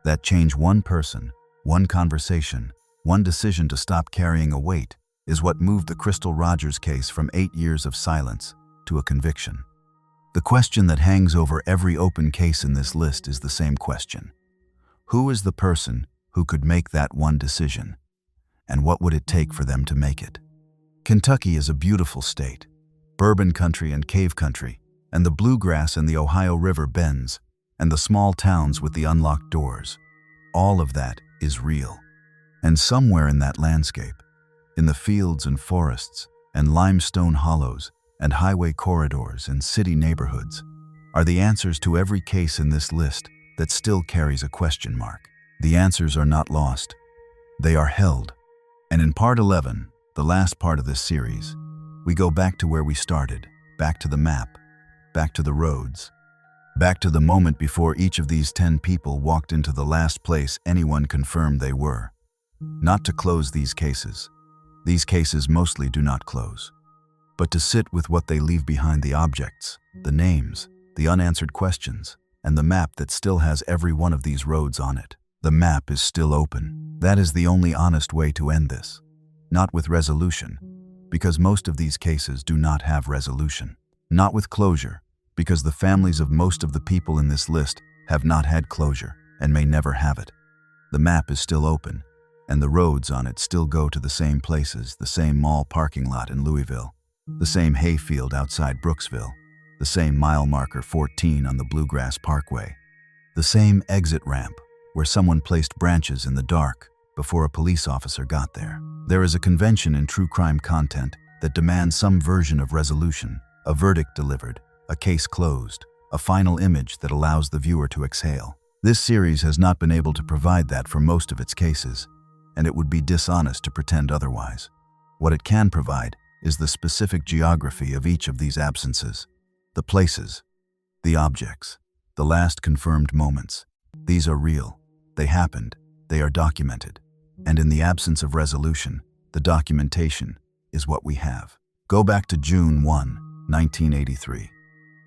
[SPEAKER 1] That change, one person, one conversation, one decision to stop carrying a weight, is what moved the Crystal Rogers case from 8 years of silence to a conviction. The question that hangs over every open case in this list is the same question. Who is the person who could make that one decision? And what would it take for them to make it? Kentucky is a beautiful state. Bourbon country and cave country, and the bluegrass and the Ohio River bends, and the small towns with the unlocked doors. All of that is real. And somewhere in that landscape, in the fields and forests and limestone hollows and highway corridors and city neighborhoods, are the answers to every case in this list that still carries a question mark. The answers are not lost. They are held. And in part 11, the last part of this series, we go back to where we started, back to the map, back to the roads, back to the moment before each of these 10 people walked into the last place anyone confirmed they were. Not to close these cases. These cases mostly do not close. But to sit with what they leave behind, the objects, the names, the unanswered questions, and the map that still has every one of these roads on it. The map is still open. That is the only honest way to end this. Not with resolution, because most of these cases do not have resolution. Not with closure, because the families of most of the people in this list have not had closure and may never have it. The map is still open, and the roads on it still go to the same places, the same mall parking lot in Louisville, the same hayfield outside Brooksville, the same mile marker 14 on the Bluegrass Parkway, The same exit ramp where someone placed branches in the dark before a police officer got there. There is a convention in true crime content that demands some version of resolution, a verdict delivered, a case closed, a final image that allows the viewer to exhale. This series has not been able to provide that for most of its cases, and it would be dishonest to pretend otherwise. What it can provide is the specific geography of each of these absences, the places, the objects, the last confirmed moments. These are real. They happened. They are documented. And in the absence of resolution, the documentation is what we have. Go back to June 1, 1983.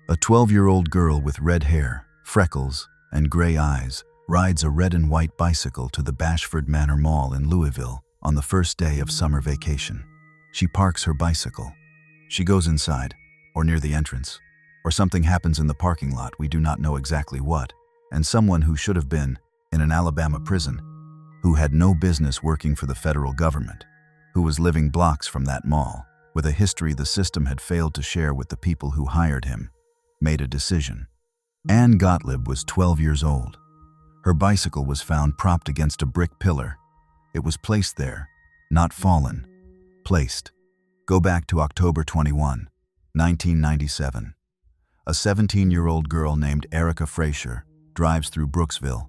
[SPEAKER 1] A 12-year-old girl with red hair, freckles, and gray eyes rides a red and white bicycle to the Bashford Manor Mall in Louisville on the first day of summer vacation. She parks her bicycle. She goes inside, or near the entrance, or something happens in the parking lot, we do not know exactly what, and someone who should have been in an Alabama prison, who had no business working for the federal government, who was living blocks from that mall, with a history the system had failed to share with the people who hired him, made a decision. Ann Gotlib was 12 years old. Her bicycle was found propped against a brick pillar. It was placed there, not fallen, placed. Go back to October 21, 1997. A 17-year-old girl named Erica Frazier drives through Brooksville,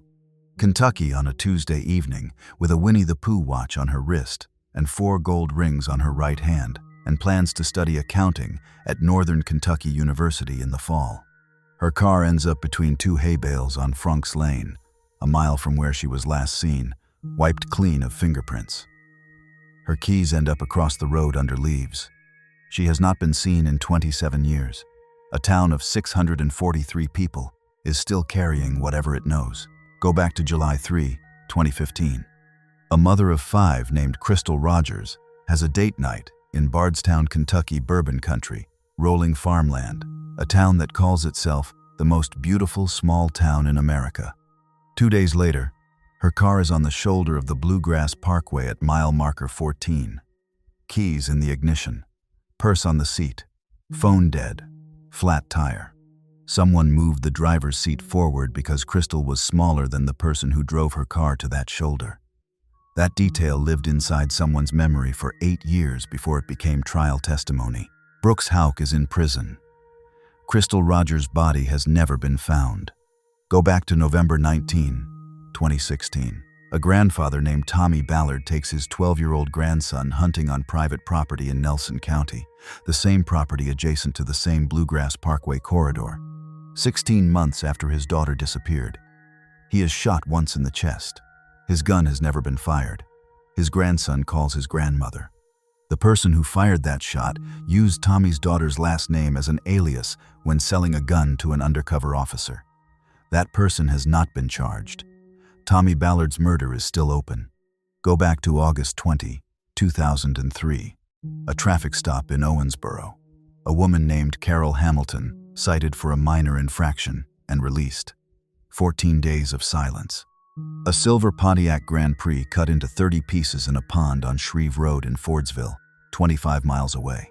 [SPEAKER 1] Kentucky on a Tuesday evening with a Winnie the Pooh watch on her wrist and 4 gold rings on her right hand, and plans to study accounting at Northern Kentucky University in the fall. Her car ends up between 2 hay bales on Frunk's Lane, a mile from where she was last seen, wiped clean of fingerprints. Her keys end up across the road under leaves. She has not been seen in 27 years. A town of 643 people is still carrying whatever it knows. Go back to July 3, 2015. A mother of 5 named Crystal Rogers has a date night in Bardstown, Kentucky, Bourbon country, rolling farmland, a town that calls itself the most beautiful small town in America. 2 days later, her car is on the shoulder of the Bluegrass Parkway at mile marker 14. Keys in the ignition, purse on the seat, phone dead, flat tire. Someone moved the driver's seat forward because Crystal was smaller than the person who drove her car to that shoulder. That detail lived inside someone's memory for 8 years before it became trial testimony. Brooks Houck is in prison. Crystal Rogers' body has never been found. Go back to November 19, 2016. A grandfather named Tommy Ballard takes his 12-year-old grandson hunting on private property in Nelson County, the same property adjacent to the same Bluegrass Parkway corridor. 16 months after his daughter disappeared. He is shot once in the chest. His gun has never been fired. His grandson calls his grandmother. The person who fired that shot used Tommy's daughter's last name as an alias when selling a gun to an undercover officer. That person has not been charged. Tommy Ballard's murder is still open. Go back to August 20, 2003. A traffic stop in Owensboro. A woman named Carole Hamilton cited for a minor infraction and released. 14 days of silence. A silver Pontiac Grand Prix cut into 30 pieces in a pond on Shreve Road in Fordsville, 25 miles away.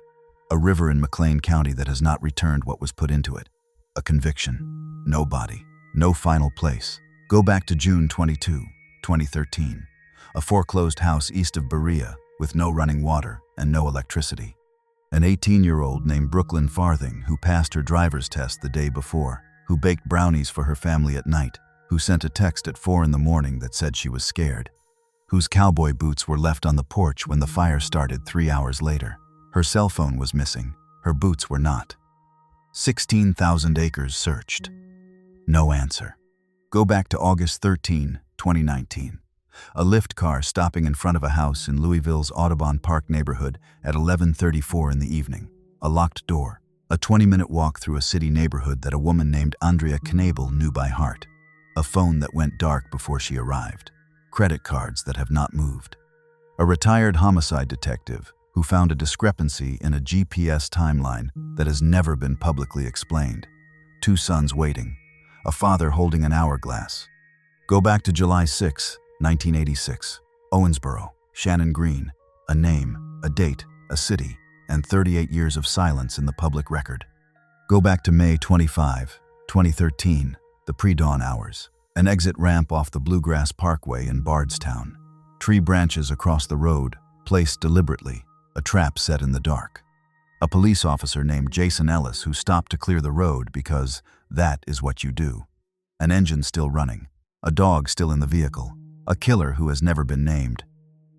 [SPEAKER 1] A river in McLean County that has not returned what was put into it. A conviction. No body. No final place. Go back to June 22, 2013. A foreclosed house east of Berea with no running water and no electricity. An 18-year-old named Brooklyn Farthing who passed her driver's test the day before, who baked brownies for her family at night, who sent a text at 4 in the morning that said she was scared, whose cowboy boots were left on the porch when the fire started 3 hours later. Her cell phone was missing. Her boots were not. 16,000 acres searched. No answer. Go back to August 13, 2019. A Lyft car stopping in front of a house in Louisville's Audubon Park neighborhood at 11:34 in the evening. A locked door. A 20-minute walk through a city neighborhood that a woman named Andrea Knabel knew by heart. A phone that went dark before she arrived. Credit cards that have not moved. A retired homicide detective who found a discrepancy in a GPS timeline that has never been publicly explained. 2 sons waiting. A father holding an hourglass. Go back to July 6, 1986. Owensboro, Shannon Green. A name, a date, a city, and 38 years of silence in the public record. Go back to May 25, 2013, the pre-dawn hours. An exit ramp off the Bluegrass Parkway in Bardstown. Tree branches across the road, placed deliberately, a trap set in the dark. A police officer named Jason Ellis who stopped to clear the road because that is what you do. An engine still running, a dog still in the vehicle, a killer who has never been named.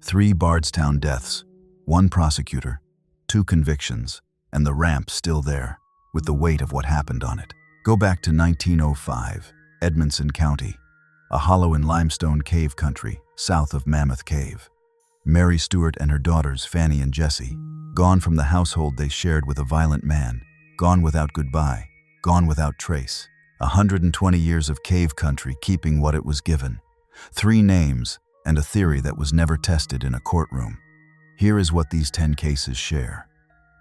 [SPEAKER 1] 3 Bardstown deaths, 1 prosecutor, 2 convictions, and the ramp still there, with the weight of what happened on it. Go back to 1905, Edmonson County, a hollow in limestone cave country, south of Mammoth Cave. Mary Stuart and her daughters, Fannie and Jessie, gone from the household they shared with a violent man, gone without goodbye, gone without trace. 120 years of cave country keeping what it was given. 3 names and a theory that was never tested in a courtroom. Here is what these 10 cases share.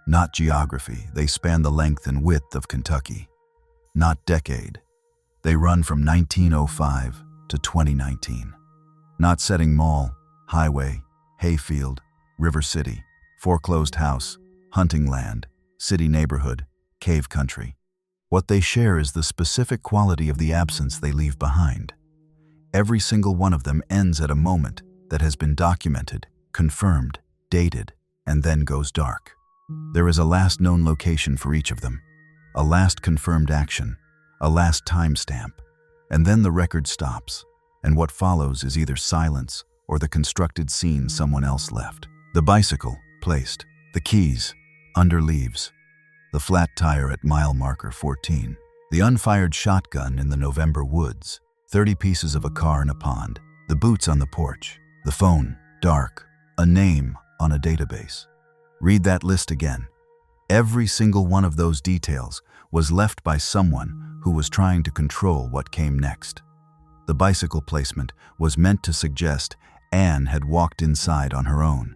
[SPEAKER 1] Not geography, they span the length and width of Kentucky. Not decade, they run from 1905 to 2019. Not setting mall, highway, hayfield, river city, foreclosed house, hunting land, city neighborhood, cave country. What they share is the specific quality of the absence they leave behind. Every single one of them ends at a moment that has been documented, confirmed, dated, and then goes dark. There is a last known location for each of them, a last confirmed action, a last timestamp, and then the record stops, and what follows is either silence or the constructed scene someone else left. The bicycle, placed. The keys, under leaves. The flat tire at mile marker 14. The unfired shotgun in the November woods. 30 pieces of a car in a pond. The boots on the porch. The phone, dark. A name on a database. Read that list again. Every single one of those details was left by someone who was trying to control what came next. The bicycle placement was meant to suggest Anne had walked inside on her own.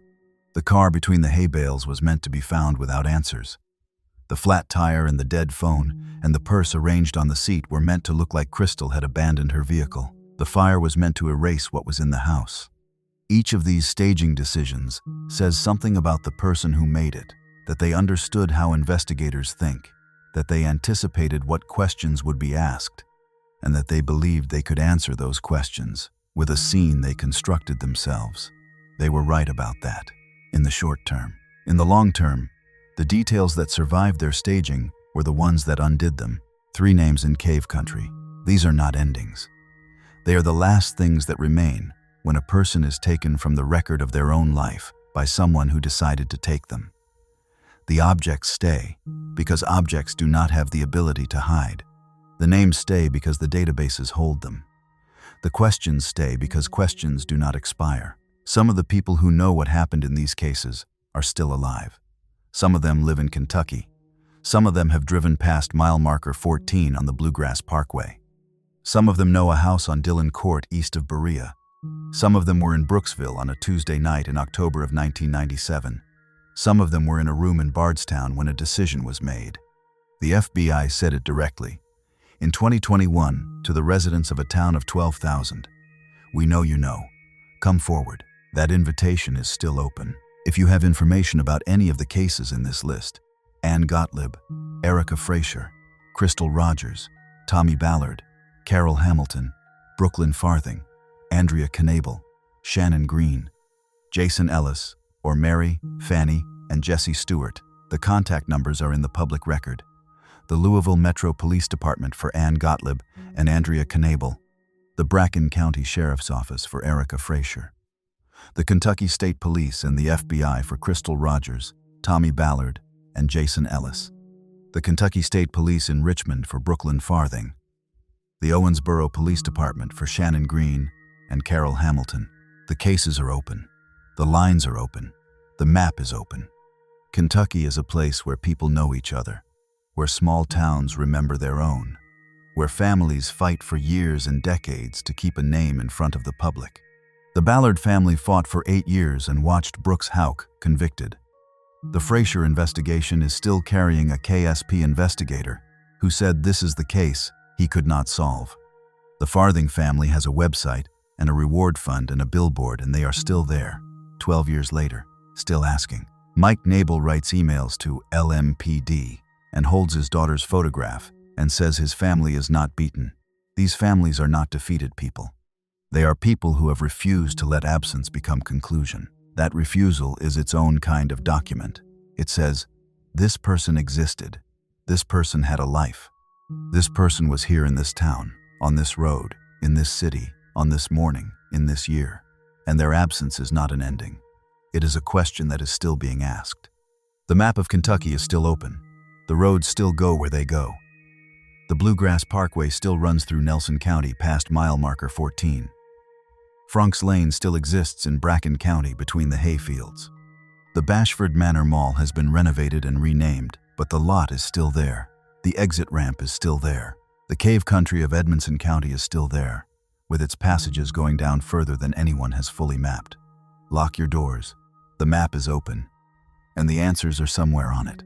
[SPEAKER 1] The car between the hay bales was meant to be found without answers. The flat tire and the dead phone and the purse arranged on the seat were meant to look like Crystal had abandoned her vehicle. The fire was meant to erase what was in the house. Each of these staging decisions says something about the person who made it, that they understood how investigators think, that they anticipated what questions would be asked, and that they believed they could answer those questions with a scene they constructed themselves. They were right about that, in the short term. In the long term, the details that survived their staging were the ones that undid them. 3 names in cave country. These are not endings. They are the last things that remain when a person is taken from the record of their own life by someone who decided to take them. The objects stay because objects do not have the ability to hide. The names stay because the databases hold them. The questions stay because questions do not expire. Some of the people who know what happened in these cases are still alive. Some of them live in Kentucky. Some of them have driven past mile marker 14 on the Bluegrass Parkway. Some of them know a house on Dillon Court east of Berea. Some of them were in Brooksville on a Tuesday night in October of 1997. Some of them were in a room in Bardstown when a decision was made. The FBI said it directly. In 2021, to the residents of a town of 12,000, we know you know. Come forward. That invitation is still open. If you have information about any of the cases in this list, Ann Gotlib, Erica Frazier, Crystal Rogers, Tommy Ballard, Carole Hamilton, Brooklyn Farthing, Andrea Knable, Shannon Green, Jason Ellis, or Mary, Fannie, and Jessie Stuart, the contact numbers are in the public record. The Louisville Metro Police Department for Ann Gotlib and Andrea Knable, the Bracken County Sheriff's Office for Erica Frazier, the Kentucky State Police and the FBI for Crystal Rogers, Tommy Ballard, and Jason Ellis, the Kentucky State Police in Richmond for Brooklyn Farthing, the Owensboro Police Department for Shannon Green and Carole Hamilton. The cases are open. The lines are open. The map is open. Kentucky is a place where people know each other, where small towns remember their own, where families fight for years and decades to keep a name in front of the public. The Ballard family fought for 8 years and watched Brooks Houck convicted. The Frazier investigation is still carrying a KSP investigator who said this is the case he could not solve. The Farthing family has a website and a reward fund and a billboard, and they are still there, 12 years later, still asking. Mike Knable writes emails to LMPD and holds his daughter's photograph and says his family is not beaten. These families are not defeated people. They are people who have refused to let absence become conclusion. That refusal is its own kind of document. It says, this person existed. This person had a life. This person was here in this town, on this road, in this city, on this morning, in this year. And their absence is not an ending. It is a question that is still being asked. The map of Kentucky is still open. The roads still go where they go. The Bluegrass Parkway still runs through Nelson County past mile marker 14. Frank's Lane still exists in Bracken County between the hayfields. The Bashford Manor Mall has been renovated and renamed, but the lot is still there. The exit ramp is still there. The cave country of Edmonson County is still there, with its passages going down further than anyone has fully mapped. Lock your doors. The map is open, and the answers are somewhere on it.